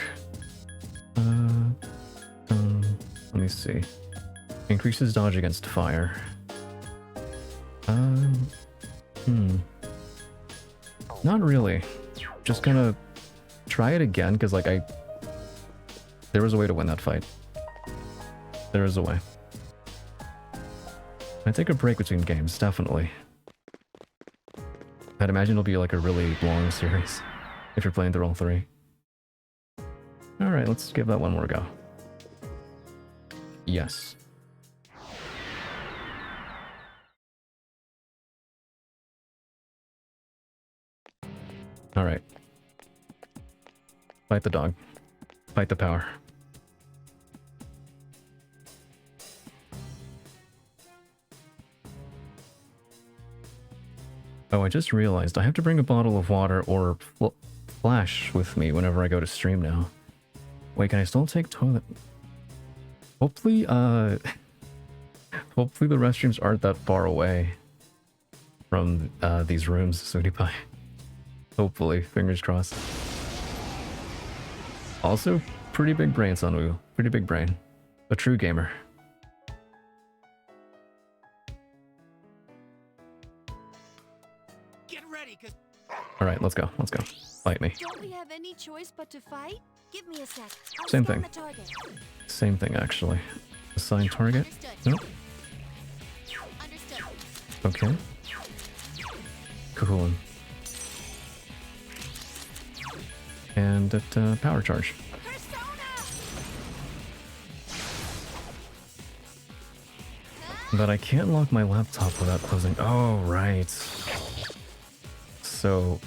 Let me see. Increases dodge against fire. Not really. Just gonna try it again, because, like, there was a way to win that fight. There is a way. I take a break between games, definitely. I'd imagine it'll be, like, a really long series, if you're playing through all 3. Alright, let's give that one more go. Yes. Alright. Fight the dog. Fight the power. Oh, I just realized I have to bring a bottle of water or flash with me whenever I go to stream now. Wait, can I still take toilet? Hopefully, hopefully the restrooms aren't that far away from these rooms, Sweetie Pie. Hopefully, fingers crossed. Also, pretty big brain, Sunwoo. Pretty big brain. A true gamer. Get ready, cause Alright, let's go. Let's go. Fight me. Don't we have any choice but to fight? Give me a sec. I'll Same scan thing. the target. Same thing, actually. Assign target. Understood. Nope. Understood. Okay. Cool. And at power charge. But I can't lock my laptop without closing. Oh, right. So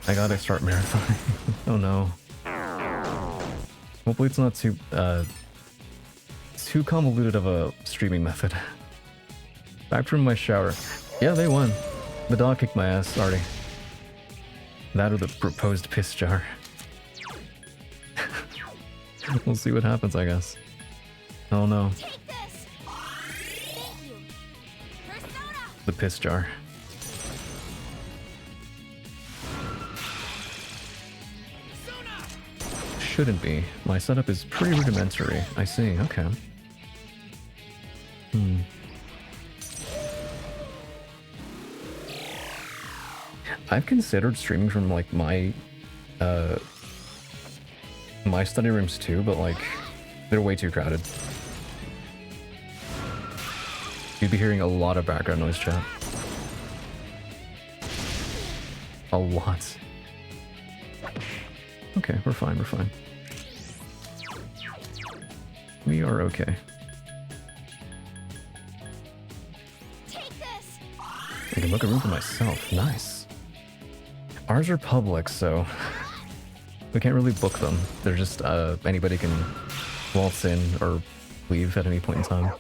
I gotta start marathoning. Oh no. Hopefully it's not too convoluted of a streaming method. Back from my shower. Yeah, they won. The dog kicked my ass already. That or the proposed piss jar. We'll see what happens, I guess. Oh no. Take this. Thank you. Persona. The piss jar. Shouldn't be. My setup is pretty rudimentary. I see, okay. I've considered streaming from like my my study rooms too, but like they're way too crowded. You'd be hearing a lot of background noise, chat. A lot. Okay, we're fine, we're fine. We are okay. Take this. I can book a room for myself. Nice. Ours are public, so we can't really book them. They're just anybody can waltz in or leave at any point in time.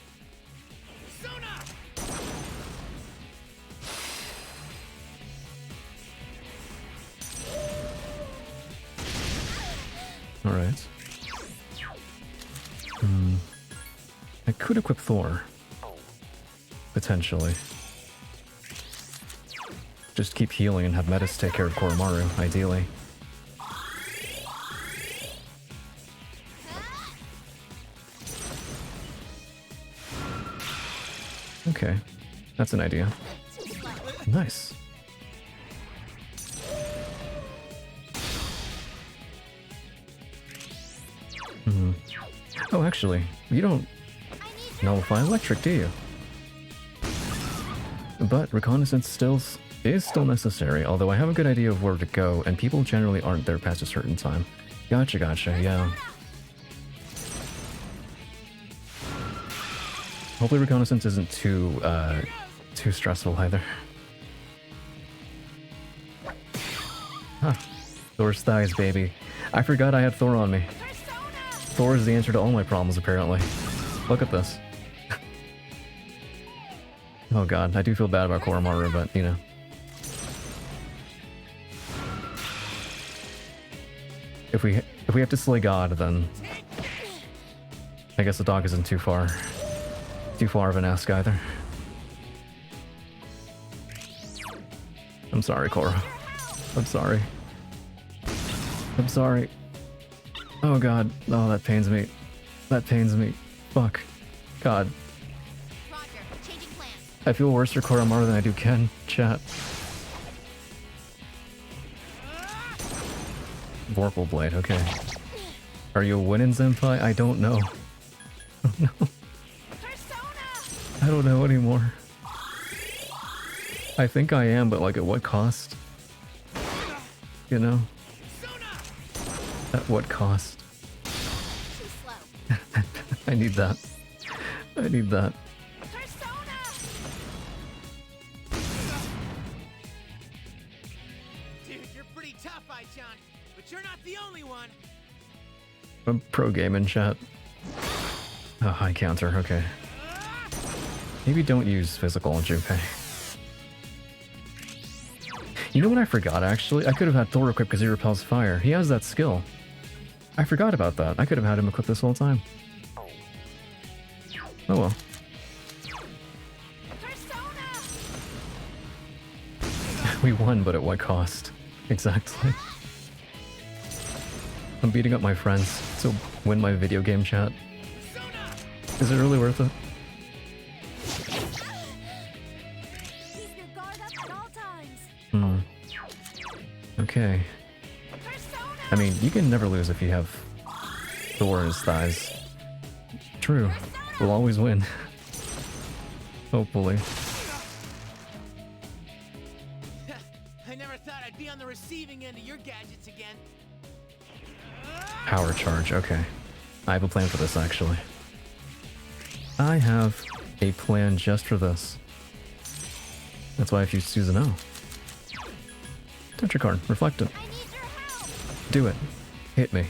Alright. I could equip Thor. Potentially. Just keep healing and have Metis take care of Koromaru, ideally. Okay, that's an idea. Nice. Oh, actually, you don't nullify electric, do you? But reconnaissance is still necessary, although I have a good idea of where to go, and people generally aren't there past a certain time. Gotcha, yeah. Hopefully reconnaissance isn't too stressful either. Huh. Thor's thighs, baby. I forgot I had Thor on me. Thor is the answer to all my problems, apparently. Look at this. Oh god, I do feel bad about Koromaru, but, you know. If we have to slay God, then I guess the dog isn't too far of an ask either. I'm sorry, Korra. I'm sorry. I'm sorry. Oh god. Oh, that pains me. That pains me. Fuck. God. Roger. Changing plans. I feel worse for Koromaru than I do Ken. Chat. Vorpal Blade, okay. Are you a winning senpai? I don't know. I don't know. I don't know anymore. I think I am, but like at what cost? You know? At what cost? Too slow. I need that. I need that. Dude, you're pretty tough, Ai-chan, but you're not the only one. A pro game in chat. Oh, high counter, okay. Maybe don't use physical on Junpei. You know what I forgot, actually? I could have had Thor equipped because he repels fire. He has that skill. I forgot about that. I could have had him equipped this whole time. Oh well. We won, but at what cost? Exactly. I'm beating up my friends to win my video game chat. Is it really worth it? Keep your guard up at all times. Hmm. Okay. I mean, you can never lose if you have Thor in his thighs. True. We'll always win. Hopefully. I never thought I'd be on the receiving end of your gadgets again. Power charge, okay. I have a plan for this, actually. I have a plan just for this. That's why I've used Susan O. Touch your card, reflect it. Do it. Hit me.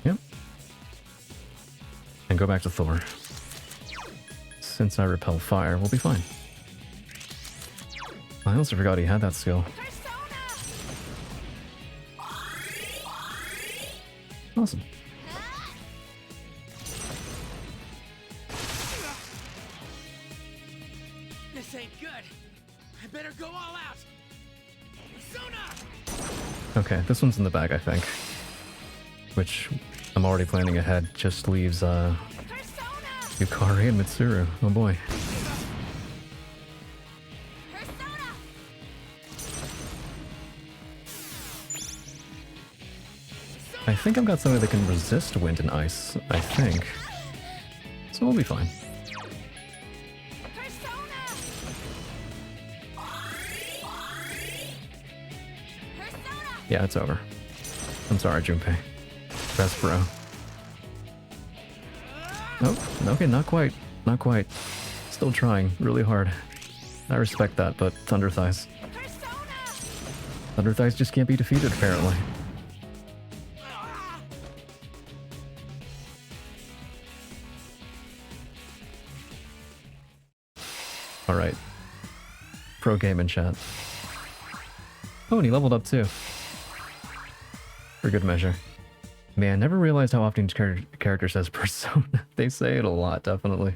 Yep. And go back to Thor. Since I repel fire, we'll be fine. I also forgot he had that skill. Awesome. This ain't good. I better go all out. Okay, this one's in the bag, I think. Which I'm already planning ahead. Just leaves Yukari and Mitsuru. Oh boy. I think I've got something that can resist wind and ice, I think. So we'll be fine. Yeah, it's over. I'm sorry, Junpei. Best bro. Oh, okay, not quite. Not quite. Still trying really hard. I respect that, but Thunder Thighs. Thunder Thighs just can't be defeated, apparently. Alright. Pro game in chat. Oh, and he leveled up too. For good measure. Man, never realized how often each character says persona. They say it a lot, definitely.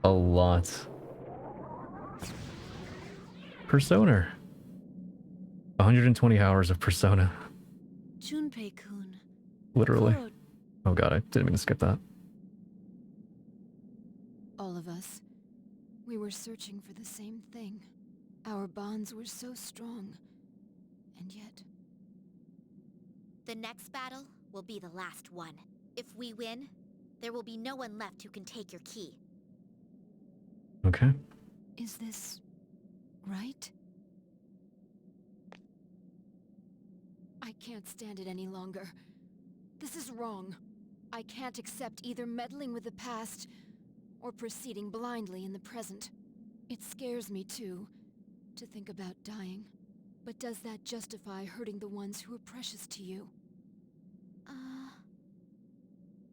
A lot. Persona. 120 hours of Persona. Junpei-kun. Literally. Thor- Oh god, I didn't mean to skip that. All of us. We were searching for the same thing. Our bonds were so strong. And yet... The next battle will be the last one. If we win, there will be no one left who can take your key. Okay. Is this... right? I can't stand it any longer. This is wrong. I can't accept either meddling with the past or proceeding blindly in the present. It scares me too, to think about dying. But does that justify hurting the ones who are precious to you?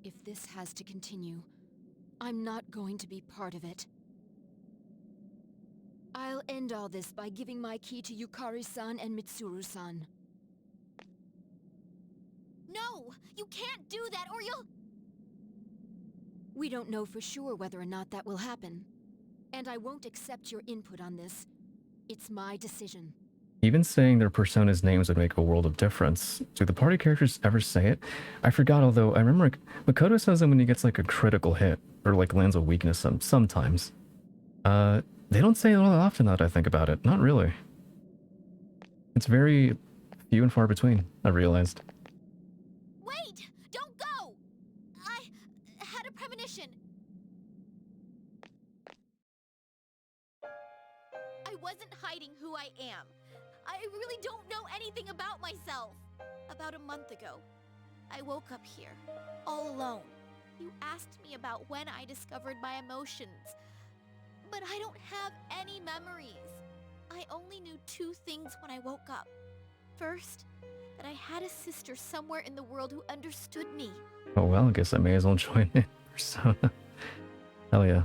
If this has to continue, I'm not going to be part of it. I'll end all this by giving my key to Yukari-san and Mitsuru-san. No! You can't do that or you'll... We don't know for sure whether or not that will happen. And I won't accept your input on this. It's my decision. Even saying their personas' names would make a world of difference. Do the party characters ever say it? I forgot, although I remember Makoto says it when he gets like a critical hit, or like lands a weakness sometimes. They don't say it all that often now that I think about it. Not really. It's very few and far between, I realized. Wait! Don't go! I had a premonition. I wasn't hiding who I am. I really don't know anything about myself. About a month ago, I woke up here, all alone. You asked me about when I discovered my emotions, but I don't have any memories. I only knew two things when I woke up. First, that I had a sister somewhere in the world who understood me. Oh well, I guess I may as well join in Persona. Hell yeah.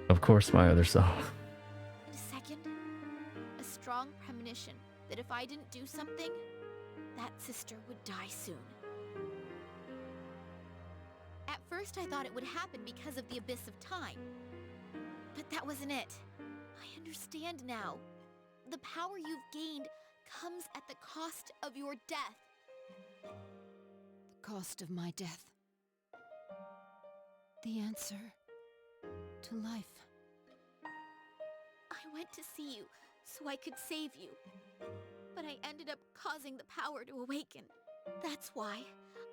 Of course, my other self. And second, a strong premonition that if I didn't do something, that sister would die soon. At first, I thought it would happen because of the abyss of time. But that wasn't it. I understand now. The power you've gained comes at the cost of your death. The cost of my death. The answer to life. I went to see you so I could save you. But I ended up causing the power to awaken. That's why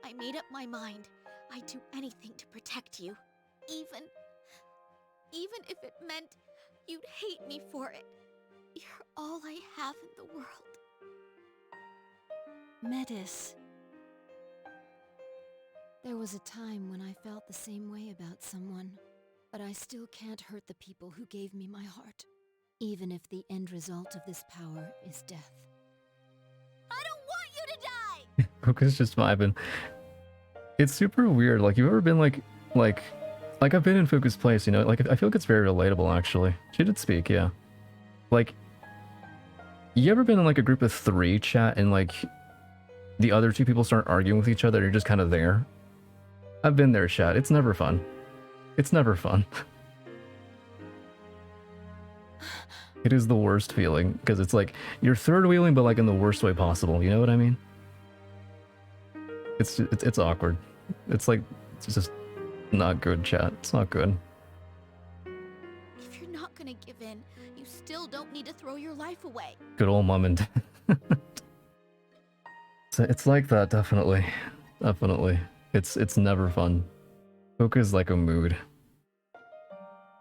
I made up my mind I'd do anything to protect you. Even if it meant you'd hate me for it. You're all I have in the world. Metis. There was a time when I felt the same way about someone, but I still can't hurt the people who gave me my heart, even if the end result of this power is death. I don't want you to die! Puka's just vibing. It's super weird. Like, you've ever been like I've been in Fuka's place, you know? Like, I feel like it's very relatable, actually. She did speak, yeah. Like, you ever been in like a group of 3 chat and like the other 2 people start arguing with each other, you're just kind of there? I've been there, chat. It's never fun. It's never fun. It is the worst feeling, because it's like, you're third wheeling, but like in the worst way possible, you know what I mean? It's awkward. It's like, it's just not good, chat. It's not good. If you're not gonna give in, you still don't need to throw your life away. Good old mom and dad. It's like that, definitely. Definitely. It's never fun. Puka's like a mood.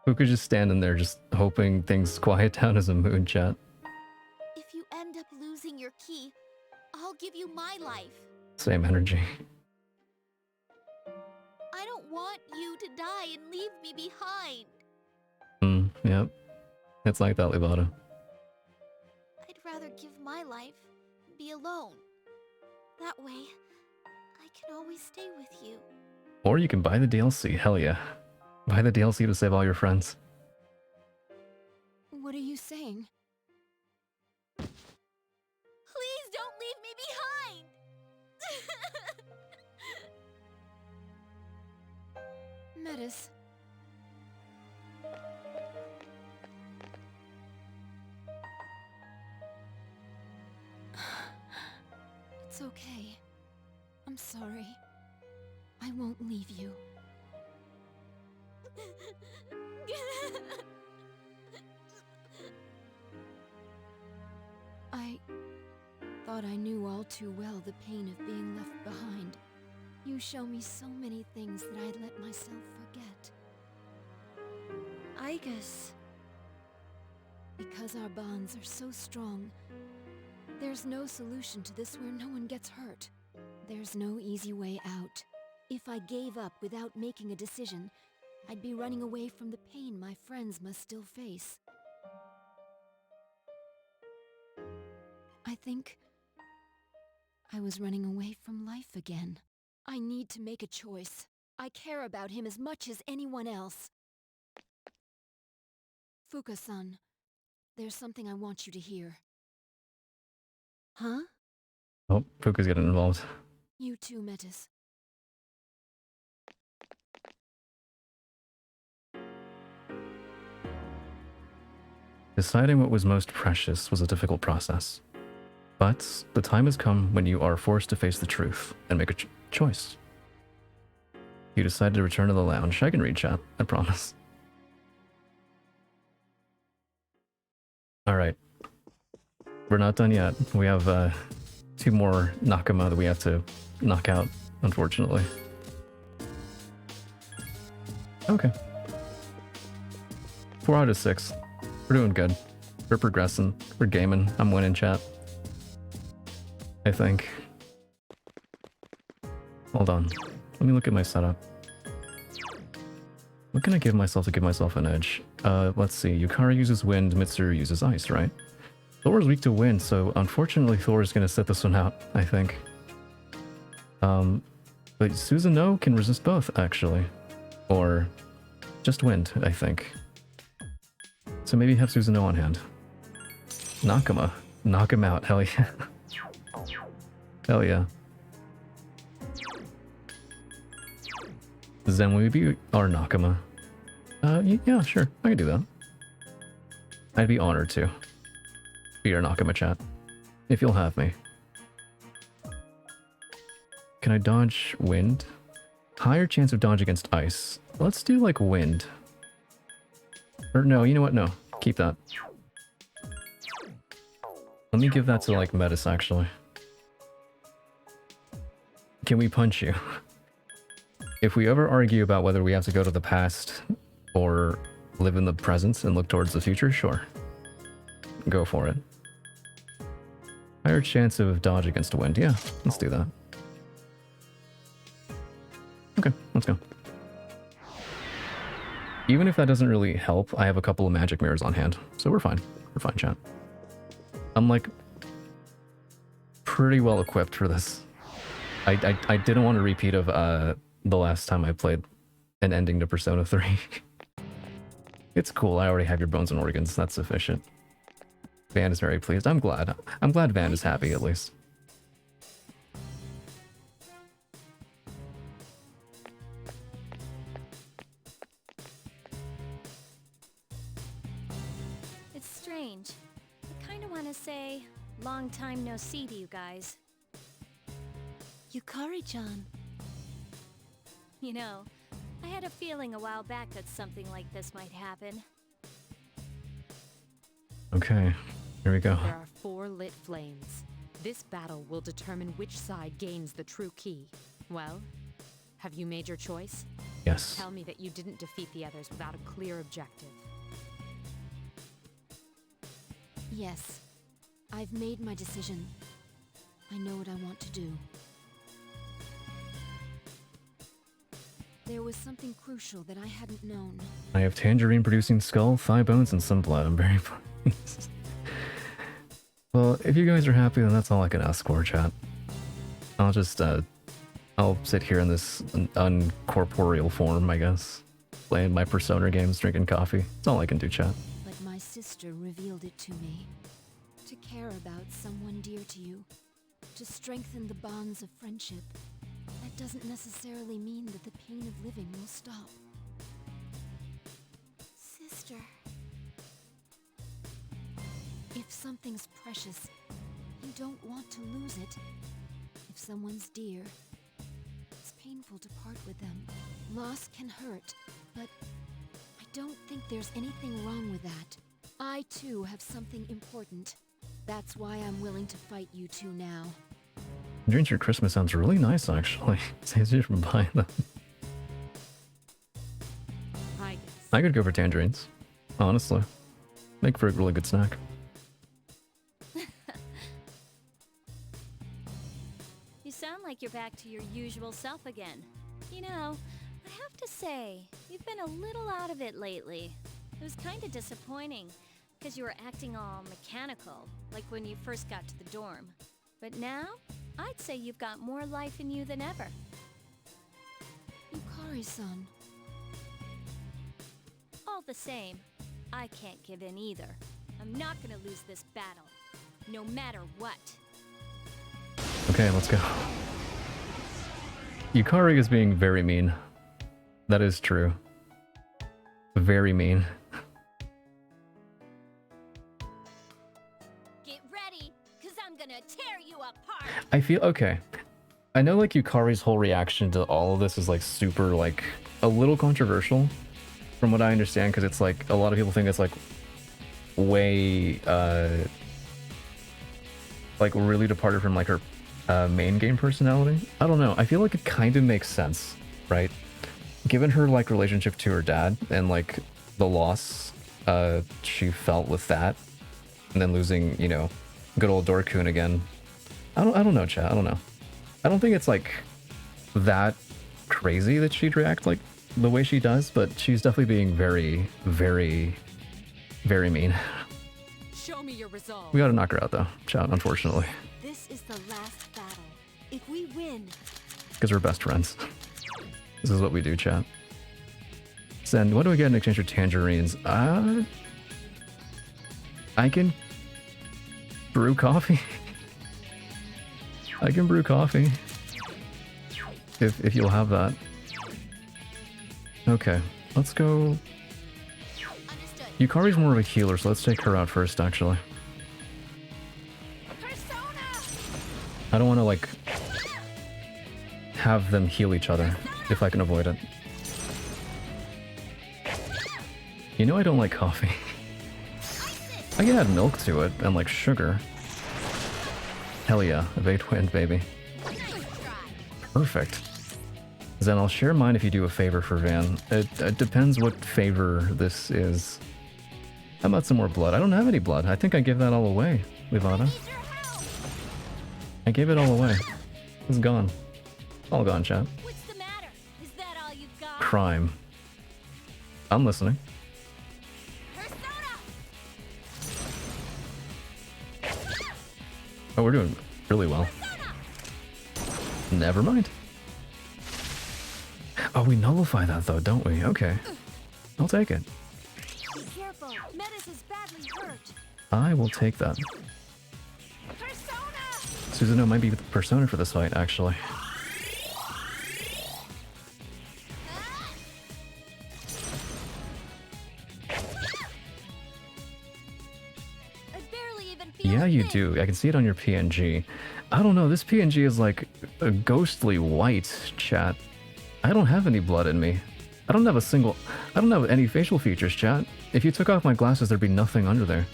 Puka's just standing there, just hoping things quiet down as a mood, chat. If you end up losing your key, I'll give you my life. Same energy. I don't want you to die and leave me behind. Yep. It's like that, Livada. I'd rather give my life and be alone. That way, I can always stay with you. Or you can buy the DLC, hell yeah. Buy the DLC to save all your friends. What are you saying? Please don't leave me behind! Metis. It's okay. I'm sorry. I won't leave you. I thought I knew all too well the pain of being left behind. You show me so many things that I'd let myself forget. I guess because our bonds are so strong, there's no solution to this where no one gets hurt. There's no easy way out. If I gave up without making a decision, I'd be running away from the pain my friends must still face. I think I was running away from life again. I need to make a choice. I care about him as much as anyone else. Fuka-san, there's something I want you to hear. Huh? Oh, Fuka's getting involved. You too, Metis. Deciding what was most precious was a difficult process. But the time has come when you are forced to face the truth and make a choice. You decided to return to the lounge. I can read chat, I promise. Alright. We're not done yet. We have 2 more Nakama that we have to knock out, unfortunately. Okay. 4 out of 6. We're doing good. We're progressing. We're gaming. I'm winning, chat. I think. Hold on. Let me look at my setup. What can I give myself to give myself an edge? Let's see. Yukari uses wind, Mitsuru uses ice, right? Thor's weak to wind, so unfortunately Thor's gonna sit this one out, I think. But Susanoo can resist both, actually. Or just wind, I think. So maybe have Susanoo on hand. Nakama. Knock him out, hell yeah. Hell yeah. Zen, will you be our Nakama? Yeah, sure. I can do that. I'd be honored to be your Nakama chat. If you'll have me. Can I dodge wind? Higher chance of dodge against ice. Let's do like wind. Or no, you know what? No. Keep that. Let me give that to like Metis actually. Can we punch you? If we ever argue about whether we have to go to the past or live in the present and look towards the future, sure. Go for it. Higher chance of dodge against wind. Yeah, let's do that. Okay, let's go. Even if that doesn't really help, I have a couple of magic mirrors on hand, so we're fine. We're fine, chat. I'm like pretty well equipped for this. I didn't want a repeat of the last time I played an ending to Persona 3. It's cool. I already have your bones and organs. That's sufficient. Van is very pleased. I'm glad. I'm glad Van is happy at least. It's strange. I kind of want to say, long time no see to you guys. Yukari-chan. You know, I had a feeling a while back that something like this might happen. Okay, here we go. There are 4 lit flames. This battle will determine which side gains the true key. Well, have you made your choice? Yes. Tell me that you didn't defeat the others without a clear objective. Yes. I've made my decision. I know what I want to do. There was something crucial that I hadn't known. I have tangerine producing skull, thigh bones, and some blood. I'm very pleased. Well, if you guys are happy, then that's all I can ask for, chat. I'll just, I'll sit here in this uncorporeal form, I guess. Playing my Persona games, drinking coffee. That's all I can do, chat. But my sister revealed it to me. To care about someone dear to you. To strengthen the bonds of friendship. That doesn't necessarily mean that the pain of living will stop. Sister. If something's precious, you don't want to lose it. If someone's dear, it's painful to part with them. Loss can hurt, but I don't think there's anything wrong with that. I too have something important. That's why I'm willing to fight you two now. Dreams for Christmas sounds really nice, actually. Saves you from buying them. I guess. I could go for tangerines, honestly. Make for a really good snack. You sound like you're back to your usual self again. You know, I have to say, you've been a little out of it lately. It was kind of disappointing, because you were acting all mechanical, like when you first got to the dorm. But now, I'd say you've got more life in you than ever. Yukari-san. All the same, I can't give in either. I'm not gonna lose this battle, no matter what. Okay, let's go. Yukari is being very mean. That is true. Very mean. Get ready, cause I'm gonna tear you apart! I feel okay. I know like Yukari's whole reaction to all of this is like super like a little controversial from what I understand, because it's like a lot of people think it's like way like really departed from like her main game personality. I don't know. I feel like it kind of makes sense, right? Given her like relationship to her dad and like the loss she felt with that, and then losing, you know, good old Dorkun again. I don't know, chat. I don't know. I don't think it's like that crazy that she'd react like the way she does, but she's definitely being very, very, very mean. Show me your resolve. We gotta knock her out though, chat, unfortunately. This is the last battle. If we win, Because we're best friends. This is what we do, chat. Zen, what do we get in exchange for tangerines? I can brew coffee. I can brew coffee. If you'll have that. Okay, let's go. Understood. Yukari's more of a healer, so let's take her out first, actually. I don't want to, like, have them heal each other, if I can avoid it. You know I don't like coffee. I can add milk to it, and, like, sugar. Hell yeah, evade wind, baby. Perfect. Then I'll share mine if you do a favor for Van. It depends what favor this is. How about some more blood? I don't have any blood. I think I gave that all away, Livada. I gave it all away. It's gone. All gone, chat. What's the matter? Is that all you've got? Crime. I'm listening. Oh, we're doing really well. Never mind. Oh, we nullify that though, don't we? Okay. I'll take it. Be careful. Metis is badly hurt. I will take that. Susanoo might be the persona for this fight, actually. I barely even feel Yeah, a you thing. do. I can see it on your PNG. I don't know, this PNG is like a ghostly white, chat. I don't have any blood in me. I don't have any facial features, chat. If you took off my glasses, there'd be nothing under there.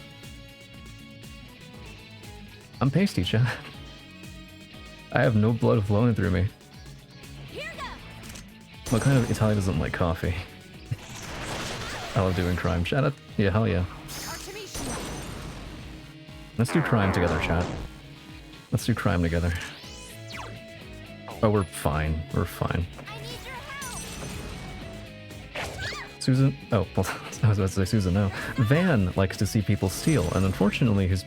I'm pasty, chat. I have no blood flowing through me. What kind of Italian doesn't like coffee? I love doing crime, chat. Yeah, hell yeah. Let's do crime together, chat. Let's do crime together. Oh, we're fine. We're fine. Susan... Oh, well, I was about to say Susan, no. Van likes to see people steal, and unfortunately his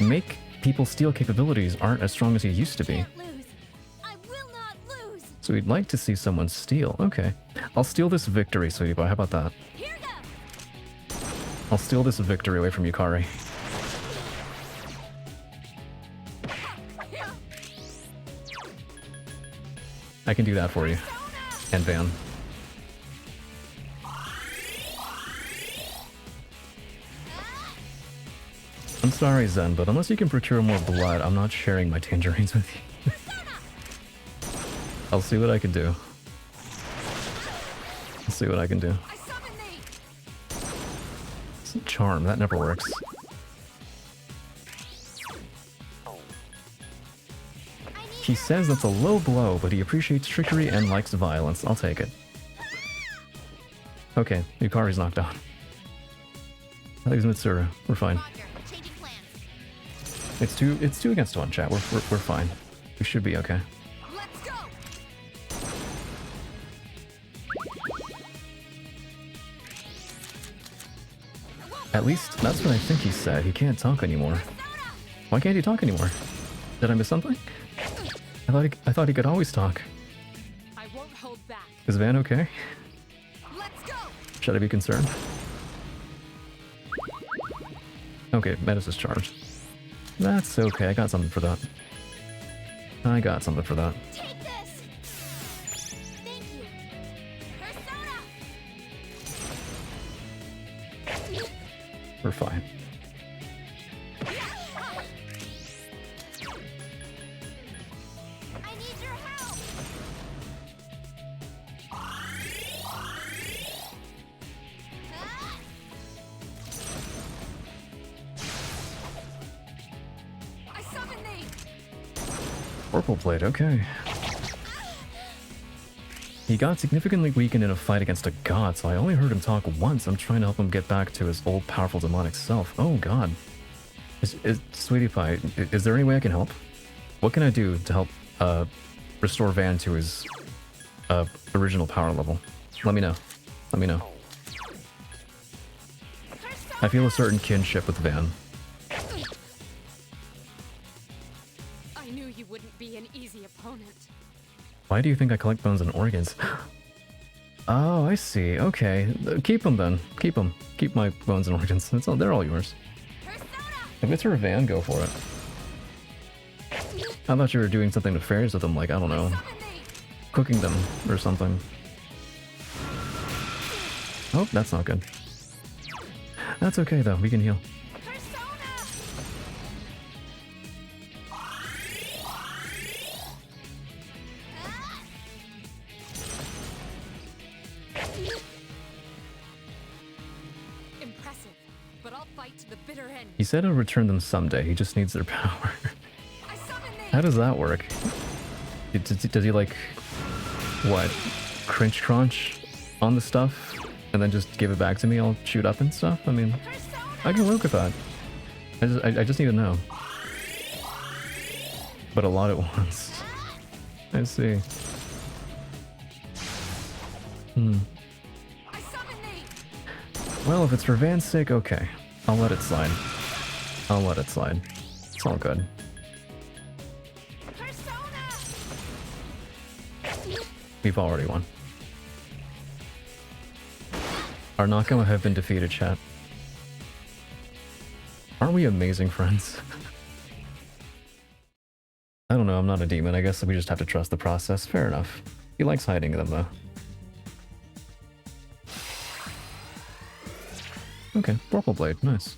make people steal capabilities aren't as strong as he used to be. Can't lose. I will not lose. So he'd like to see someone steal. Okay. I'll steal this victory, sweetie pie. How about that? Here goes. I'll steal this victory away from Yukari. I can do that for you. And Van. I'm sorry, Zen, but unless you can procure more blood, I'm not sharing my tangerines with you. I'll see what I can do. I'll see what I can do. Charm, that never works. He says that's a low blow, but he appreciates trickery and likes violence. I'll take it. Okay, Yukari's knocked out. I think it's Mitsuru. We're fine. Changing plans. It's two against one, chat. We're fine. We should be okay. Let's go. At least that's what I think he said. He can't talk anymore. Why can't he talk anymore? Did I miss something? I thought he could always talk. I won't hold back. Is Van okay? Let's go. Should I be concerned? Okay, Metis is charged. That's okay. I got something for that. I got something for that. Take this. Thank you. Persona. We're fine. I need your help. I summon thee. Purple plate, okay. He got significantly weakened in a fight against a god, so I only heard him talk once. I'm trying to help him get back to his old powerful demonic self. Oh god. Sweetie Pie, is there any way I can help? What can I do to help restore Van to his original power level. Let me know. Let me know. I feel a certain kinship with Van. I knew you wouldn't be an easy opponent. Why do you think I collect bones and organs? Oh, I see. Okay. Keep them then. Keep them. Keep my bones and organs. That's all, they're all yours. If it's for Van, go for it. I thought you were doing something nefarious with them, like, I don't know, cooking them or something. Oh, that's not good. That's okay though, we can heal. Impressive, but I'll fight to the bitter end. He said he'll return them someday, he just needs their power. How does that work? Does he like, what, crunch on the stuff and then just give it back to me, I'll shoot up and stuff? I mean, I can work with that. I just need to know. But a lot at once. I see. Well, if it's for Van's sake, okay. I'll let it slide. I'll let it slide. It's all good. We've already won. Our Nakama have been defeated, chat. Aren't we amazing friends? I don't know, I'm not a demon. I guess we just have to trust the process. Fair enough. He likes hiding them, though. Okay, Vorpal Blade. Nice.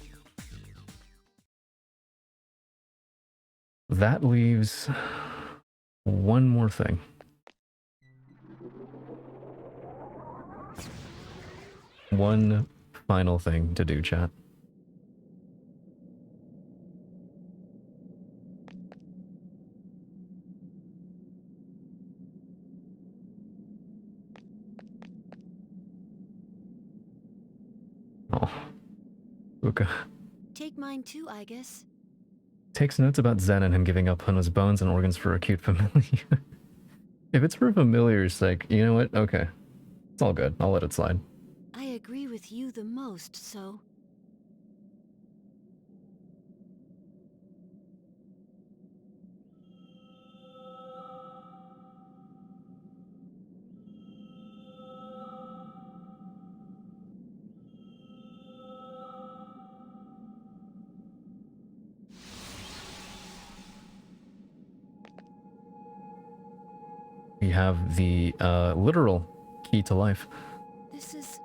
That leaves one more thing. One final thing to do, chat. Oh. Uka. Take mine too, I guess. Takes notes about Zen and him giving up on his bones and organs for a cute familiar. If it's for familiar's sake, you know what? Okay. It's all good. I'll let it slide. I agree with you the most, so... We have the literal key to life. This is...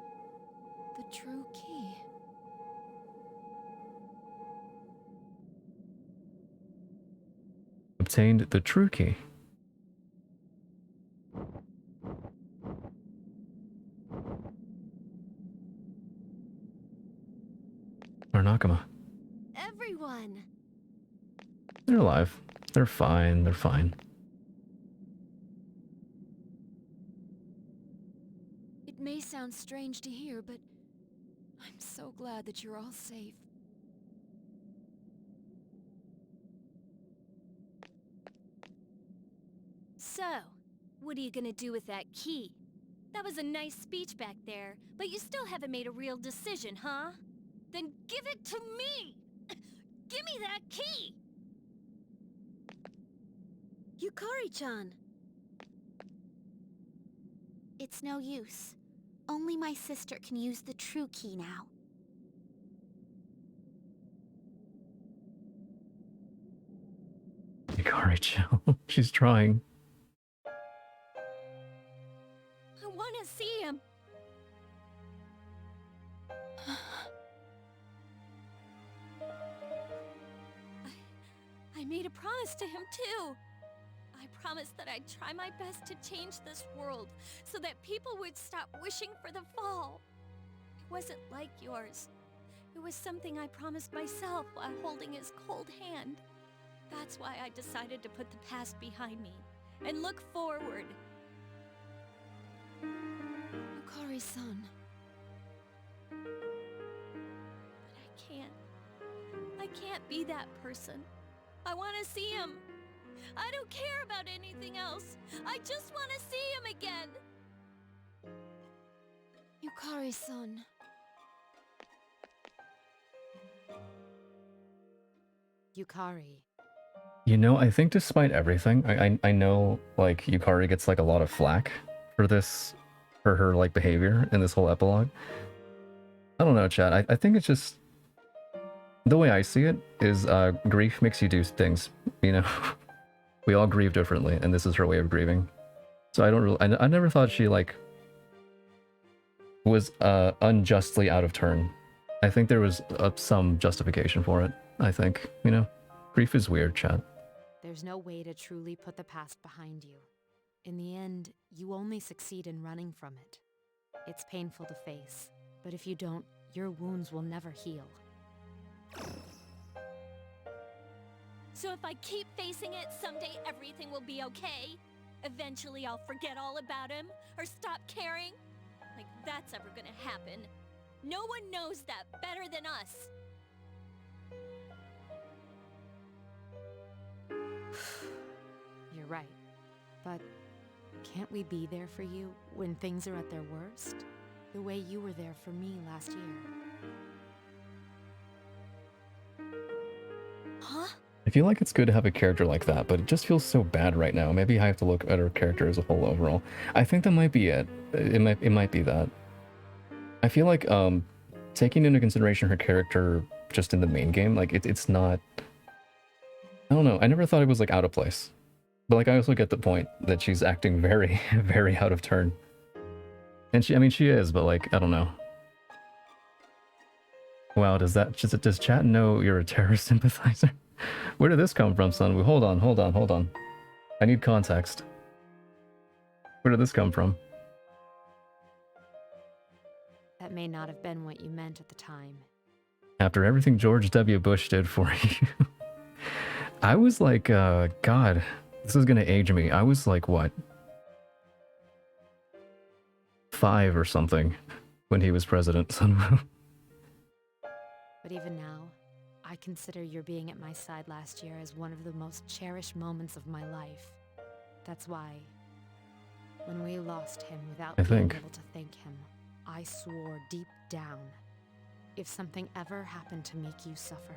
the true key. Obtained the true key. Our Nakama. Everyone! They're alive. They're fine. They're fine. It may sound strange to hear, but I'm so glad that you're all safe. So, what are you gonna do with that key? That was a nice speech back there, but you still haven't made a real decision, huh? Then give it to me! Give me that key! Yukari-chan! It's no use. Only my sister can use the true key now. Hikari, chill. She's trying. I wanna see him! I made a promise to him, too! I promised that I'd try my best to change this world, so that people would stop wishing for the fall. It wasn't like yours. It was something I promised myself while holding his cold hand. That's why I decided to put the past behind me, and look forward. Yukari-san. But I can't be that person. I want to see him. I don't care about anything else. I just want to see him again. Yukari-san. Yukari. You know, I think despite everything, I know, like, Yukari gets, like, a lot of flack for this, for her, like, behavior in this whole epilogue. I don't know, chat. I think it's just... The way I see it is, grief makes you do things, you know? We all grieve differently, and this is her way of grieving. So I don't really... I never thought she, like, was, unjustly out of turn. I think there was some justification for it, I think, you know? Grief is weird, chat. There's no way to truly put the past behind you. In the end, you only succeed in running from it. It's painful to face, but if you don't, your wounds will never heal. So if I keep facing it, someday everything will be okay? Eventually I'll forget all about him, or stop caring? Like that's ever gonna happen. No one knows that better than us. You're right. But can't we be there for you when things are at their worst? The way you were there for me last year. Huh? I feel like it's good to have a character like that, but it just feels so bad right now. Maybe I have to look at her character as a whole overall. I think that might be it. It might be that. I feel like taking into consideration her character just in the main game, like it's not... I don't know. I never thought it was like out of place. But like I also get the point that she's acting very, very out of turn. And I mean she is, but like, I don't know. Wow, does chat know you're a terrorist sympathizer? Where did this come from, son? Hold on. I need context. Where did this come from? That may not have been what you meant at the time. After everything George W. Bush did for you. I was like, God, this is gonna age me. I was like, what? 5 or something when he was president, son. But even now, I consider your being at my side last year as one of the most cherished moments of my life. That's why, when we lost him without being able to thank him, I swore deep down, if something ever happened to make you suffer,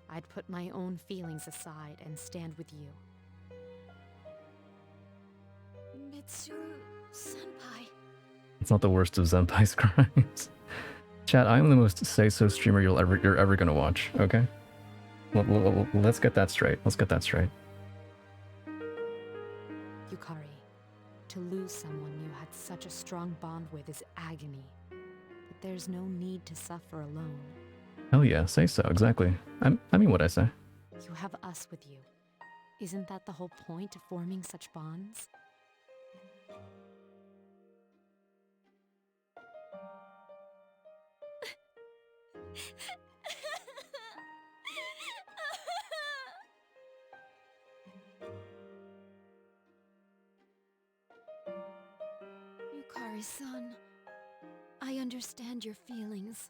I'd put my own feelings aside and stand with you. Mitsuru-senpai. It's not the worst of Senpai's crimes. Chat, I am the most say-so streamer you're ever gonna watch, okay? Let's get that straight. Yukari, to lose someone you had such a strong bond with is agony. But there's no need to suffer alone. Hell yeah, say so, exactly. I mean what I say. You have us with you. Isn't that the whole point of forming such bonds? Yukari-san, I understand your feelings.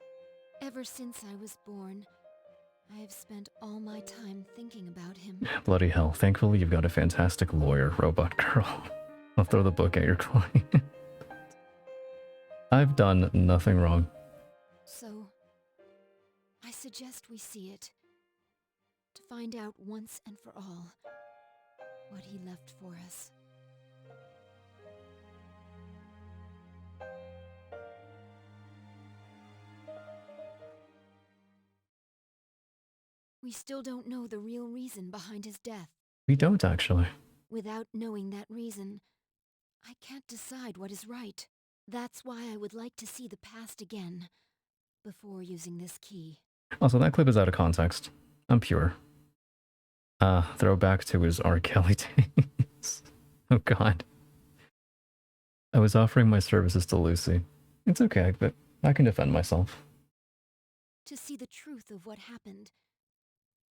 Ever since I was born, I have spent all my time thinking about him. Bloody hell, thankfully you've got a fantastic lawyer, Robot Girl. I'll throw the book at your client. I've done nothing wrong. So, I suggest we see it. To find out once and for all what he left for us. We still don't know the real reason behind his death. We don't, actually. Without knowing that reason, I can't decide what is right. That's why I would like to see the past again, before using this key. Also, that clip is out of context. I'm pure. Throwback to his R. Kelly days. Oh god. I was offering my services to Lucy. It's okay, but I can defend myself. To see the truth of what happened,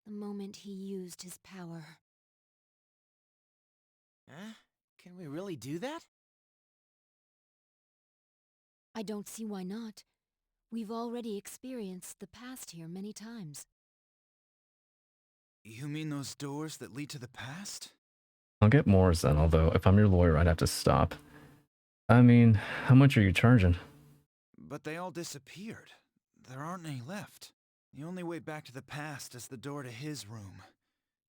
the moment he used his power. Huh? Can we really do that? I don't see why not. We've already experienced the past here many times. You mean those doors that lead to the past? I'll get more then, although if I'm your lawyer, I'd have to stop. I mean, how much are you charging? But they all disappeared. There aren't any left. The only way back to the past is the door to his room.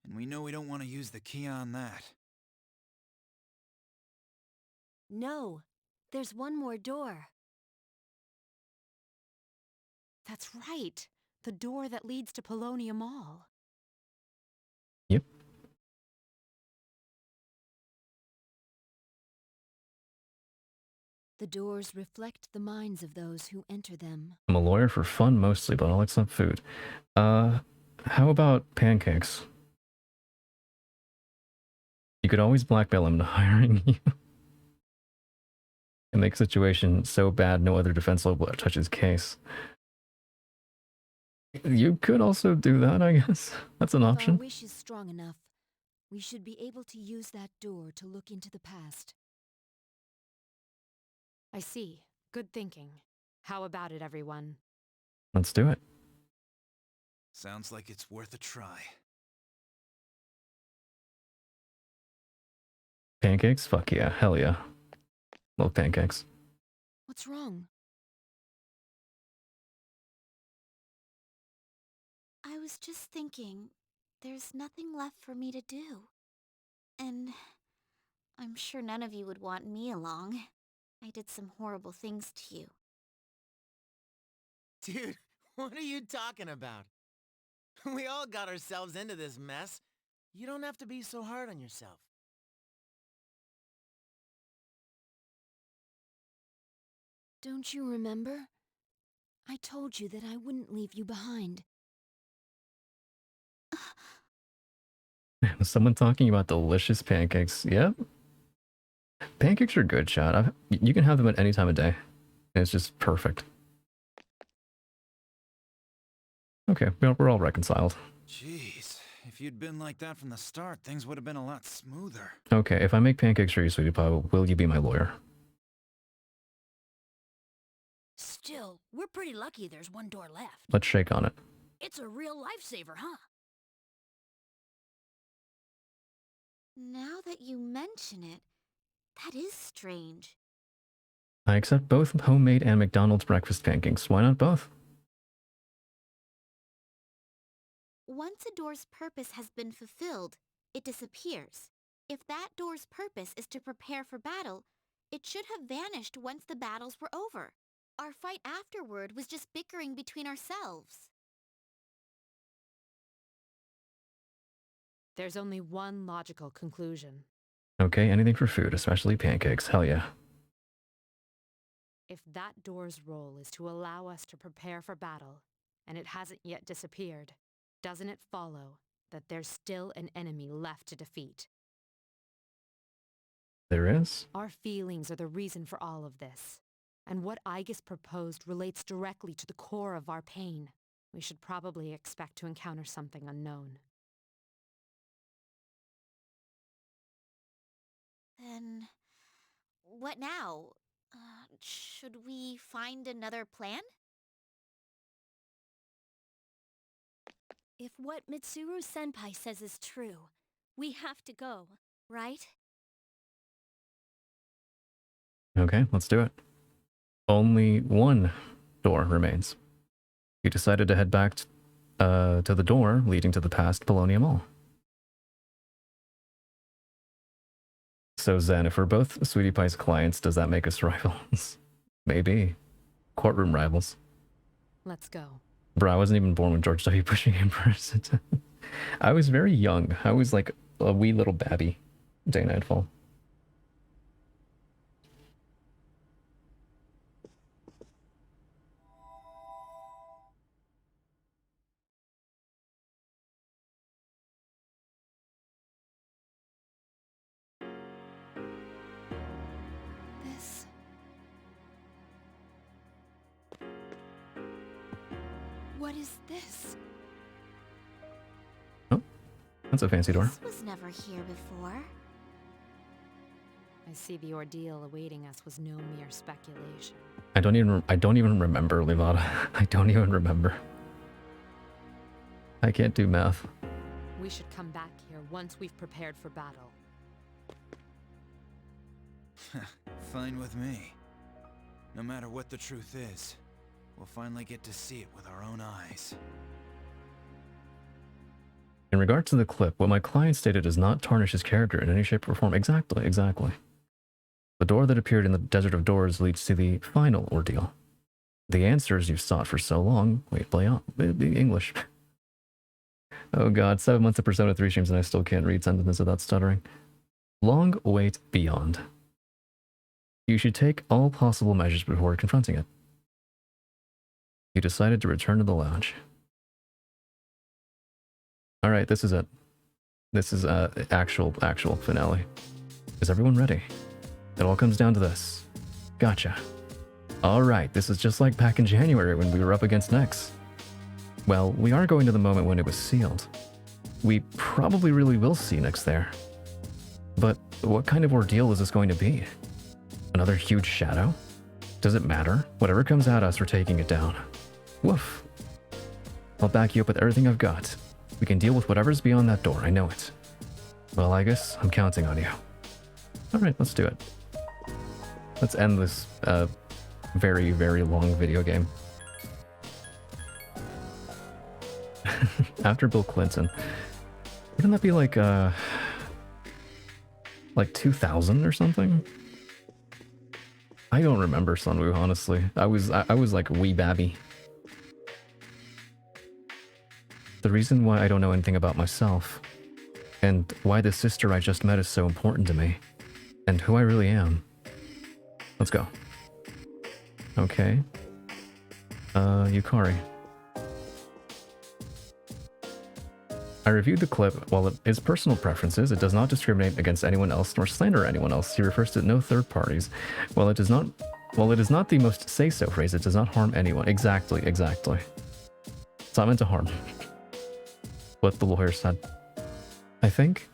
And we know we don't want to use the key on that. No, there's one more door. That's right. The door that leads to Polonium Mall. Yep. The doors reflect the minds of those who enter them. I'm a lawyer for fun mostly, but I'll accept food. How about pancakes? You could always blackmail him into hiring you. And make the situation so bad no other defense lawyer will touch his case. You could also do that, I guess. That's an If our option. wish is strong enough, we should be able to use that door to look into the past. I see. Good thinking. How about it, everyone? Let's do it. Sounds like it's worth a try. Pancakes? Fuck yeah. Hell yeah. Love pancakes. What's wrong? I was just thinking, there's nothing left for me to do. And I'm sure none of you would want me along. I did some horrible things to you. Dude, what are you talking about? We all got ourselves into this mess. You don't have to be so hard on yourself. Don't you remember? I told you that I wouldn't leave you behind. Was someone talking about delicious pancakes? Yep. Pancakes are good, Chad. You can have them at any time of day. It's just perfect. Okay, we're all reconciled. Jeez, if you'd been like that from the start, things would have been a lot smoother. Okay, if I make pancakes for you, sweetie pie, will you be my lawyer? Still, we're pretty lucky there's one door left. Let's shake on it. It's a real lifesaver, huh? Now that you mention it, that is strange. I accept both homemade and McDonald's breakfast pancakes. Why not both? Once a door's purpose has been fulfilled, it disappears. If that door's purpose is to prepare for battle, it should have vanished once the battles were over. Our fight afterward was just bickering between ourselves. There's only one logical conclusion. Okay, anything for food, especially pancakes. Hell yeah. If that door's role is to allow us to prepare for battle, and it hasn't yet disappeared, doesn't it follow that there's still an enemy left to defeat? There is? Our feelings are the reason for all of this, and what Aegis proposed relates directly to the core of our pain. We should probably expect to encounter something unknown. Then, what now? Should we find another plan? If what Mitsuru-senpai says is true, we have to go, right? Okay, let's do it. Only one door remains. You decided to head back to the door leading to the past Polonium Mall. So Zen, if we're both Sweetie Pie's clients, does that make us rivals? Maybe. Courtroom rivals. Let's go. Bro, I wasn't even born when George W. Bush came president. I was very young. I was like a wee little babby. Day Nightfall. This... What is this? Oh, that's a fancy door. This was never here before. I see the ordeal awaiting us was no mere speculation. I don't even remember, Livada. I don't even remember. I can't do math. We should come back here once we've prepared for battle. Fine with me. No matter what the truth is, we'll finally get to see it with our own eyes. In regard to the clip, what my client stated does not tarnish his character in any shape or form. Exactly, exactly. The door that appeared in the Desert of Doors leads to the final ordeal. The answers you've sought for so long. Wait, play on. English. Oh god, 7 months of Persona 3 streams and I still can't read sentences without stuttering. Long wait beyond. You should take all possible measures before confronting it. You decided to return to the lounge. Alright, this is it. This is actual finale. Is everyone ready? It all comes down to this. Gotcha. Alright, this is just like back in January when we were up against Nex. Well, we are going to the moment when it was sealed. We probably really will see Nex there. But what kind of ordeal is this going to be? Another huge shadow? Does it matter? Whatever comes at us, we're taking it down. Woof. I'll back you up with everything I've got. We can deal with whatever's beyond that door, I know it. Well, I guess I'm counting on you. Alright, let's do it. Let's end this very, very long video game. After Bill Clinton. Wouldn't that be like 2000 or something? I don't remember Sunwoo, honestly. I was like wee babby. The reason why I don't know anything about myself, and why the sister I just met is so important to me, and who I really am. Let's go. Okay. Yukari. I reviewed the clip. While it is personal preferences, it does not discriminate against anyone else nor slander anyone else. He refers to no third parties. While it is not the most say-so phrase, it does not harm anyone. Exactly. It's not meant to harm. What the lawyer said. I think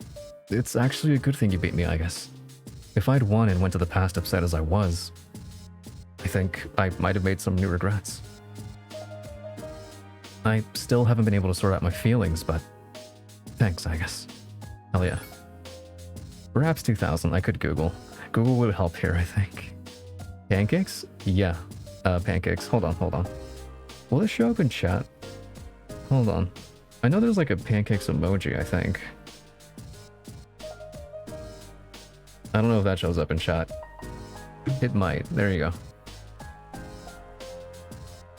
it's actually a good thing you beat me, I guess. If I'd won and went to the past upset as I was, I think I might have made some new regrets. I still haven't been able to sort out my feelings, but thanks, I guess. Hell yeah. Perhaps 2000, I could Google. Google would help here, I think. Pancakes? Yeah. Pancakes. Hold on. Will this show up in chat? Hold on. I know there's like a pancakes emoji, I think. I don't know if that shows up in chat. It might. There you go.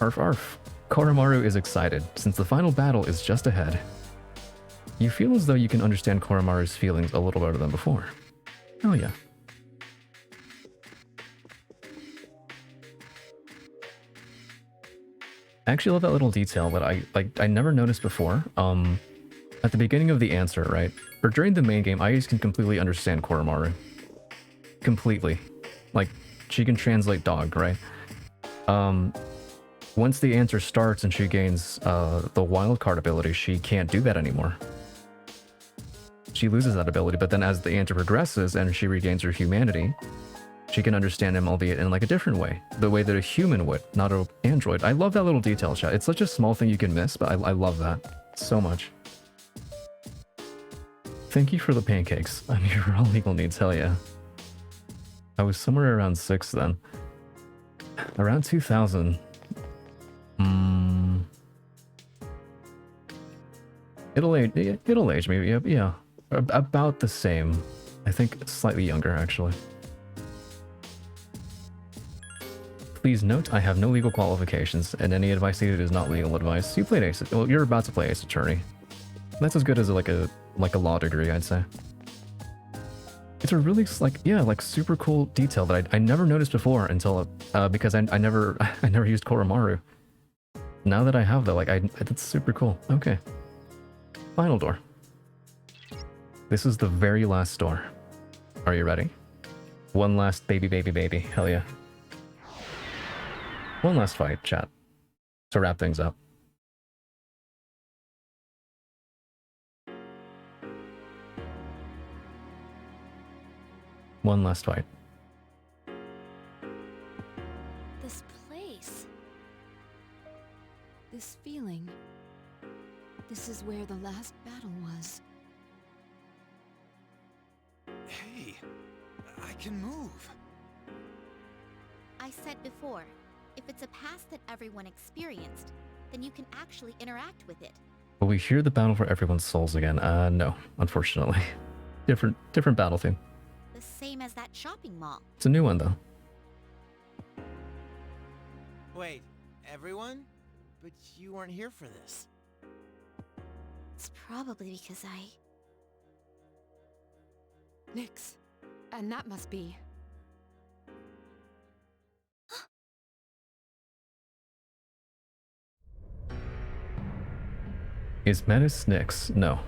Arf arf. Koromaru is excited, since the final battle is just ahead. You feel as though you can understand Koromaru's feelings a little better than before. Oh yeah. I actually love that little detail that I never noticed before. At the beginning of the answer, right? Or during the main game, Ais can completely understand Koromaru. Completely. Like, she can translate dog, right? Once the answer starts and she gains the wildcard ability, she can't do that anymore. She loses that ability, but then as the answer progresses and she regains her humanity, she can understand him, albeit in like a different way. The way that a human would, not an android. I love that little detail, chat. It's such a small thing you can miss, but I love that so much. Thank you for the pancakes. I'm here for all legal needs, hell yeah. I was somewhere around 6 then. Around 2000. It'll age me, yeah. About the same. I think slightly younger, actually. Please note, I have no legal qualifications, and any advice needed is not legal advice. You played Ace. Well, you're about to play Ace Attorney. That's as good as like a law degree, I'd say. It's a really super cool detail that I never noticed before until because I never used Koromaru. Now that I have though, it's super cool. Okay. Final door. This is the very last door. Are you ready? One last baby. Hell yeah. One last fight, chat. To wrap things up. One last fight. This place. This feeling. This is where the last battle was. Hey, I can move. I said before, if it's a past that everyone experienced, then you can actually interact with it. Will we hear the battle for everyone's souls again? No, unfortunately. Different battle theme. The same as that shopping mall. It's a new one though. Wait, everyone? But you weren't here for this. It's probably because I... Nyx. And that must be... Is Menace Nyx? No.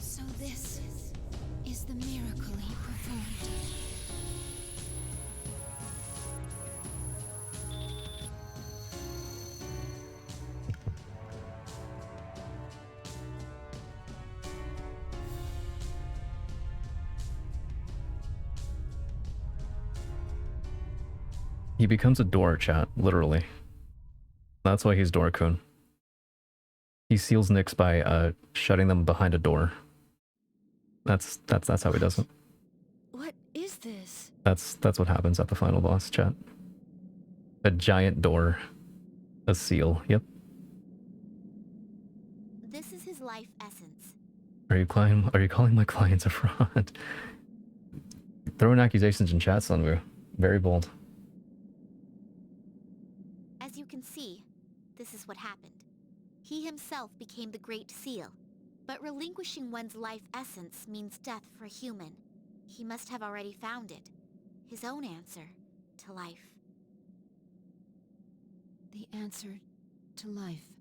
So this is the miracle he performed. He becomes a door, chat, literally. That's why he's Door-kun. He seals Nyx by shutting them behind a door. That's how he does it. What is this? That's what happens at the final boss, chat. A giant door. A seal, yep. This is his life essence. Are you calling my clients a fraud? Throwing accusations in chat, Sunwoo. Very bold. As you can see, this is what happened. He himself became the Great Seal, but relinquishing one's life essence means death for a human. He must have already found it. His own answer to life. The answer to life.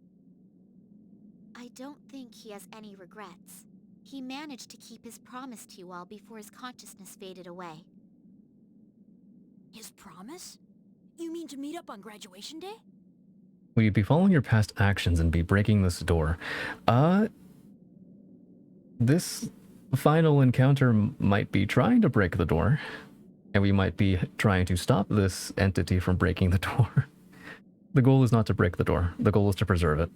I don't think he has any regrets. He managed to keep his promise to you all before his consciousness faded away. His promise? You mean to meet up on graduation day? Will you be following your past actions and be breaking this door? This final encounter might be trying to break the door, and we might be trying to stop this entity from breaking the door. The goal is not to break the door. The goal is to preserve it.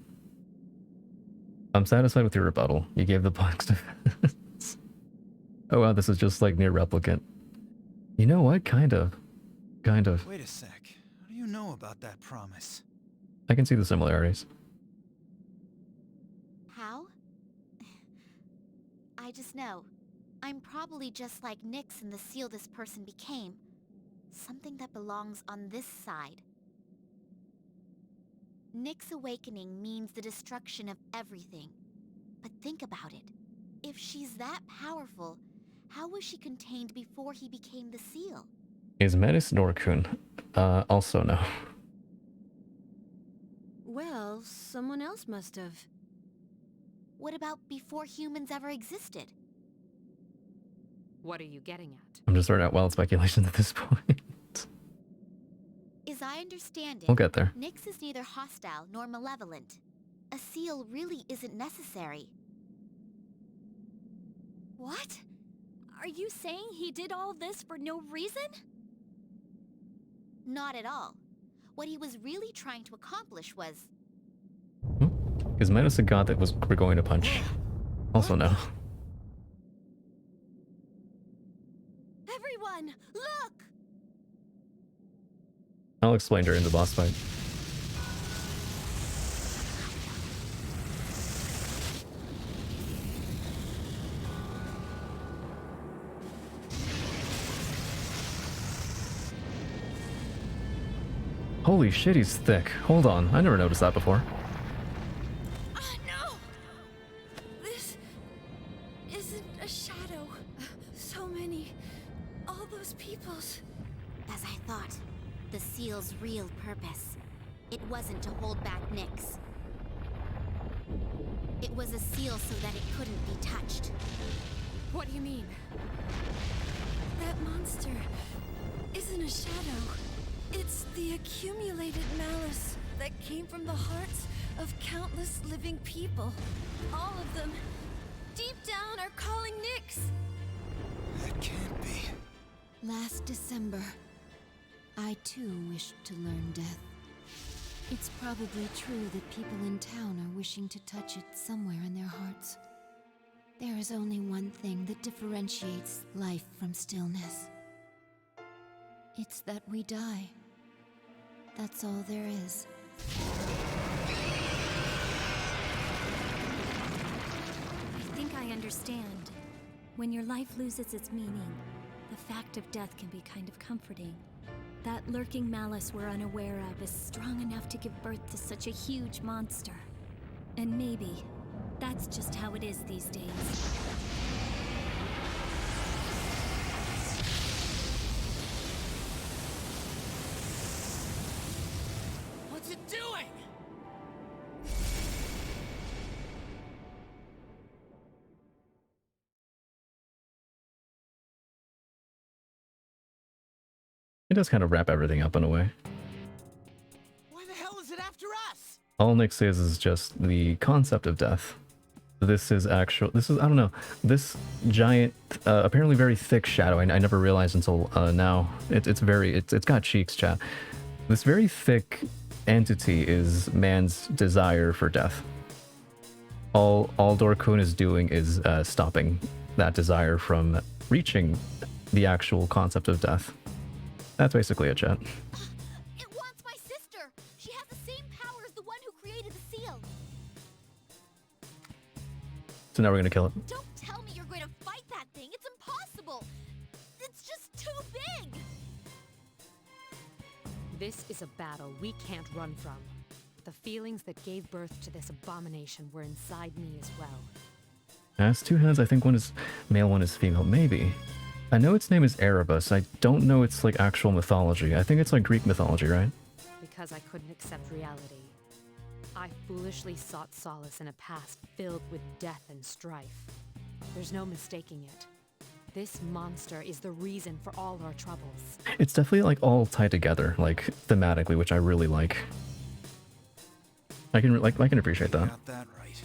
I'm satisfied with your rebuttal. You gave the box defense. Oh wow, this is just like near replicant. You know what? Kind of. Wait a sec. How do you know about that promise? I can see the similarities. How? I just know. I'm probably just like Nyx in the seal this person became. Something that belongs on this side. Nyx's awakening means the destruction of everything. But think about it. If she's that powerful, how was she contained before he became the seal? Is Menace Door-kun? Also no. Well, someone else must have. What about before humans ever existed? What are you getting at? I'm just throwing out wild speculation at this point. As I understand it, We'll get there. Nyx is neither hostile nor malevolent. A seal really isn't necessary. What? Are you saying he did all this for no reason? Not at all. What he was really trying to accomplish was... Is Menace a god that we're going to punch? Also no. Everyone, look! I'll explain during the boss fight. Holy shit, he's thick. Hold on, I never noticed that before. No! This isn't a shadow. So many. All those peoples. As I thought, the seal's real purpose. It wasn't to hold back Nyx. It was a seal so that it couldn't be touched. What do you mean? That monster isn't a shadow. It's the accumulated malice that came from the hearts of countless living people. All of them, deep down, are calling Nyx. That can't be. Last December, I too wished to learn death. It's probably true that people in town are wishing to touch it somewhere in their hearts. There is only one thing that differentiates life from stillness. It's that we die. That's all there is. I think I understand. When your life loses its meaning, the fact of death can be kind of comforting. That lurking malice we're unaware of is strong enough to give birth to such a huge monster. And maybe that's just how it is these days. What's it doing? It does kind of wrap everything up in a way. Why the hell is it after us? All Nyx is just the concept of death. This is, I don't know, this giant, apparently very thick shadow. I never realized until now. It's got cheeks, chat. This very thick entity is man's desire for death. All Dorkun is doing is stopping that desire from reaching the actual concept of death. That's basically it, chat. It wants my sister! She has the same power as the one who created the seal! So now we're gonna kill it. Don't tell me you're going to fight that thing! It's impossible! It's just too big! This is a battle we can't run from. The feelings that gave birth to this abomination were inside me as well. It has two heads. I think one is male, one is female. Maybe. I know its name is Erebus. I don't know its like actual mythology. I think it's like Greek mythology, right? Because I couldn't accept reality. I foolishly sought solace in a past filled with death and strife. There's no mistaking it. This monster is the reason for all our troubles. It's definitely like all tied together, like thematically, which I really like. I can appreciate that. Got that right.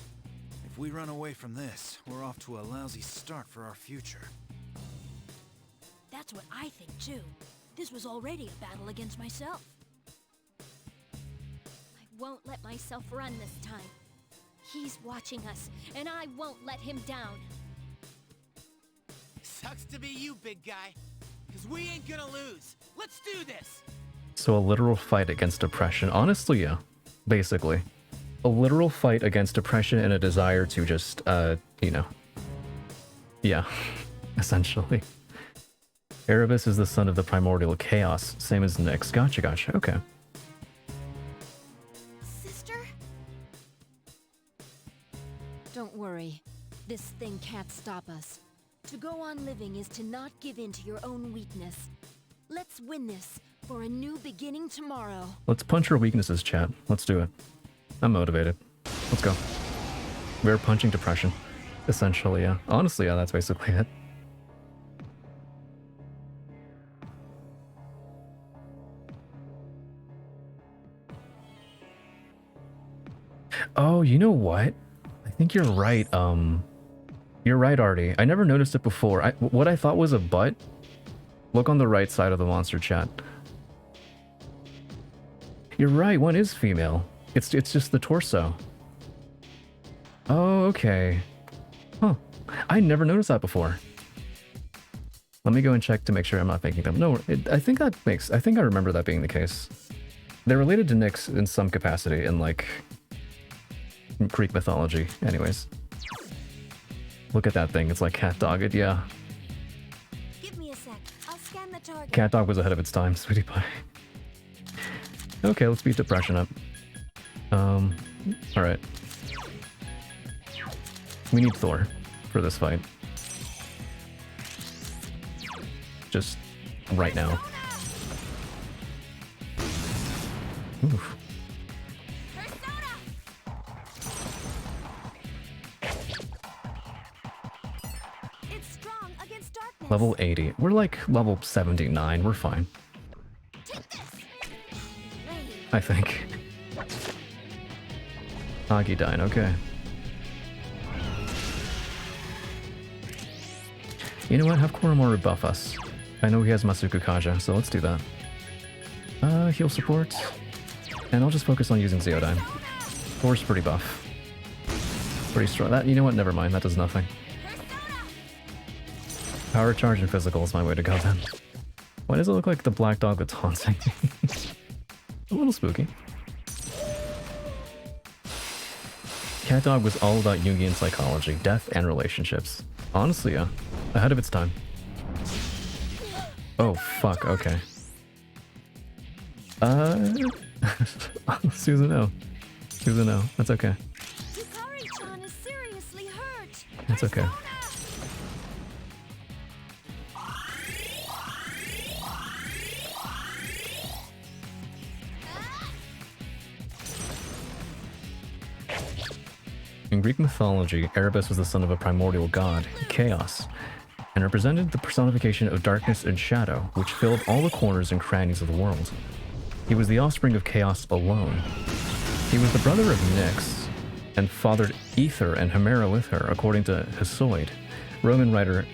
If we run away from this, we're off to a lousy start for our future. That's what I think too. This was already a battle against myself. I won't let myself run this time. He's watching us, and I won't let him down. Sucks to be you, big guy. Because we ain't gonna lose. Let's do this! So a literal fight against depression. Honestly, yeah. Basically. A literal fight against depression and a desire to just, you know. Yeah. Essentially. Erebus is the son of the primordial chaos, same as Nyx. Gotcha, okay. Sister? Don't worry. This thing can't stop us. To go on living is to not give in to your own weakness. Let's win this for a new beginning tomorrow. Let's punch our weaknesses, chat. Let's do it. I'm motivated. Let's go. We're punching depression. Essentially, yeah. Honestly, yeah, that's basically it. Oh, you know what? I think you're right. You're right, Artie. I never noticed it before. What I thought was a butt. Look on the right side of the monster, chat. You're right. One is female. It's just the torso. Oh, okay. Huh. I never noticed that before. Let me go and check to make sure I'm not making them. No, I think I remember that being the case. They're related to Nyx in some capacity in like Greek mythology. Anyways. Look at that thing. It's like cat-dogged, yeah. Give me a sec. I'll scan the target. Cat-dog was ahead of its time, sweetie pie. Okay, let's beat depression up. Alright. We need Thor for this fight. Just right now. Oof. It's strong against darkness. Level 80. We're like level 79. We're fine. I think. Agidine, okay. You know what? Have Koromoru rebuff us. I know he has Masuku Kaja, so let's do that. Heal support. And I'll just focus on using Zeodine. Thor's pretty buff. Pretty strong. That, you know what? Never mind. That does nothing. Power charge and physical is my way to go then. Why does it look like the black dog that's haunting? A little spooky. Cat Dog was all about Jungian psychology, death, and relationships. Honestly, yeah. Ahead of its time. Oh, fuck, okay. Susanoo. Susanoo, that's okay. Yukari-chan is seriously hurt. That's okay. In Greek mythology, Erebus was the son of a primordial god, Chaos, and represented the personification of darkness and shadow, which filled all the corners and crannies of the world. He was the offspring of Chaos alone. He was the brother of Nyx, and fathered Ether and Hemera with her, according to Hesiod. Roman writer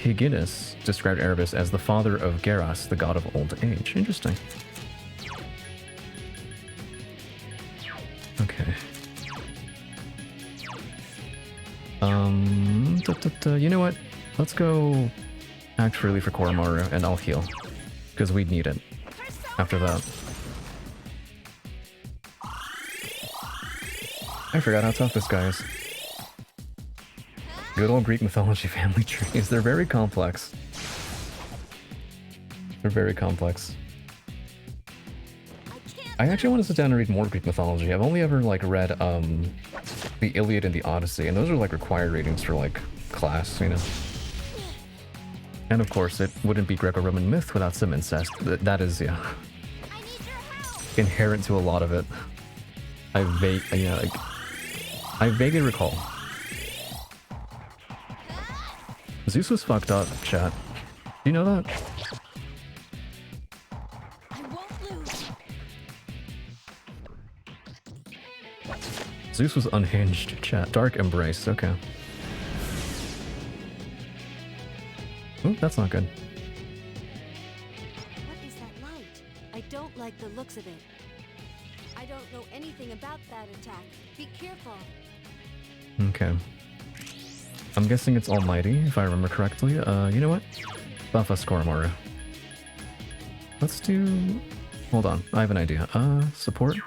Hyginus described Erebus as the father of Geras, the god of old age. Interesting. Okay. You know what? Let's go act freely for Koromaru, and I'll heal. Because we'd need it. After that. I forgot how tough this guy is. Good old Greek mythology family trees. They're very complex. They're very complex. I actually want to sit down and read more Greek mythology. I've only ever, like, read, the Iliad and the Odyssey, and those are, like, required readings for, like, class, you know? And, of course, it wouldn't be Greco-Roman myth without some incest. That is, yeah, inherent to a lot of it. I vaguely recall. Zeus was fucked up, chat. Do you know that? I won't lose. Zeus was unhinged, chat. Dark embrace, okay. Ooh, that's not good. What is that light? I don't like the looks of it. I don't know anything about that attack. Be careful. Okay. I'm guessing it's Almighty, if I remember correctly. You know what? Buff us Koromaru. Let's do... Hold on, I have an idea. Support.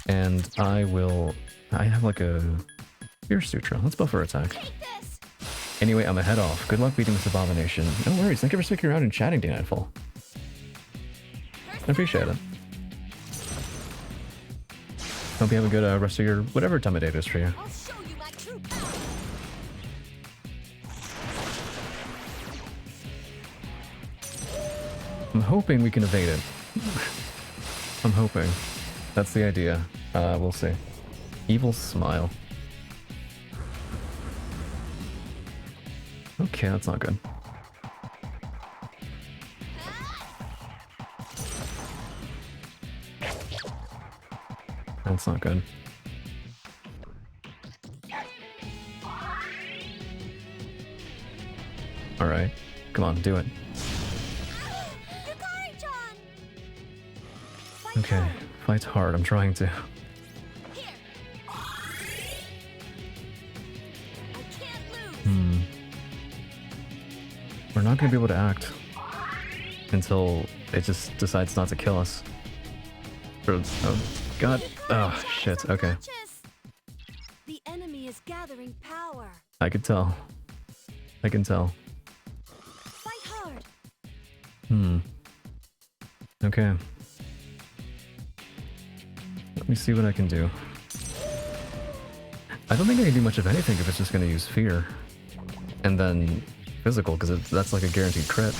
And I have like a... Fierce Sutra. Let's buff her attack. Anyway, I'm a head off. Good luck beating this abomination. No worries, thank you for sticking around and chatting, Day Nightfall. I appreciate it. Hope you have a good rest of your whatever time of day it is for you. I'll show you my true power. I'm hoping we can evade it. I'm hoping. That's the idea. We'll see. Evil smile. Okay, that's not good. That's not good. Alright. Come on, do it. Okay, fight hard. I'm trying to. We're not gonna be able to act until it just decides not to kill us. Oh, God. Oh, shit. Okay. The enemy is gathering power. I could tell. I can tell. Fight hard. Okay. Let me see what I can do. I don't think I can do much of anything if it's just gonna use fear. And then physical, because that's like a guaranteed crit.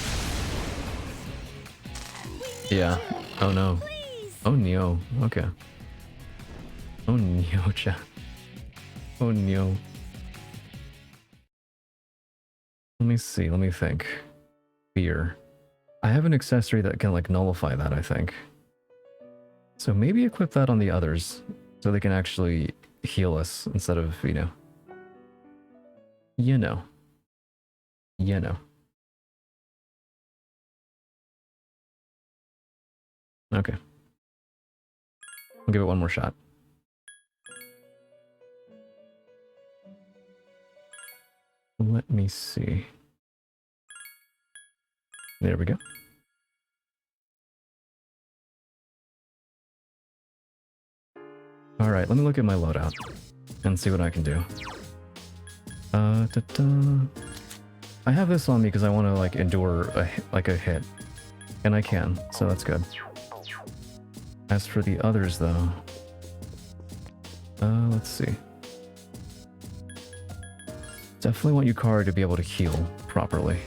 Yeah. Oh no. Oh no. Okay. Oh no, chat. Oh no. Let me see. Let me think. Fear. I have an accessory that can like nullify that, I think. So maybe equip that on the others so they can actually heal us instead of, you know. You know. You know. Okay. I'll give it one more shot. Let me see. There we go. Alright, let me look at my loadout and see what I can do. I have this on me because I want to like endure a hit. And I can, so that's good. As for the others though... let's see. Definitely want Yukari to be able to heal properly.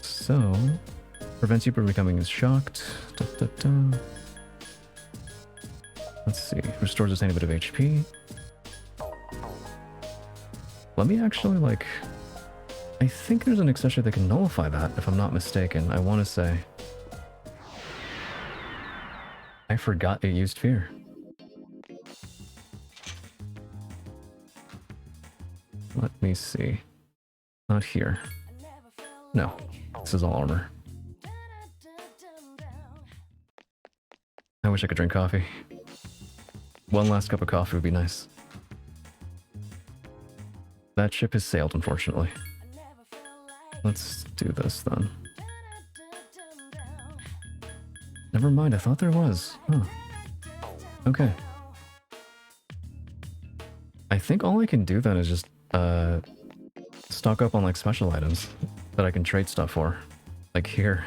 So... prevents you from becoming shocked. Let's see. Restores a tiny bit of HP. Let me actually, like... I think there's an accessory that can nullify that, if I'm not mistaken. I want to say... I forgot it used fear. Let me see. Not here. No. This is all armor. I wish I could drink coffee. One last cup of coffee would be nice. That ship has sailed, unfortunately. Let's do this then. Never mind, I thought there was. Huh. Okay. I think all I can do then is just stock up on like special items that I can trade stuff for. Like here,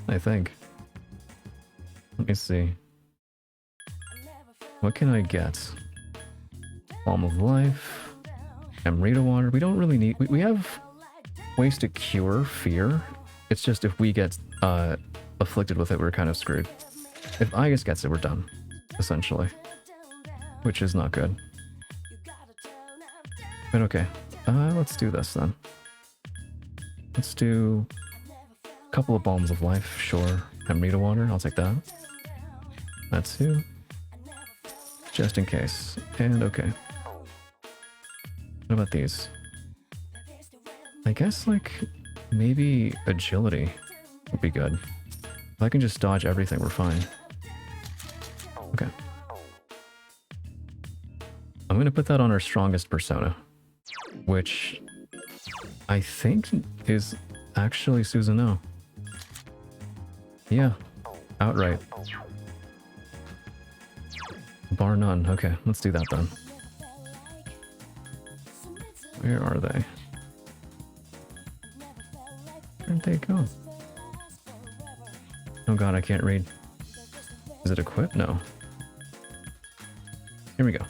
I think. Let me see. What can I get? Balm of Life. Amrita water. We don't really need... We have ways to cure fear. It's just if we get afflicted with it, we're kind of screwed. If Aegis gets it, we're done. Essentially. Which is not good. But okay. Let's do this then. Let's do a couple of Balms of Life. Sure. Amrita water. I'll take that. That's two. Just in case. And okay. What about these? I guess, like, maybe agility would be good. If I can just dodge everything, we're fine. Okay. I'm gonna put that on our strongest persona, which I think is actually Susanoo. Yeah, outright. Bar none. Okay, let's do that then. Where are they? Where'd they go? Oh god, I can't read. Is it equipped? No. Here we go.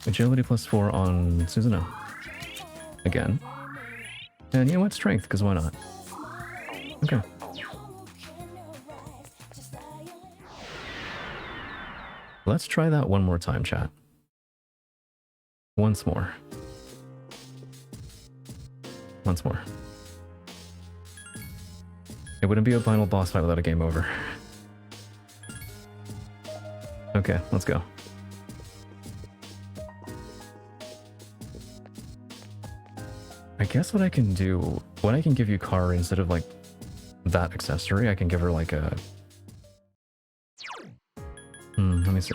Agility +4 on Susanoo. Again. And you know what? Strength, because why not? Okay. Let's try that one more time, chat. Once more. Once more. It wouldn't be a final boss fight without a game over. Okay, let's go. I guess what I can do... What I can give Yukari instead of, like, that accessory, I can give her, like, a... let me see.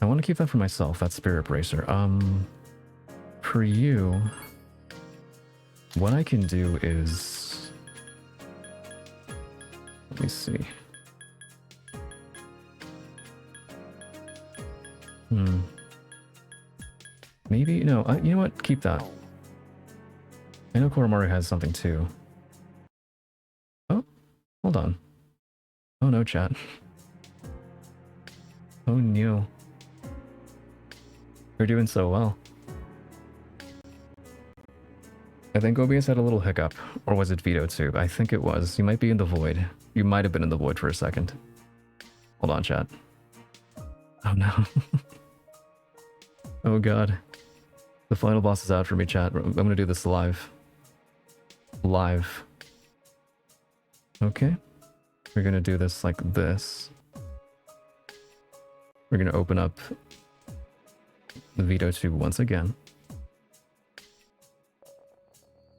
I want to keep that for myself, that Spirit Bracer. For you... What I can do is... Let me see. Maybe... No, you know what? Keep that. I know Koromaru has something too. Oh, hold on. Oh no, chat. Oh no. You're doing so well. I think OBS had a little hiccup. Or was it Vito too? I think it was. You might be in the void. You might have been in the void for a second. Hold on, chat. Oh no. Oh god. The final boss is out for me, chat. I'm gonna do this live. Live. Okay. We're gonna do this like this. We're gonna open up the Vito tube once again.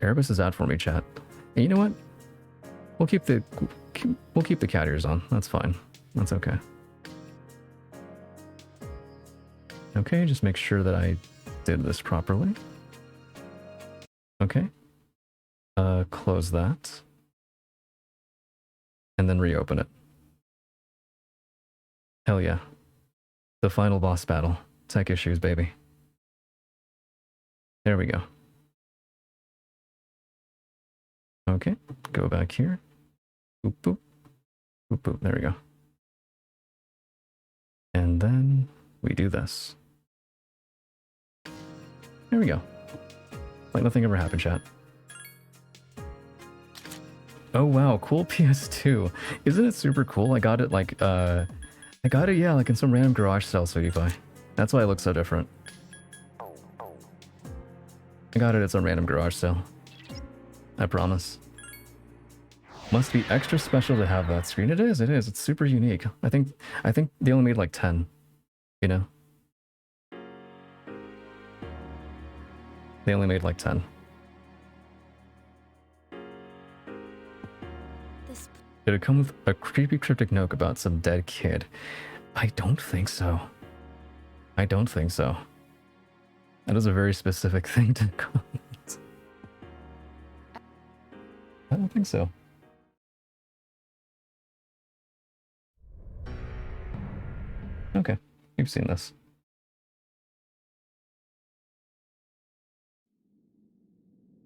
Erebus is out for me, chat. And you know what? We'll keep the cat ears on. That's fine. That's okay. Okay, just make sure that I did this properly. Okay. Close that. And then reopen it. Hell yeah. The final boss battle. Tech issues, baby. There we go. Okay, go back here. Boop, boop. Boop, boop. There we go. And then we do this. There we go. Like nothing ever happened, chat. Oh wow, cool PS2. Isn't it super cool? I got it like, yeah, like in some random garage sale, Sweetie Pie. That's why it looks so different. I got it at some random garage sale. I promise. Must be extra special to have that screen. It is, it's super unique. I think they only made like 10, you know? They only made like 10. Did it come with a creepy cryptic note about some dead kid? I don't think so. I don't think so. That is a very specific thing to comment. I don't think so. Okay, you've seen this.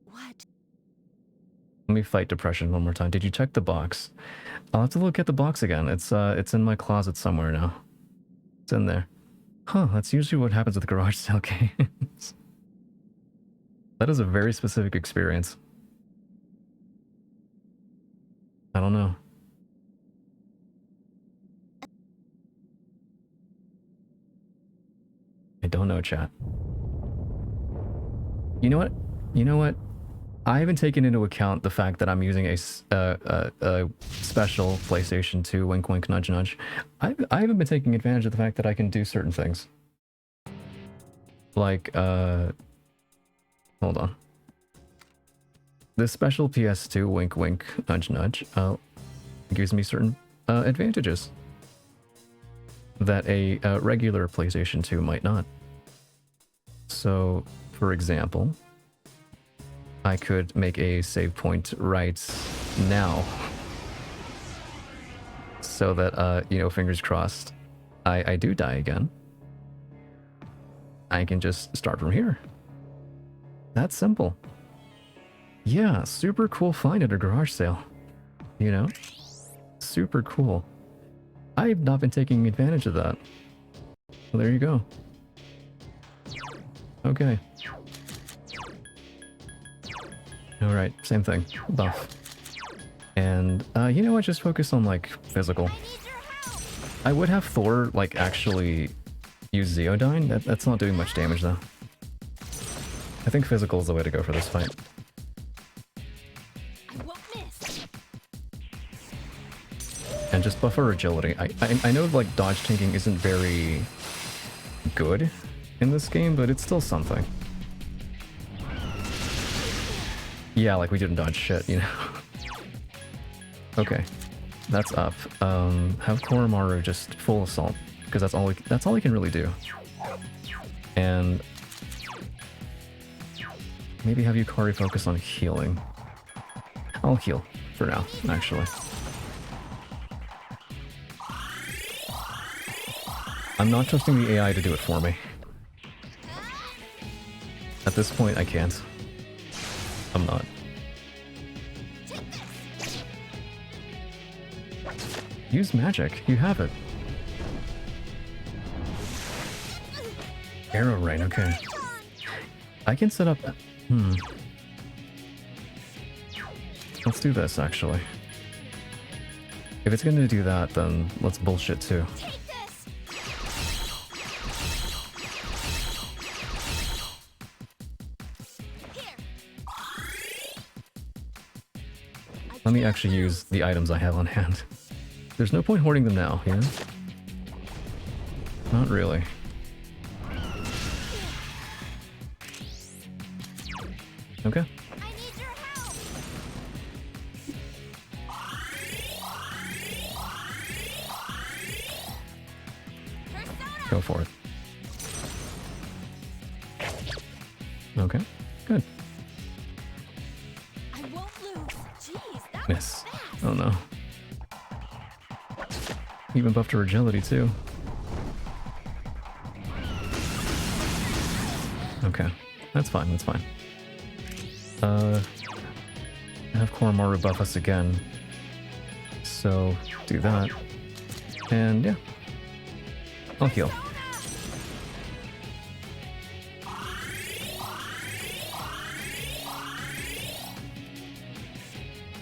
What? Let me fight depression one more time. Did you check the box? I'll have to look at the box again. It's in my closet somewhere now. It's in there. Huh, that's usually what happens with garage sale games. That is a very specific experience. I don't know. I don't know, chat. You know what? You know what? I haven't taken into account the fact that I'm using a special PlayStation 2 wink wink nudge nudge. I haven't been taking advantage of the fact that I can do certain things. Like, hold on. This special PS2 wink wink nudge nudge gives me certain advantages that a regular PlayStation 2 might not. So, for example, I could make a save point right now. So that, you know, fingers crossed, I do die again. I can just start from here. That's simple. Yeah, super cool find at a garage sale. You know? Super cool. I've not been taking advantage of that. Well, there you go. Okay. Alright, same thing. Buff. And, you know what? Just focus on, like, physical. I would have Thor, like, actually use Zeodyne. That's not doing much damage, though. I think physical is the way to go for this fight. And just buff our agility. I know, like, dodge tanking isn't very good in this game, but it's still something. Yeah, like, we didn't dodge shit, you know? Okay. That's up. Have Koromaru just full assault, because that's all he can really do. And maybe have Yukari focus on healing. I'll heal for now, actually. I'm not trusting the AI to do it for me. At this point, I can't. I'm not. Use magic. You have it. Arrow rain, okay. I can set up... Let's do this, actually. If it's gonna do that, then let's bullshit too. Let me actually use the items I have on hand. There's no point hoarding them now, yeah? Not really. Okay. Go for it. Okay, good. I won't lose. Jeez, that Miss. was fast. Oh no. Even buffed her agility too. Okay, that's fine, that's fine. Have Koromor rebuff us again. So, do that. And yeah. I'll heal.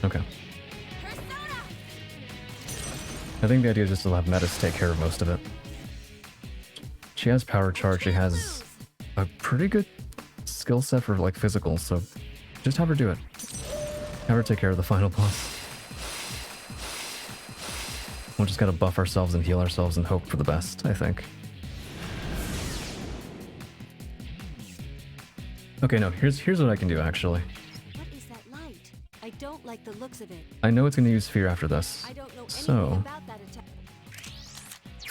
Okay. I think the idea is just to have Metis take care of most of it. She has power charge, she has a pretty good skill set for like physical, so just have her do it. Have her take care of the final boss. We'll just gotta buff ourselves and heal ourselves and hope for the best, I think. Okay, no, here's what I can do actually. What is that light? I don't like the looks of it. I know it's gonna use fear after this. I don't know anything So about that attack.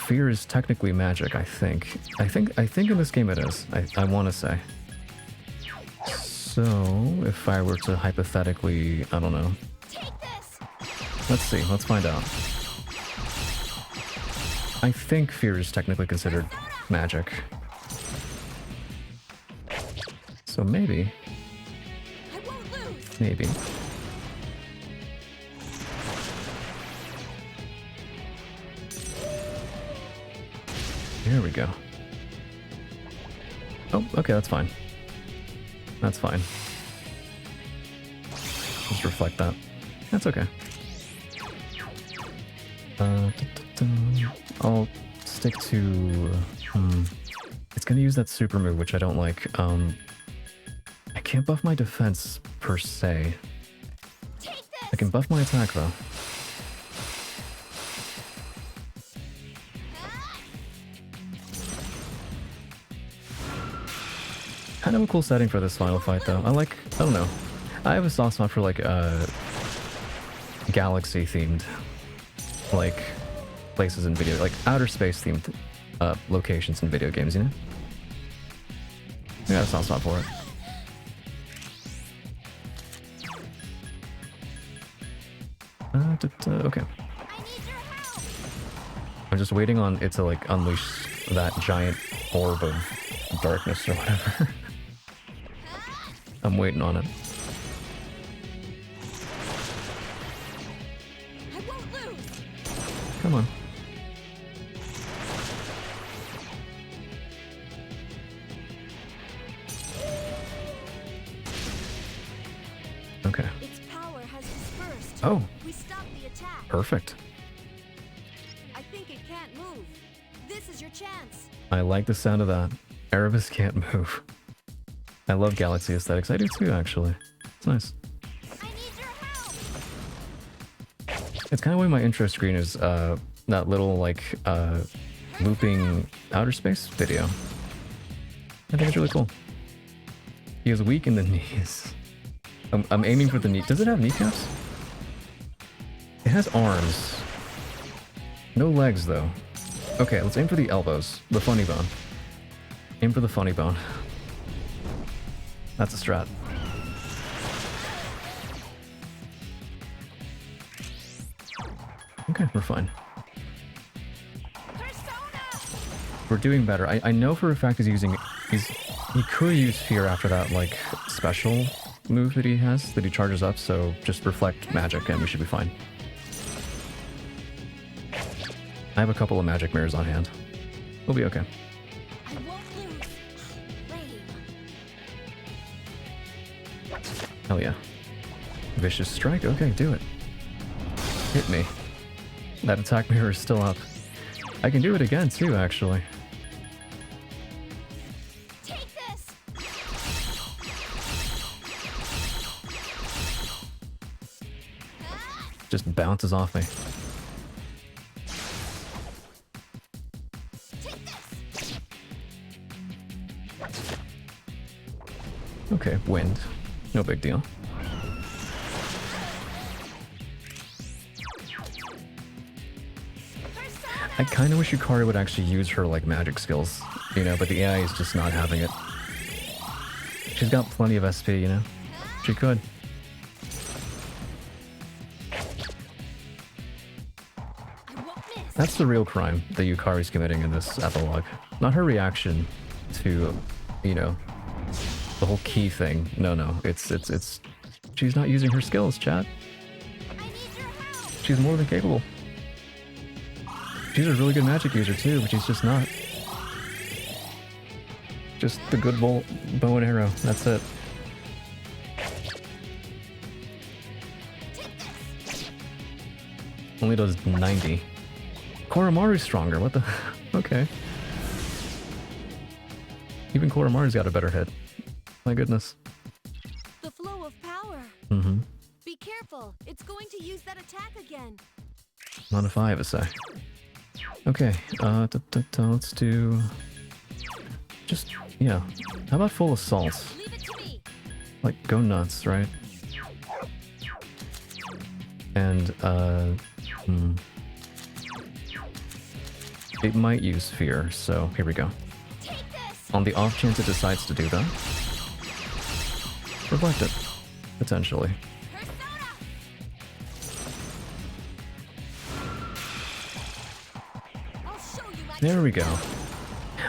fear is technically magic, I think. I think in this game it is. I wanna say. So if I were to hypothetically, I don't know. Let's see, let's find out. I think fear is technically considered magic. So maybe. Maybe. There we go. Oh, okay, that's fine. That's fine. Just reflect that. That's okay. I'll stick to... It's gonna use that super move, which I don't like. I can't buff my defense, per se. I can buff my attack, though. Kind of a cool setting for this final fight, though. I don't know. I have a soft spot for, like, galaxy-themed, like, places in video, like, outer space-themed locations in video games, you know? I got a soft spot for it. Okay. I'm just waiting on it to, like, unleash that giant orb of darkness or whatever. I'm waiting on it. Come on. Okay. Its power has dispersed. Oh. We stopped the attack. Perfect. I think it can't move. This is your chance. I like the sound of that. Erebus can't move. I love galaxy aesthetics. I do too, actually. It's nice. It's kind of why my intro screen is that little, like, looping outer space video. I think it's really cool. He is weak in the knees. I'm aiming for the knee. Does it have kneecaps? It has arms. No legs, though. Okay, let's aim for the elbows. The funny bone. Aim for the funny bone. That's a strat. Okay, we're fine. We're doing better. I know for a fact he could use fear after that, like, special move that he has, that he charges up, so just reflect magic and we should be fine. I have a couple of magic mirrors on hand. We'll be okay. Hell yeah. Vicious strike? Okay, do it. Hit me. That attack mirror is still up. I can do it again too, actually. Just bounces off me. Okay, wind. No big deal. I kind of wish Yukari would actually use her, like, magic skills, you know, but the AI is just not having it. She's got plenty of SP, you know? She could. That's the real crime that Yukari's committing in this epilogue. Not her reaction to, you know, the whole key thing. No. It's she's not using her skills, chat. She's more than capable. She's a really good magic user too, but she's just not. Just the good bow and arrow. That's it. Only does 90. Koromaru's stronger. What the? Okay. Even Koromaru's got a better hit. My goodness. The flow of power. Mm-hmm. Be careful. It's going to use that attack again. Not if I have a say. Okay. Let's do. Just yeah. How about full assault? Leave it to me. Like go nuts, right? And it might use fear, so here we go. Take this. On the off chance it decides to do that, reflect it, potentially. Persona. I'll show you my There we go.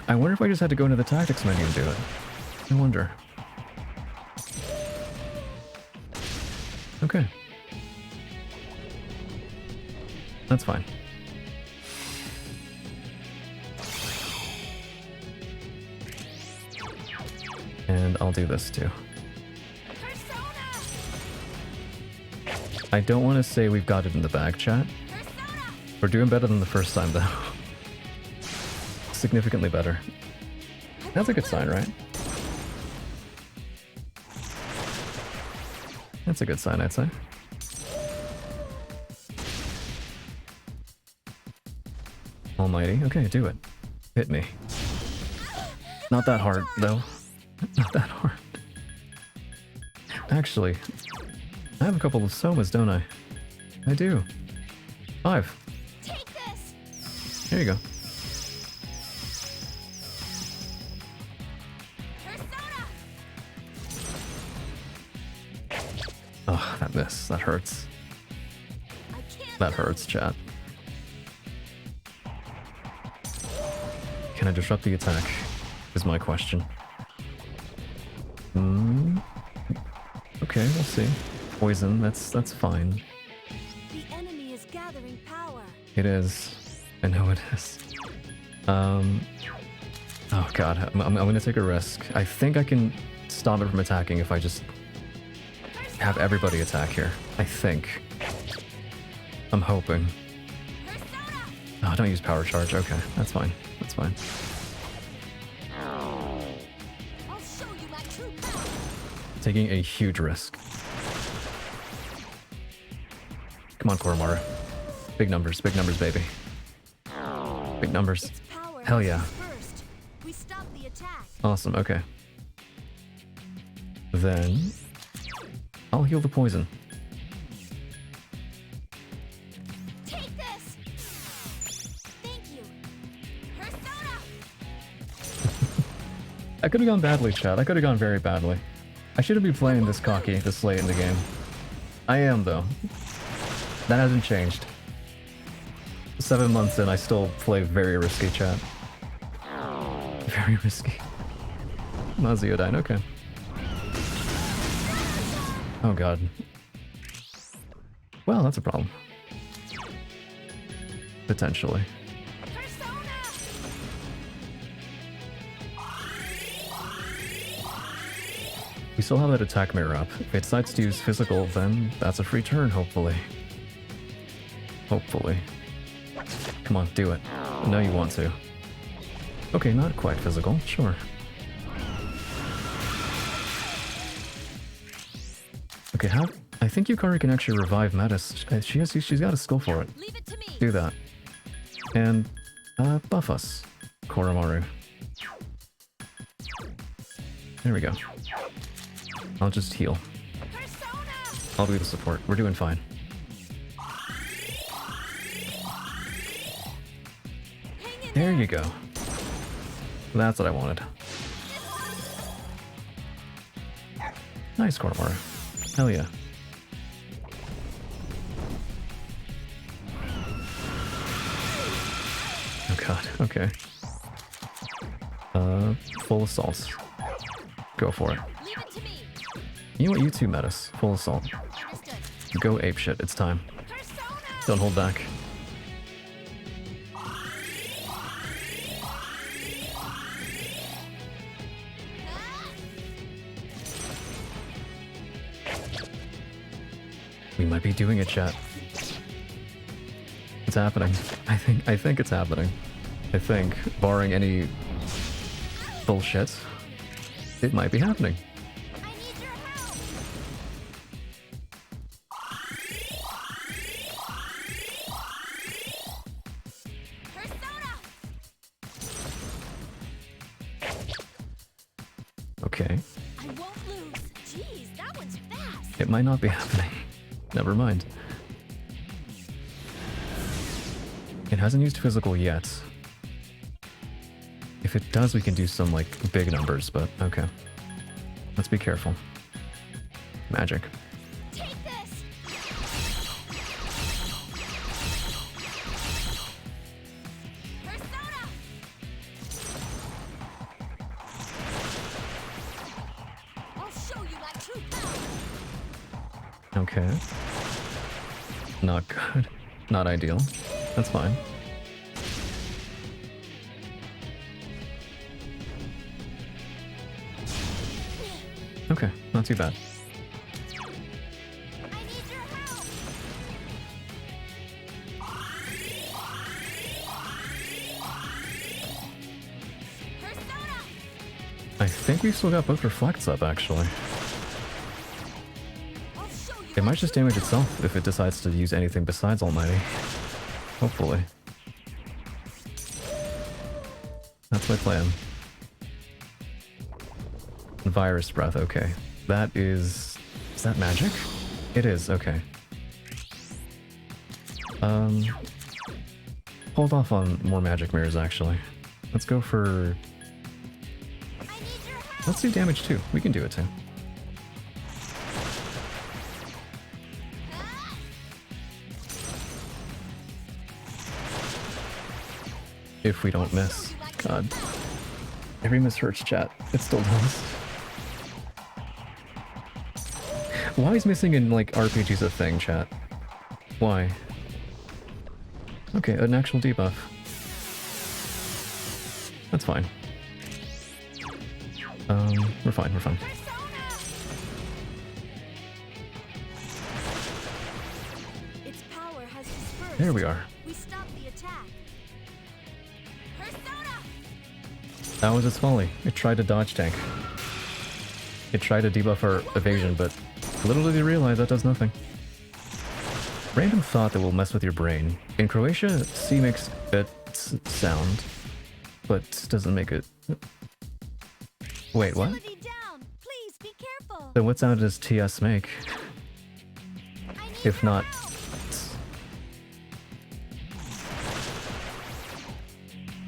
I wonder if I just had to go into the tactics menu and do it. I wonder. Okay. That's fine. And I'll do this too. persona. I don't want to say we've got it in the bag, chat. Persona. We're doing better than the first time, though. Significantly better. That's a good sign, right? That's a good sign, I'd say. Almighty. Okay, do it. Hit me. Not that hard, though. Not that hard. Actually, I have a couple of somas, don't I? I do. 5. Take this. Here you go. Persona. Oh, that miss. That hurts. I can't. That hurts, chat. Can I disrupt the attack? Is my question. Okay, we'll see. Poison, that's fine. The enemy is gathering power. It is. I know it is. Oh god, I'm gonna take a risk. I think I can stop it from attacking if I just have everybody attack here. I think. I'm hoping. Persona. Oh, don't use power charge. Okay, that's fine. That's fine. I'll show you my true power. Taking a huge risk. Come on, Koromaru. Big numbers, baby. Big numbers. Its power Hell yeah. First, we stop the attack. Awesome, okay. Then I'll heal the poison. Take this. Thank you. Persona. I could have gone badly, Chad. I could have gone very badly. I shouldn't be playing this cocky this late in the game. I am, though. That hasn't changed. 7 months in, I still play very risky, chat. Very risky. Maziodyne, okay. Oh god. Well, that's a problem. Potentially. Persona. We still have that attack mirror up. If it decides to use physical, then that's a free turn, hopefully. Hopefully. Come on, do it. I know you want to. Okay, not quite physical, sure. Okay, I think Yukari can actually revive Metis. She's got a skill for it. Leave it to me. Do that. And, buff us, Koromaru. There we go. I'll just heal. Persona. I'll do the support. We're doing fine. There you go. That's what I wanted. Nice, Koromora. Hell yeah. Oh god, okay. Full assault. Go for it. Leave it to me. You know what? You two met us. Full assault. Understood. Go apeshit. It's time. Don't hold back. We might be doing it, chat. It's happening. I think it's happening. I think, barring any bullshit, it might be happening. I need your help. Persona. Okay. I won't lose. Jeez, that one's fast. It might not be happening. Never mind. It hasn't used physical yet. If it does, we can do some, like, big numbers, but okay. Let's be careful. Magic. Take this. Persona. I'll show you my true power. Okay. Not good. Not ideal. That's fine. Okay, not too bad. I need your help. Persona. I think we've still got both reflects up, actually. I'll show you. It might just damage itself if it decides to use anything besides Almighty. Hopefully. That's my plan. Virus breath, okay. That is... Is that magic? It is, okay. Hold off on more magic mirrors, actually. Let's go for... Let's do damage too. We can do it too. If we don't miss. God. Every miss hurts, chat. It still does. Why is missing in, like, RPGs a thing, chat? Why? Okay, an actual debuff. That's fine. We're fine, we're fine. Its power has dispersed. There we are. We stop the attack. Persona. That was its folly. It tried to dodge tank. It tried to debuff our evasion, but little did you realize that does nothing. Random thought that will mess with your brain. In Croatia, C makes it sound, but doesn't make it... Wait, what? Agility down. Please be careful. Then what sound does TS make? If not...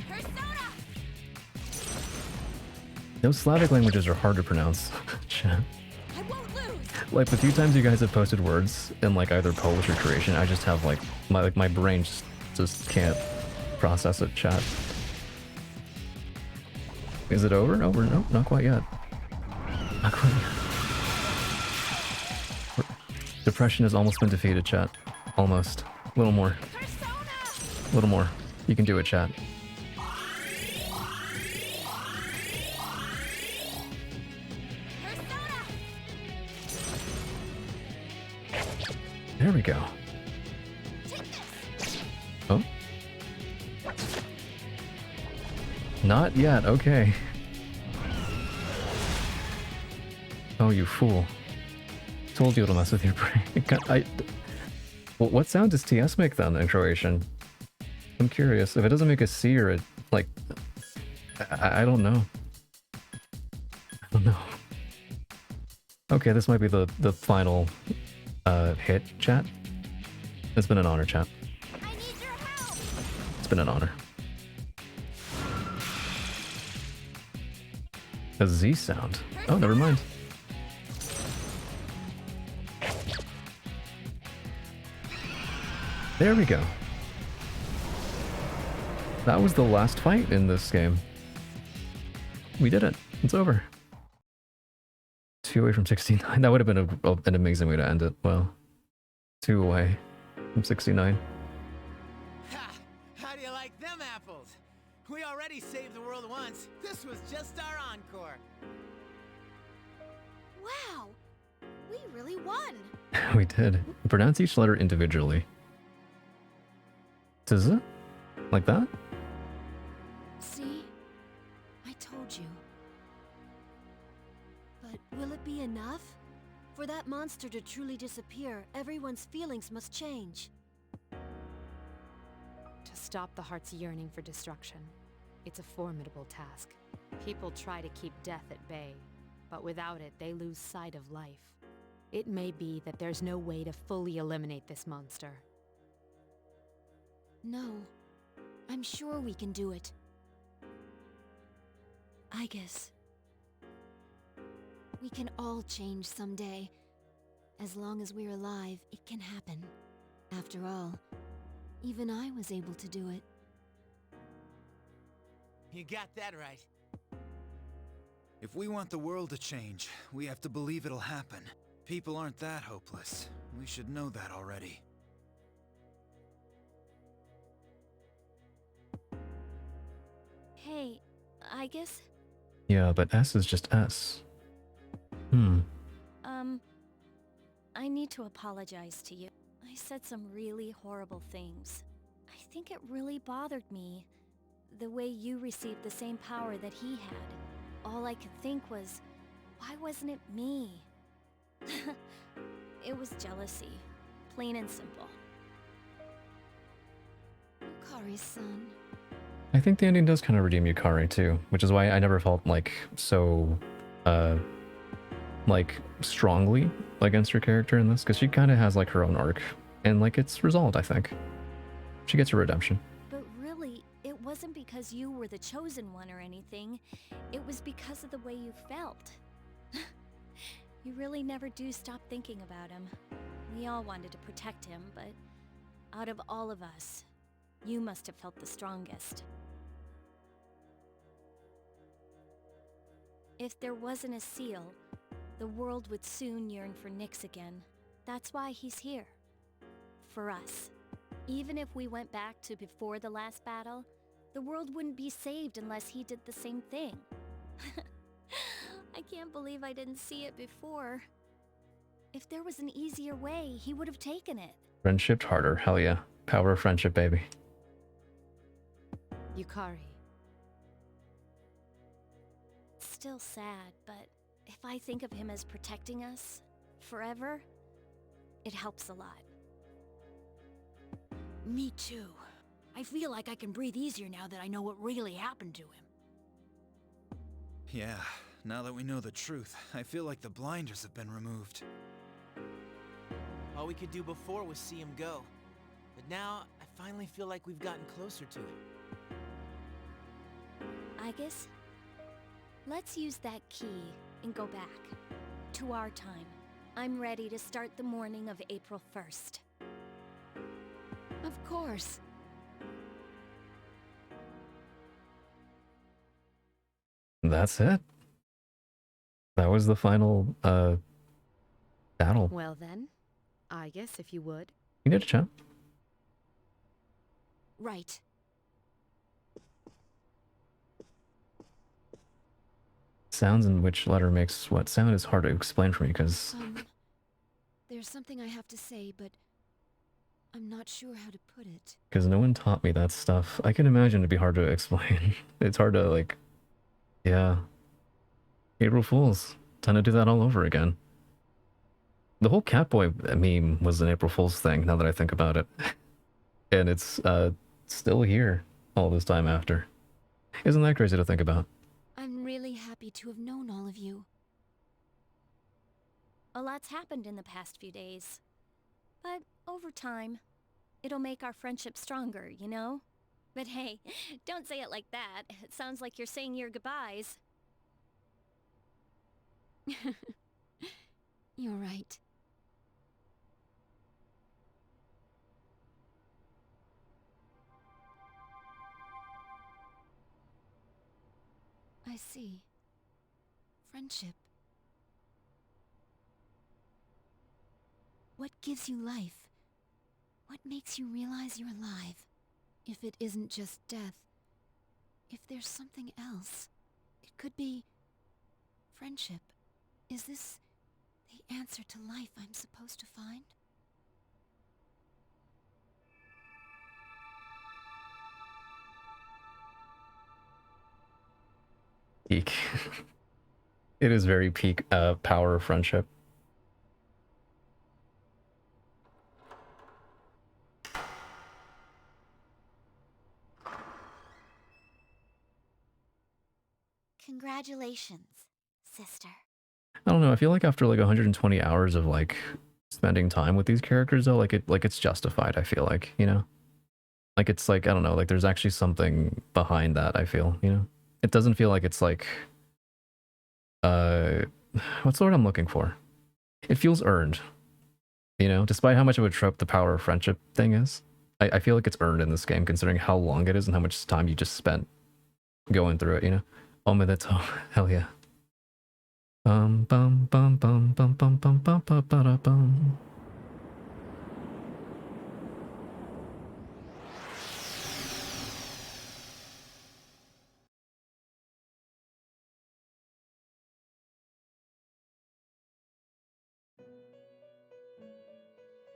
Persona. Those Slavic languages are hard to pronounce. Chat. I won't lose. Like, the few times you guys have posted words in, like, either Polish or Croatian, I just have, like, my brain just can't process it, chat. Is it over? Over? No, not quite yet. Not quite yet. Depression has almost been defeated, chat. Almost. A little more. A little more. You can do it, chat. There we go. Oh. Not yet, okay. Oh, you fool. Told you it'll mess with your brain. What sound does TS make then in Croatian? I'm curious. If it doesn't make a C or a, like... I don't know. I don't know. Okay, this might be the final hit, chat. It's been an honor, chat. It's been an honor. A Z sound. Oh, never mind. There we go. That was the last fight in this game. We did it. It's over. 2 away from 69. That would have been an amazing way to end it. Well, 2 away from 69. Ha! How do you like them apples? We already saved the world once. This was just our encore. Wow! We really won! We did. Pronounce each letter individually. Tz? Like that? See? I told you. But will it be enough? For that monster to truly disappear, everyone's feelings must change. To stop the heart's yearning for destruction, it's a formidable task. People try to keep death at bay, but without it, they lose sight of life. It may be that there's no way to fully eliminate this monster. No. I'm sure we can do it. I guess. We can all change someday. As long as we're alive, it can happen. After all, even I was able to do it. You got that right. If we want the world to change, we have to believe it'll happen. People aren't that hopeless. We should know that already. Hey, I guess... Yeah, but S is just S. I need to apologize to you. I said some really horrible things. I think it really bothered me, the way you received the same power that he had. All I could think was, why wasn't it me? It was jealousy, plain and simple. Yukari's son. I think the ending does kind of redeem Yukari too, which is why I never felt like so, like strongly against her character in this, because she kind of has like her own arc, and like it's resolved. I think she gets her redemption. But really, it wasn't because you were the chosen one or anything. It was because of the way you felt. You really never do stop thinking about him. We all wanted to protect him, but out of all of us, you must have felt the strongest. If there wasn't a seal, the world would soon yearn for Nyx again. That's why he's here. For us. Even if we went back to before the last battle, the world wouldn't be saved unless he did the same thing. I can't believe I didn't see it before. If there was an easier way, he would have taken it. Friendship harder, hell yeah. Power of friendship, baby. Yukari. It's still sad, but if I think of him as protecting us forever, it helps a lot. Me too. I feel like I can breathe easier now that I know what really happened to him. Yeah, now that we know the truth, I feel like the blinders have been removed. All we could do before was see him go. But now, I finally feel like we've gotten closer to him. I guess let's use that key and go back to our time. I'm ready to start the morning of April 1st. Of course. That's it. That was the final battle. Well then, I guess if you would. You did a chat. Right. Sounds in which letter makes what sound is hard to explain for me because There's something I have to say, but I'm not sure how to put it. no one taught me that stuff. I can imagine it'd be hard to explain. It's hard to like, yeah. April Fools. Time to do that all over again. The whole Catboy meme was an April Fool's thing, now that I think about it. And it's still here all this time after. Isn't that crazy to think about? I'm really happy to have known all of you. A lot's happened in the past few days. But over time, it'll make our friendship stronger, you know? But hey, don't say it like that. It sounds like you're saying your goodbyes. You're right. I see. Friendship. What gives you life? What makes you realize you're alive? If it isn't just death, if there's something else, it could be friendship. Is this the answer to life I'm supposed to find? Peak. It is very peak power of friendship. Congratulations, sister. I don't know, I feel like after like 120 hours of like spending time with these characters though, like it's justified, I feel like, you know? Like it's like, I don't know, like there's actually something behind that, I feel, you know? It doesn't feel like it's like what's the word I'm looking for? It feels earned. You know, despite how much of a trope the power of friendship thing is. I feel like it's earned in this game considering how long it is and how much time you just spent going through it, you know? Oh my, that's hell yeah. Bum bum bum bum bum bum bum bum bum bum bum.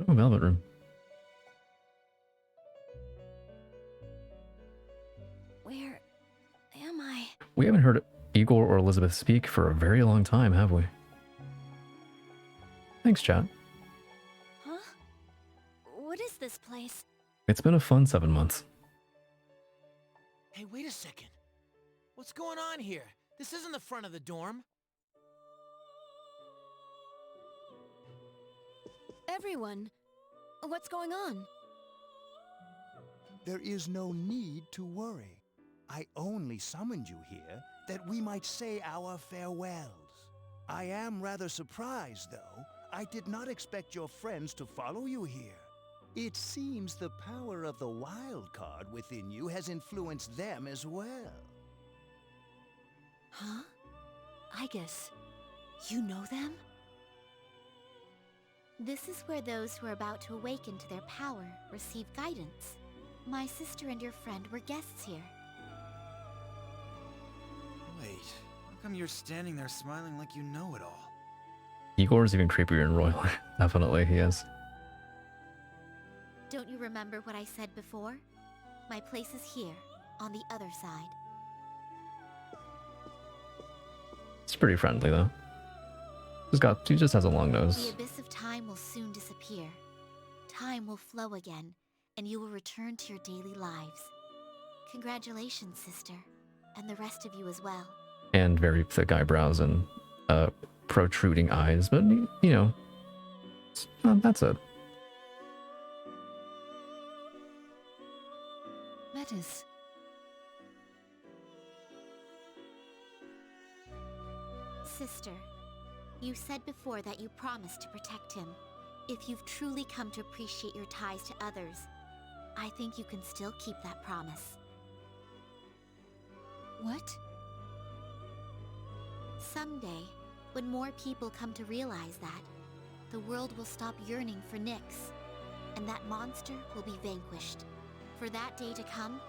Oh, Velvet Room. Where am I? We haven't heard Igor or Elizabeth speak for a very long time, have we? Thanks, chat. Huh? What is this place? It's been a fun 7 months. Hey, wait a second. What's going on here? This isn't the front of the dorm. Everyone, what's going on? There is no need to worry. I only summoned you here that we might say our farewells. I am rather surprised, though. I did not expect your friends to follow you here. It seems the power of the wild card within you has influenced them as well. Huh? I guess you know them? This is where those who are about to awaken to their power receive guidance. My sister and your friend were guests here. Wait, how come you're standing there smiling like you know it all? Igor's even creepier in Royal. Definitely, he is. Don't you remember what I said before? My place is here, on the other side. It's pretty friendly, though. He just has a long The nose. abyss of time will soon disappear. Time will flow again, and you will return to your daily lives. Congratulations, sister, and the rest of you as well. And very thick eyebrows and protruding eyes, but you know, that's it. Metis. Sister, you said before that you promised to protect him. If you've truly come to appreciate your ties to others, I think you can still keep that promise. What? Someday, when more people come to realize that, the world will stop yearning for Nyx, and that monster will be vanquished. For that day to come,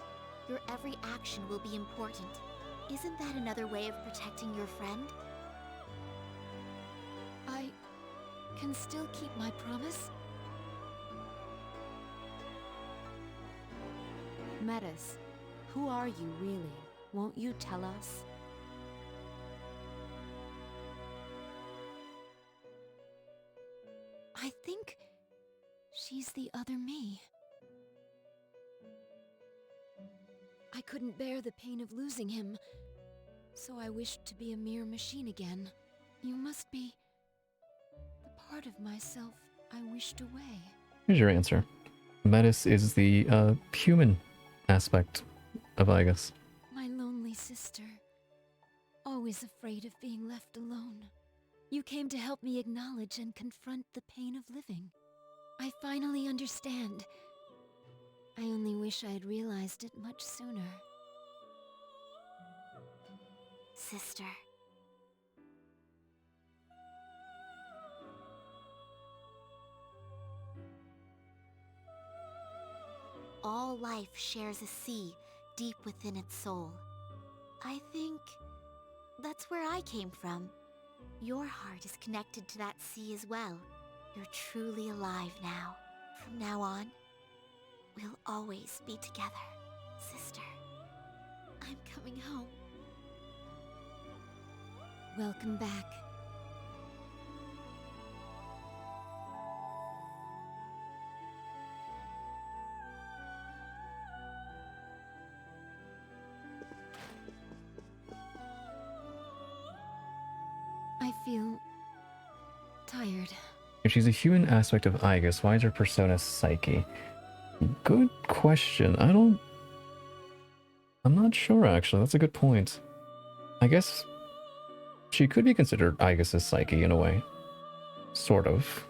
your every action will be important. Isn't that another way of protecting your friend? I can still keep my promise? Metis, who are you really? Won't you tell us? I think she's the other me. I couldn't bear the pain of losing him, so I wished to be a mere machine again. You must be the part of myself I wished away. Here's your answer. Metis is the human aspect of Igus. My lonely sister, always afraid of being left alone. You came to help me acknowledge and confront the pain of living. I finally understand. I only wish I had realized it much sooner. Sister. All life shares a sea deep within its soul. I think that's where I came from. Your heart is connected to that sea as well. You're truly alive now. From now on, we'll always be together, sister. I'm coming home. Welcome back. I feel tired. If she's a human aspect of Igus, why is her persona Psyche? Good question. I'm not sure, actually. That's a good point. I guess she could be considered Igus's Psyche in a way. Sort of.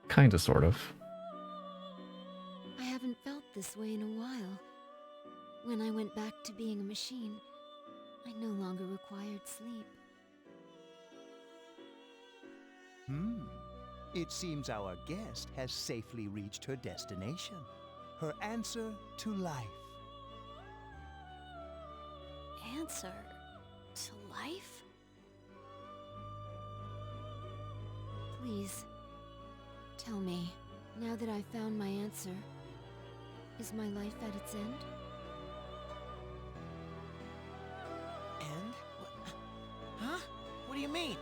Kinda, sort of. I haven't felt this way in a while. When I went back to being a machine, I no longer required sleep. It seems our guest has safely reached her destination. Her answer to life. Answer to life? Please, tell me, now that I've found my answer, is my life at its end? And? Huh? What do you mean?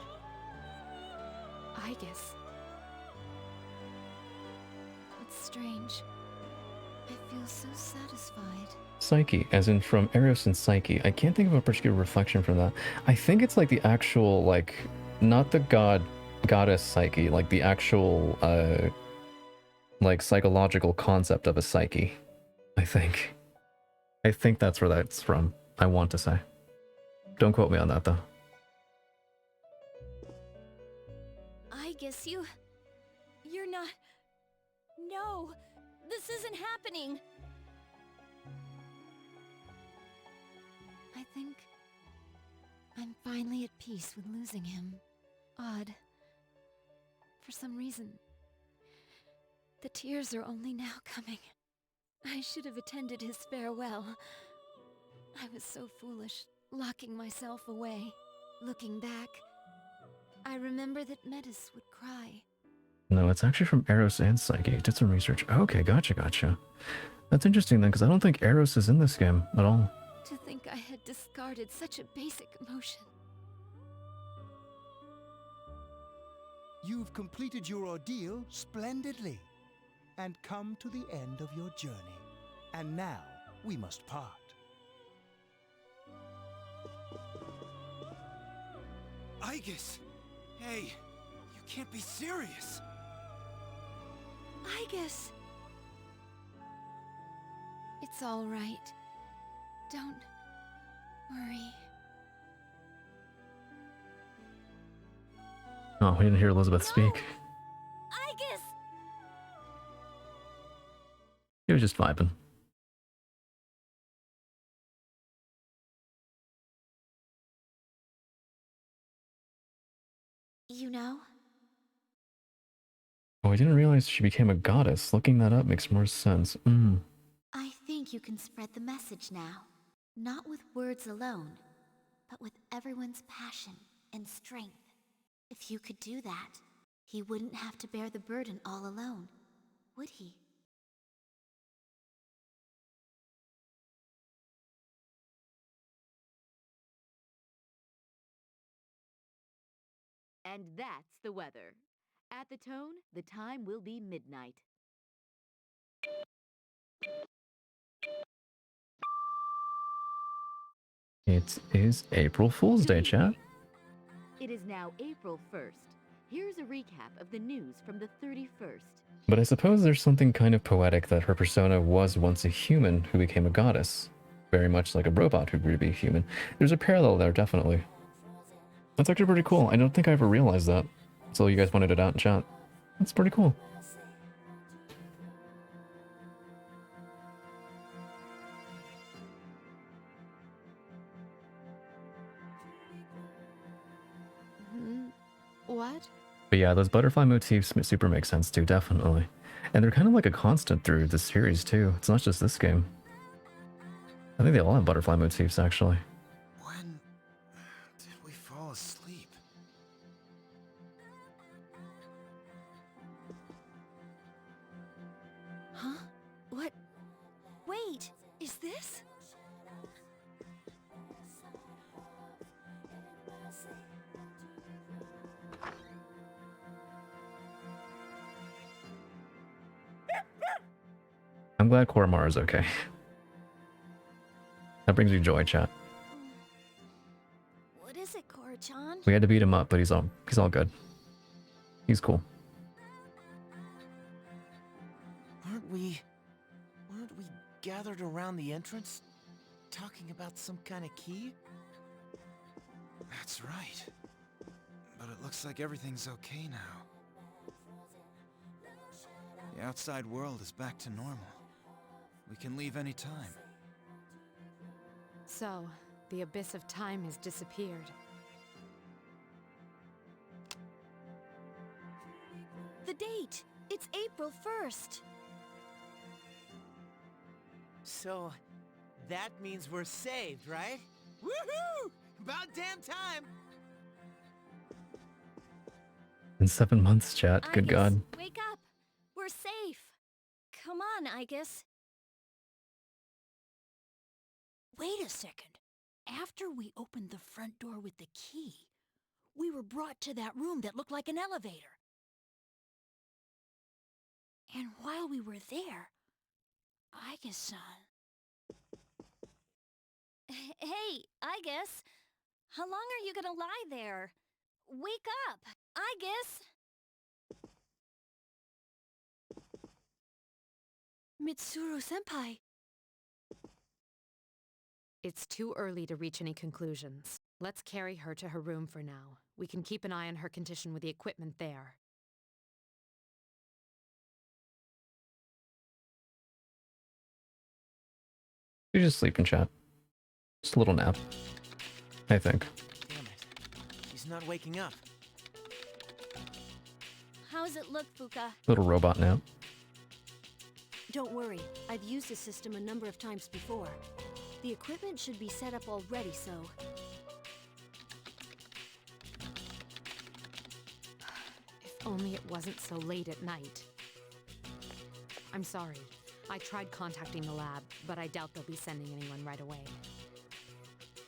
I guess. It's strange. I feel so satisfied. Psyche, as in from Eros and Psyche. I can't think of a particular reflection from that. I think it's like the actual, like, not the goddess Psyche, like the actual, like, psychological concept of a psyche. I think that's where that's from. I want to say. Don't quote me on that, though. I guess you're not... No, this isn't happening. I think I'm finally at peace with losing him. Odd. For some reason, the tears are only now coming. I should have attended his farewell. I was so foolish, locking myself away. Looking back, I remember that Metis would cry. No, it's actually from Eros and Psyche. I did some research. Okay, gotcha. That's interesting then, because I don't think Eros is in this game at all. To think I had discarded such a basic emotion. You've completed your ordeal splendidly and come to the end of your journey. And now we must part. Igus! Hey, you can't be serious! Igus! It's all right. Don't worry. Oh, we didn't hear Elizabeth speak. Igus! He was just vibing. You know, Oh, I didn't realize she became a goddess. Looking that up makes more sense. I think you can spread the message now. Not with words alone, but with everyone's passion and strength. If you could do that, he wouldn't have to bear the burden all alone, would he? And that's the weather. At the tone, the time will be midnight. It is April Fool's Day, chat. It is now April 1st. Here's a recap of the news from the 31st. But I suppose there's something kind of poetic that her persona was once a human who became a goddess. Very much like a robot who grew to be human. There's a parallel there, definitely. That's actually pretty cool. I don't think I ever realized that. So you guys pointed it out in chat. That's pretty cool. What? But yeah, those butterfly motifs super make sense too, definitely. And they're kind of like a constant through the series too. It's not just this game. I think they all have butterfly motifs actually. When did we fall asleep? Huh? What? Wait, is this? I'm glad Koromar is okay. That brings you joy, chat. What is it, Korra-chan? We had to beat him up, but he's all good. He's cool. Weren't we gathered around the entrance, talking about some kind of key? That's right. But it looks like everything's okay now. The outside world is back to normal. We can leave any time. So, the abyss of time has disappeared. The date! It's April 1st! So, that means we're saved, right? Woohoo! About damn time! In 7 months, chat. Good Igus, God. Wake up! We're safe! Come on, Igus. Wait a second. After we opened the front door with the key, we were brought to that room that looked like an elevator. And while we were there, Igus-san... Hey, Igus. How long are you gonna lie there? Wake up! Igus! Mitsuru-senpai... It's too early to reach any conclusions. Let's carry her to her room for now. We can keep an eye on her condition with the equipment there. You just sleep and chat. Just a little nap. I think. Damn it. She's not waking up. How's it look, Fuka? Little robot nap. Don't worry, I've used the system a number of times before. The equipment should be set up already, so... If only it wasn't so late at night. I'm sorry. I tried contacting the lab, but I doubt they'll be sending anyone right away.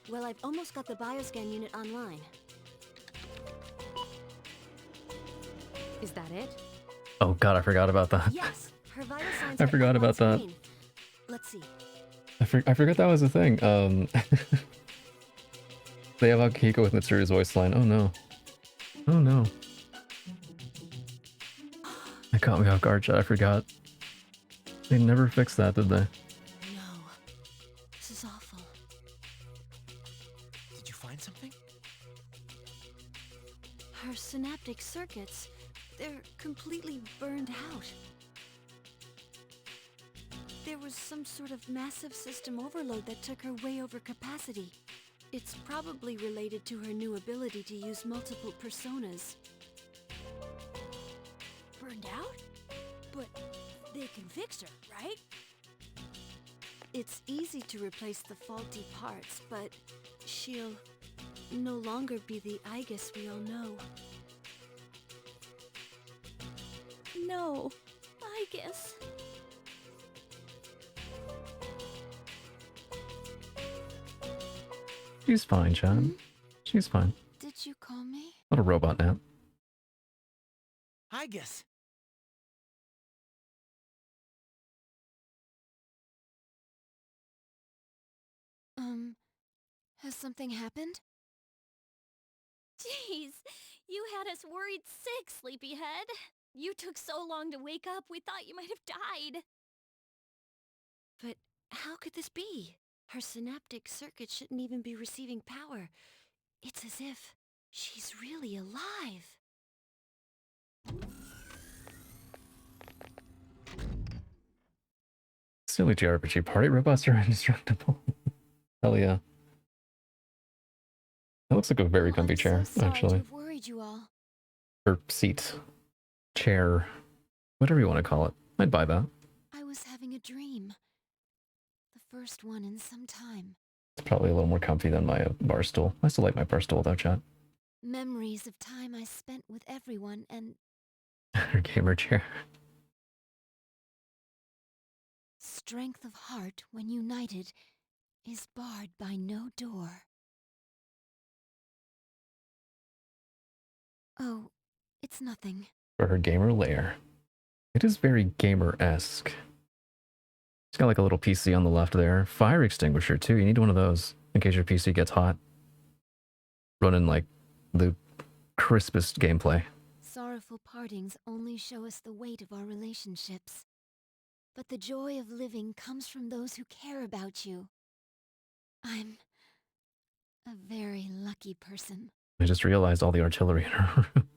Well, I've almost got the bioscan unit online. Is that it? Oh God, I forgot about that. Yes, her vital signs I are forgot up on about that. screen. Let's see. I forgot that was a thing. They have Akihiko with Mitsuru's voice line. Oh no. Oh no. That caught me off guard, chat. I forgot. They never fixed that, did they? No. This is awful. Did you find something? Her synaptic circuits, they're completely burned out. There was some sort of massive system overload that took her way over capacity. It's probably related to her new ability to use multiple personas. Burned out? But they can fix her, right? It's easy to replace the faulty parts, but she'll no longer be the Igus we all know. No, Igus. She's fine, chat. She's fine. Did you call me? Little robot nap. I guess. Has something happened? Jeez, you had us worried sick, sleepyhead. You took so long to wake up, we thought you might have died. But how could this be? Her synaptic circuit shouldn't even be receiving power. It's as if She's really alive. Silly JRPG party robots are indestructible. Hell yeah. That looks like a very comfy I'm chair, so sorry to actually. have worried you all. Or seat. Chair. Whatever you want to call it. I'd buy that. I was having a dream. The first one in some time. It's probably a little more comfy than my bar stool. I still like my bar stool though, chat. Memories of time I spent with everyone and Her gamer chair. strength of heart when united is barred by no door. Oh, it's nothing. For her gamer lair. It is very gamer-esque. It's got like a little PC on the left there. Fire extinguisher too. You need one of those in case your PC gets hot. Running like the crispest gameplay. Sorrowful partings only show us the weight of our relationships. But the joy of living comes from those who care about you. I'm a very lucky person. I just realized all the artillery in her room.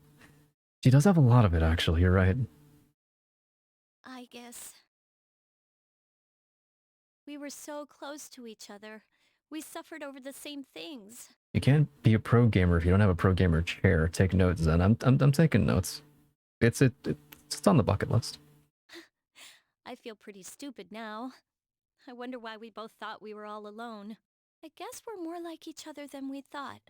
She does have a lot of it, actually. You're right. I guess. We were so close to each other. We suffered over the same things. You can't be a pro gamer if you don't have a pro gamer chair. Take notes, Zen. I'm taking notes. It's on the bucket list. I feel pretty stupid now. I wonder why we both thought we were all alone. I guess we're more like each other than we thought.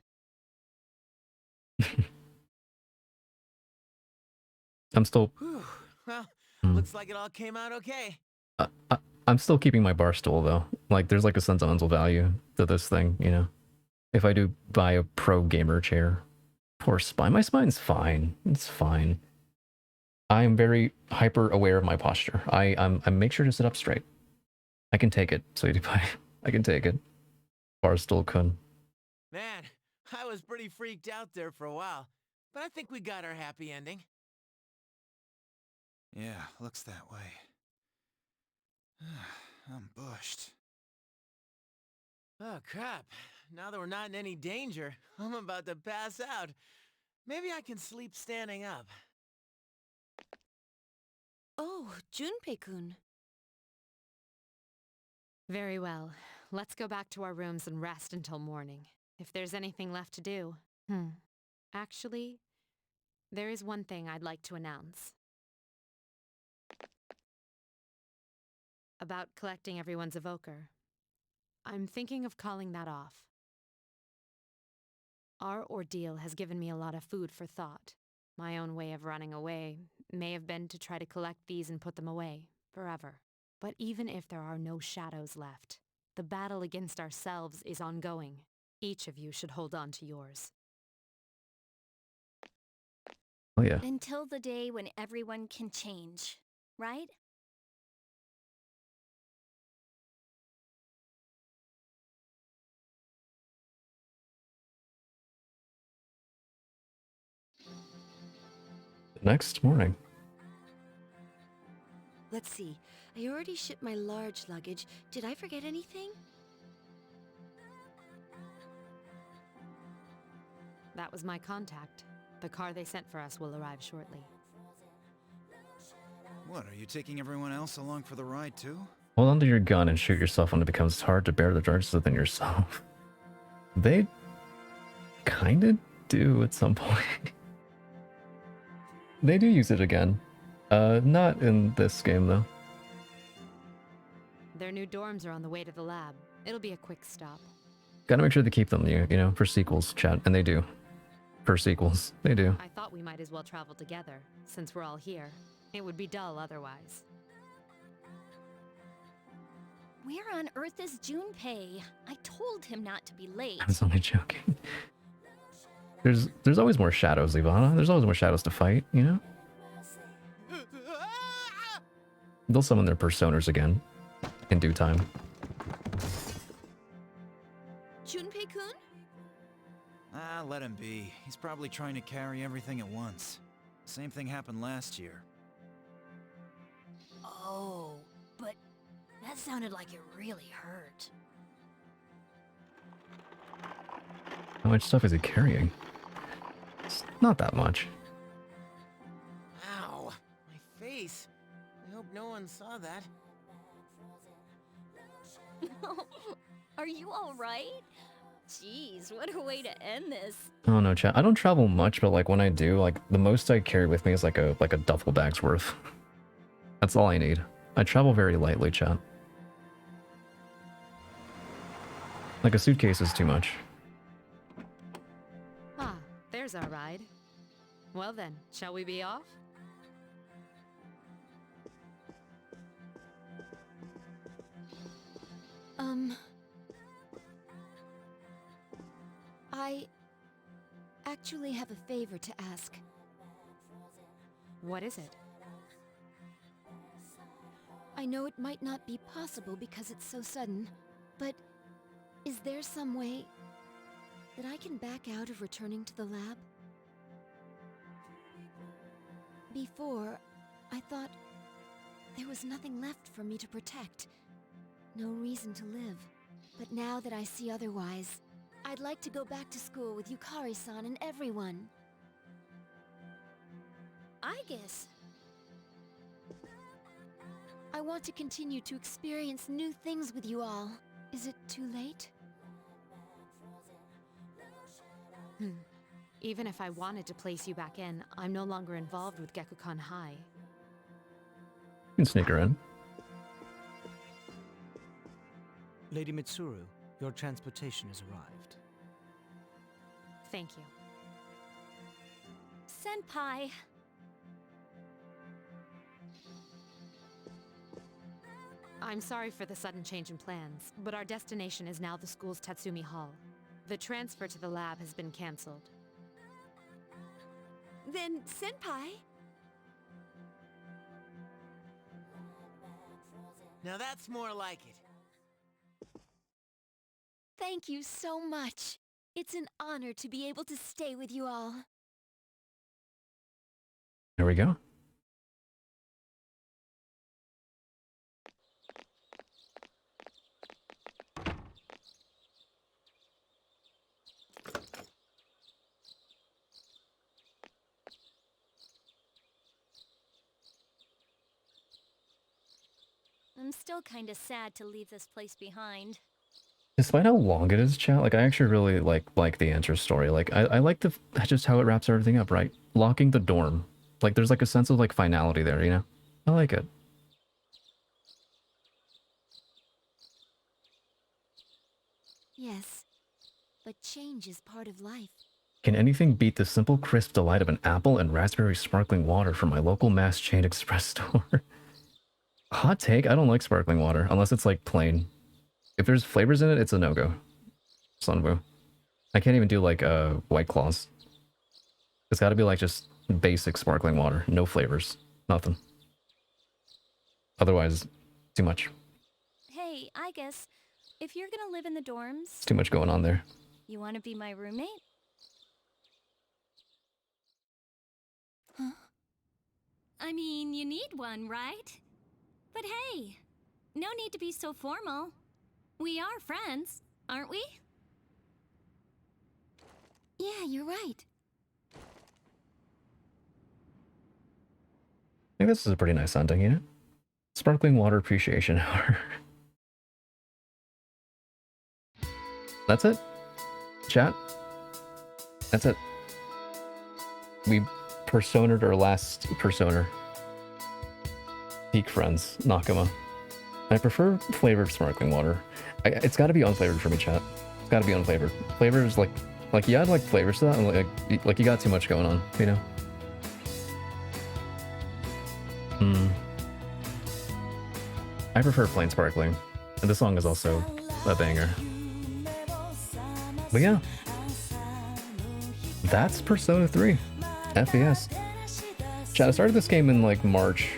I'm still. Whew. Well, Hmm. looks like it all came out okay. I'm still keeping my bar stool though. Like, there's like a sentimental value to this thing, you know. If I do buy a pro gamer chair, poor spine. My spine's fine. It's fine. I am very hyper aware of my posture. I make sure to sit up straight. I can take it, sweetie pie. I can take it. Barstool kun. Man, I was pretty freaked out there for a while, but I think we got our happy ending. Yeah, looks that way. I'm bushed. Oh crap, now that we're not in any danger, I'm about to pass out. Maybe I can sleep standing up. Oh, Junpei-kun. Very well. Let's go back to our rooms and rest until morning. If there's anything left to do. Actually, there is one thing I'd like to announce. About collecting everyone's evoker. I'm thinking of calling that off. Our ordeal has given me a lot of food for thought. My own way of running away may have been to try to collect these and put them away, forever. But even if there are no shadows left, the battle against ourselves is ongoing. Each of you should hold on to yours. Oh yeah. Until the day when everyone can change, right? Next morning. Let's see. I already shipped my large luggage. Did I forget anything? That was my contact. The car they sent for us will arrive shortly. What, are you taking everyone else along for the ride too? Hold onto your gun and shoot yourself when it becomes hard to bear the darts within yourself. They kinda do at some point. They do use it again. Not in this game though. Their new dorms are on the way to the lab. It'll be a quick stop. Gotta make sure to keep them, you know, for sequels, chat. And they do. For sequels. They do. I thought we might as well travel together, since we're all here. It would be dull otherwise. Where on earth is Junpei? I told him not to be late. I was only joking. There's always more shadows, Ivana. There's always more shadows to fight, you know? They'll summon their personas again. In due time. Junpei-kun? Ah, let him be. He's probably trying to carry everything at once. Same thing happened last year. Oh, but that sounded like it really hurt. How much stuff is he carrying? Not that much. Ow! My face. I hope no one saw that. Are you alright? Jeez, what a way to end this. Oh no, chat. I don't travel much, but like when I do, like the most I carry with me is like a duffel bag's worth. That's all I need. I travel very lightly, chat. Like a suitcase is too much. Ah, there's our ride. Well then, shall we be off? I actually have a favor to ask. What is it? I know it might not be possible because it's so sudden, but is there some way that I can back out of returning to the lab? Before, I thought there was nothing left for me to protect. No reason to live. But now that I see otherwise, I'd like to go back to school with Yukari-san and everyone. I guess. I want to continue to experience new things with you all. Is it too late? Even if I wanted to place you back in, I'm no longer involved with Gekukan High. You can sneak her in. Lady Mitsuru, your transportation has arrived. Thank you. Senpai. I'm sorry for the sudden change in plans, but our destination is now the school's Tatsumi Hall. The transfer to the lab has been cancelled. Then, Senpai? Now that's more like it. Thank you so much. It's an honor to be able to stay with you all. There we go. I'm still kinda sad to leave this place behind. Despite how long it is, chat, like I actually really like the answer story. Like I like the just how it wraps everything up, right? Locking the dorm. Like there's like a sense of like finality there, you know? I like it. Yes, but change is part of life. Can anything beat the simple, crisp delight of an apple and raspberry sparkling water from my local mass chain express store? Hot take, I don't like sparkling water unless it's like plain. If there's flavors in it, it's a no-go. Sunwoo. I can't even do like White Claws. It's gotta be like just basic sparkling water. No flavors. Nothing. Otherwise, too much. Hey, I guess, if you're gonna live in the dorms, It's too much going on there. you wanna be my roommate? Huh? I mean, you need one, right? But hey, no need to be so formal. We are friends, aren't we? Yeah, you're right. I think this is a pretty nice ending, you know? Sparkling water appreciation hour. That's it. Chat. That's it. We personaed our last persona. Peak friends, Nakama. I prefer flavored sparkling water. It's got to be unflavored for me, chat. It's got to be unflavored. Flavors like you add like flavors to that, and like you got too much going on, you know. I prefer plain sparkling, and this song is also a banger. But yeah, that's Persona 3 FES. Chat, I started this game in like March.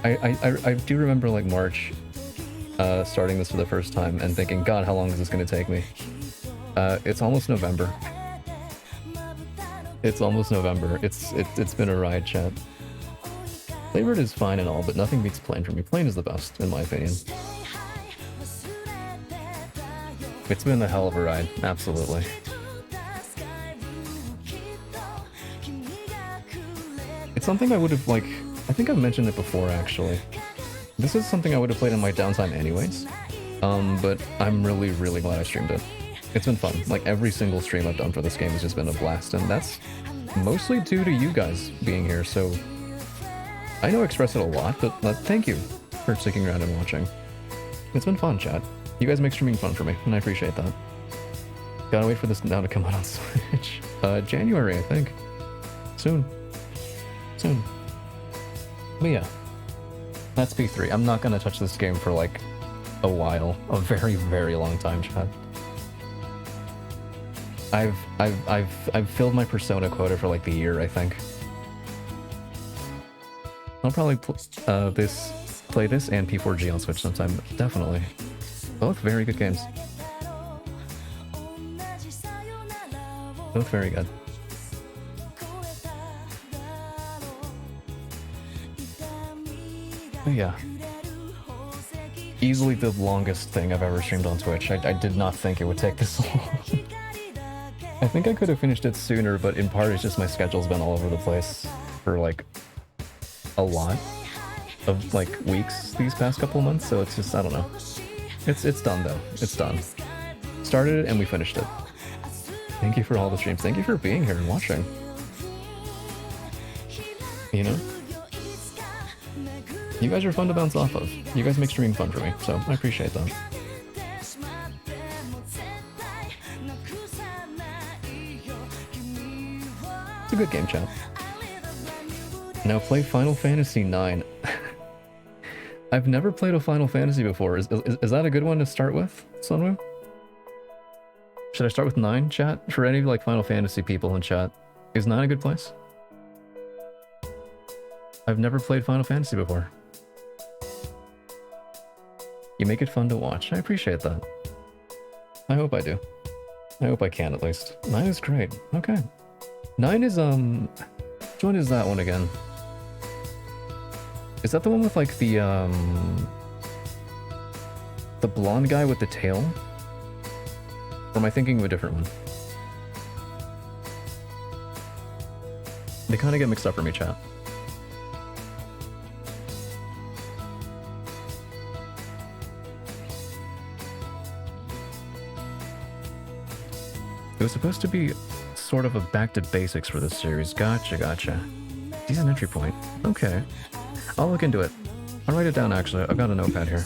I do remember like March starting this for the first time and thinking, God, how long is this going to take me? It's almost November. It's almost November. It's been a ride, chat. Flavored is fine and all, but nothing beats plain for me. Plain is the best, in my opinion. It's been a hell of a ride, absolutely. It's something I would have, like, I think I've mentioned it before, actually. This is something I would have played in my downtime anyways. But I'm really, really glad I streamed it. It's been fun. Like, every single stream I've done for this game has just been a blast, and that's mostly due to you guys being here, so... I know I express it a lot, but thank you for sticking around and watching. It's been fun, chat. You guys make streaming fun for me, and I appreciate that. Gotta wait for this now to come out on Switch. January, I think. Soon. Soon. But yeah. That's P3. I'm not gonna touch this game for, like, a while. A very, very long time, chat. I've filled my Persona quota for, like, the year, I think. I'll probably play this and P4G on Switch sometime. Definitely. Both very good games. Both very good. But yeah. Easily the longest thing I've ever streamed on Twitch. I did not think it would take this long. I think I could have finished it sooner, but in part it's just my schedule's been all over the place for like a lot of like weeks these past couple months, so it's just, I don't know. It's done though. It's done. Started it and we finished it. Thank you for all the streams. Thank you for being here and watching. You know? You guys are fun to bounce off of. You guys make streaming fun for me, so I appreciate that. It's a good game, chat. Now play Final Fantasy IX. I've never played a Final Fantasy before. Is that a good one to start with, Sunwoo? Should I start with 9, chat? For any like Final Fantasy people in chat, is 9 a good place? I've never played Final Fantasy before. You make it fun to watch. I appreciate that. I hope I do. I hope I can at least. 9 is great. Okay. 9 is, which one is that one again? Is that the one with like the blonde guy with the tail? Or am I thinking of a different one? They kind of get mixed up for me, chat. It was supposed to be sort of a back to basics for this series. Gotcha, gotcha. Decent entry point. Okay. I'll look into it. I'll write it down, actually. I've got a notepad here.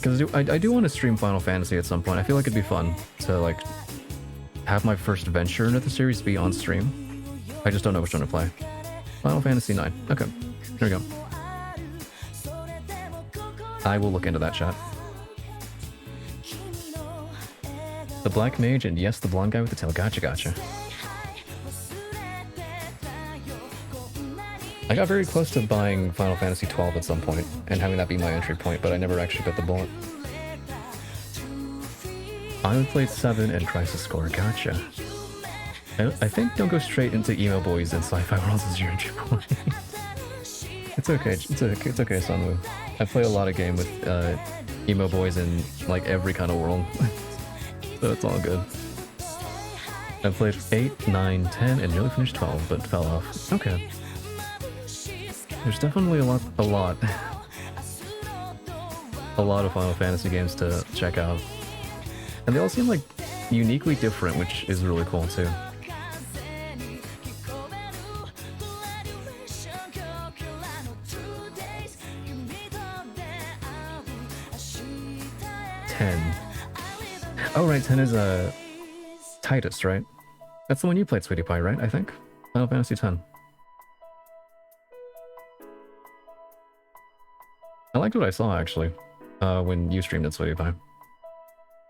Because I do want to stream Final Fantasy at some point. I feel like it'd be fun to, like, have my first venture into the series be on stream. I just don't know which one to play. Final Fantasy IX. Okay. Here we go. I will look into that, chat. The Black Mage and yes, the blonde guy with the tail. Gotcha, gotcha. I got very close to buying Final Fantasy XII at some point and having that be my entry point, but I never actually bit the bullet. I would play 7 and Crisis Core. Gotcha. I think don't go straight into emo boys and sci-fi worlds as your entry point. It's okay. It's okay, Sunwoo. I play a lot of game with emo boys in like every kind of world, so it's all good. I played 8, 9, 10, and nearly finished 12, but fell off. Okay. There's definitely a lot of Final Fantasy games to check out. And they all seem like uniquely different, which is really cool too. Oh right, 10 is Titus, right? That's the one you played, Sweetie Pie, right? I think? Final Fantasy X. I liked what I saw, actually, when you streamed it, Sweetie Pie.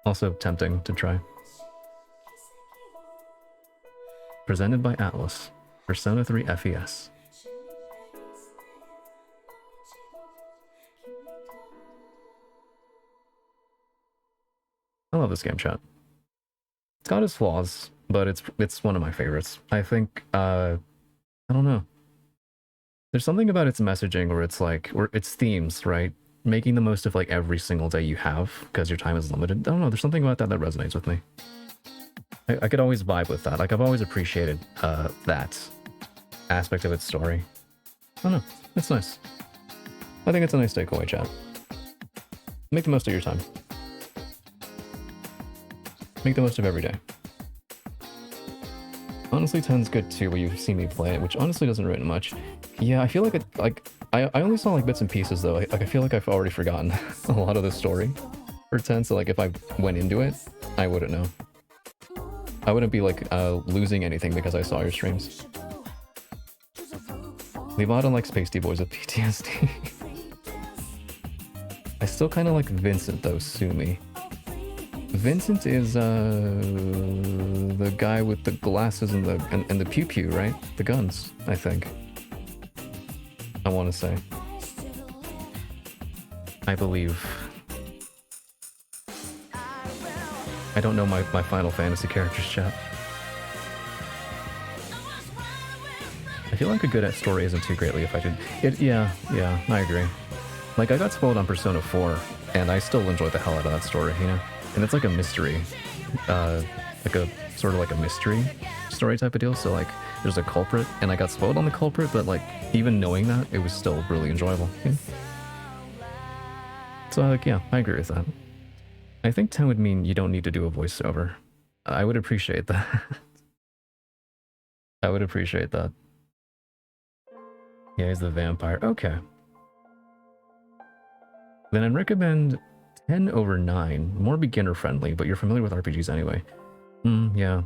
Also tempting to try. Presented by Atlas. Persona 3 FES. I love this game, chat. It's got its flaws, but it's one of my favorites. I think, I don't know. There's something about its messaging where it's like, or its themes, right? Making the most of like every single day you have, because your time is limited. I don't know, there's something about that that resonates with me. I could always vibe with that. Like, I've always appreciated that. aspect of its story. I don't know. It's nice. I think it's a nice takeaway, chat. Make the most of your time. Make the most of every day. Honestly, 10's good too, where you've seen me play it, which honestly doesn't ruin much. Yeah, I feel like I only saw like bits and pieces though. Like I feel like I've already forgotten a lot of the story for 10, so like if I went into it, I wouldn't know. I wouldn't be like losing anything because I saw your streams. Levada likes pasty boys with PTSD. I still kind of like Vincent though, Sumi. Vincent is the guy with the glasses and the pew pew, right? The guns, I think. I want to say. I believe. I don't know my Final Fantasy characters, chat. I feel like a good story isn't too greatly affected. Yeah, I agree. Like, I got spoiled on Persona 4, and I still enjoyed the hell out of that story, you know? And it's like a mystery. Like a, sort of like a mystery story type of deal, so like, there's a culprit, and I got spoiled on the culprit, but like, even knowing that, it was still really enjoyable. Yeah. So like, yeah, I agree with that. I think 10 would mean you don't need to do a voiceover. I would appreciate that. I would appreciate that. Yeah, he's the vampire. Okay. Then I'd recommend 10 over 9. More beginner friendly, but you're familiar with RPGs anyway. Yeah.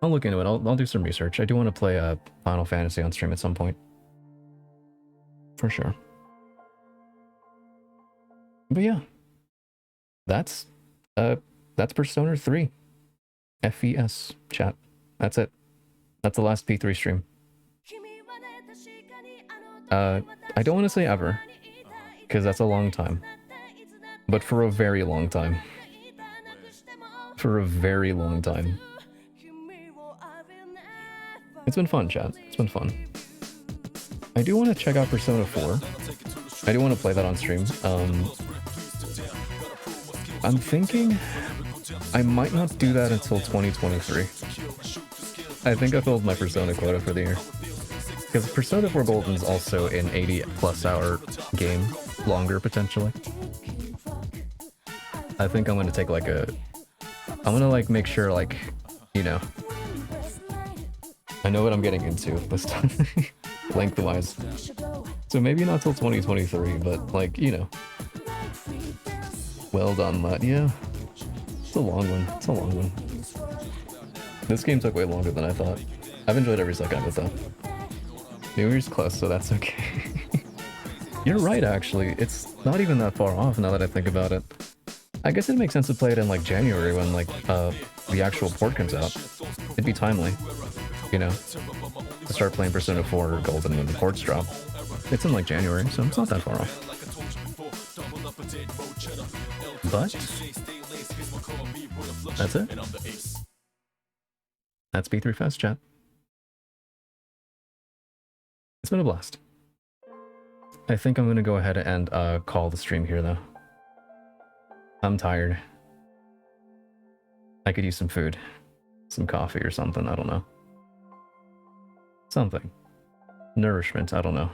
I'll look into it. I'll do some research. I do want to play Final Fantasy on stream at some point. For sure. But yeah. That's Persona 3. FES, chat. That's it. That's the last P3 stream. I don't want to say ever, because that's a long time. But for a very long time. For a very long time. It's been fun, chat. It's been fun. I do want to check out Persona 4. I do want to play that on stream. I'm thinking I might not do that until 2023. I think I filled my Persona quota for the year. Because Persona 4 Golden is also an 80+ hour game. Longer, potentially. I think I'm going to take like a... I'm going to like make sure like, you know... I know what I'm getting into this time. Lengthwise. So maybe not till 2023, but like, you know. Well done, lad. Yeah. It's a long one. It's a long one. This game took way longer than I thought. I've enjoyed every second of it though. New Year's close, so that's okay. You're right, actually. It's not even that far off now that I think about it. I guess it makes sense to play it in like January when like the actual port comes out. It'd be timely, you know, to start playing Persona 4 Golden when the ports drop. It's in like January, so it's not that far off. But that's it. That's P3 Fest, chat. It's been a blast. I think I'm going to go ahead and call the stream here, though. I'm tired. I could use some food. Some coffee or something, I don't know. Something. Nourishment, I don't know.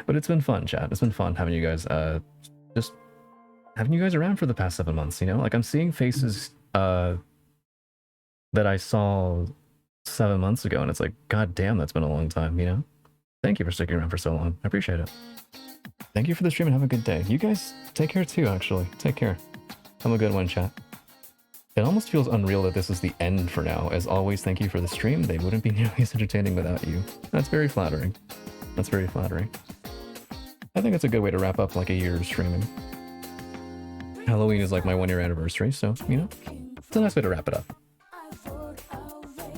But it's been fun, chat. It's been fun having you guys, just having you guys around for the past 7 months, you know? Like, I'm seeing faces that I saw 7 months ago, and it's like, god damn, that's been a long time, you know? Thank you for sticking around for so long. I appreciate it. Thank you for the stream and have a good day. You guys take care too, actually. Take care. Have a good one, chat. It almost feels unreal that this is the end for now. As always, thank you for the stream. They wouldn't be nearly as entertaining without you. That's very flattering. That's very flattering. I think it's a good way to wrap up like a year of streaming. Halloween is like my 1 year anniversary, so, you know, it's a nice way to wrap it up.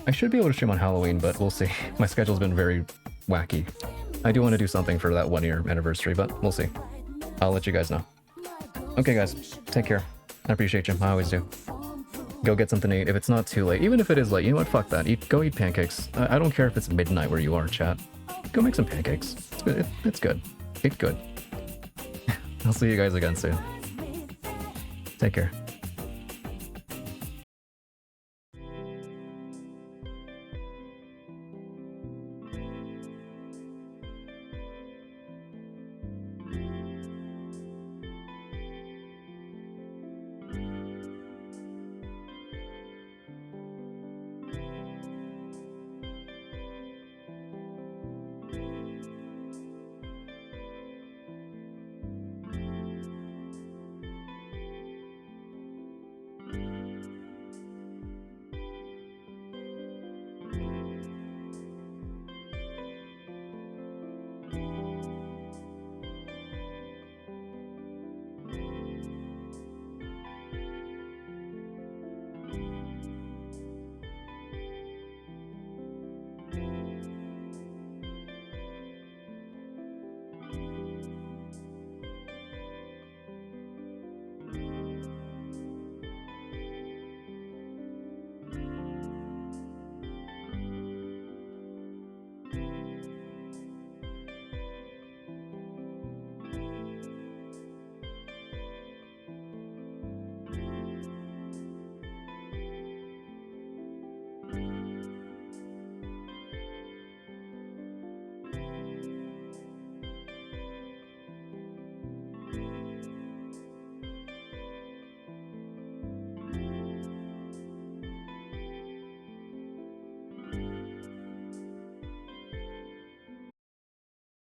I should be able to stream on Halloween, but we'll see. My schedule's been very wacky. I do want to do something for that 1 year anniversary, but we'll see. I'll let you guys know. Okay, guys, take care. I appreciate you. I always do. Go get something to eat if it's not too late. Even if it is late, you know what? Fuck that. Go eat pancakes. I don't care if it's midnight where you are, chat. Go make some pancakes. It's good. It's good. I'll see you guys again soon. Take care.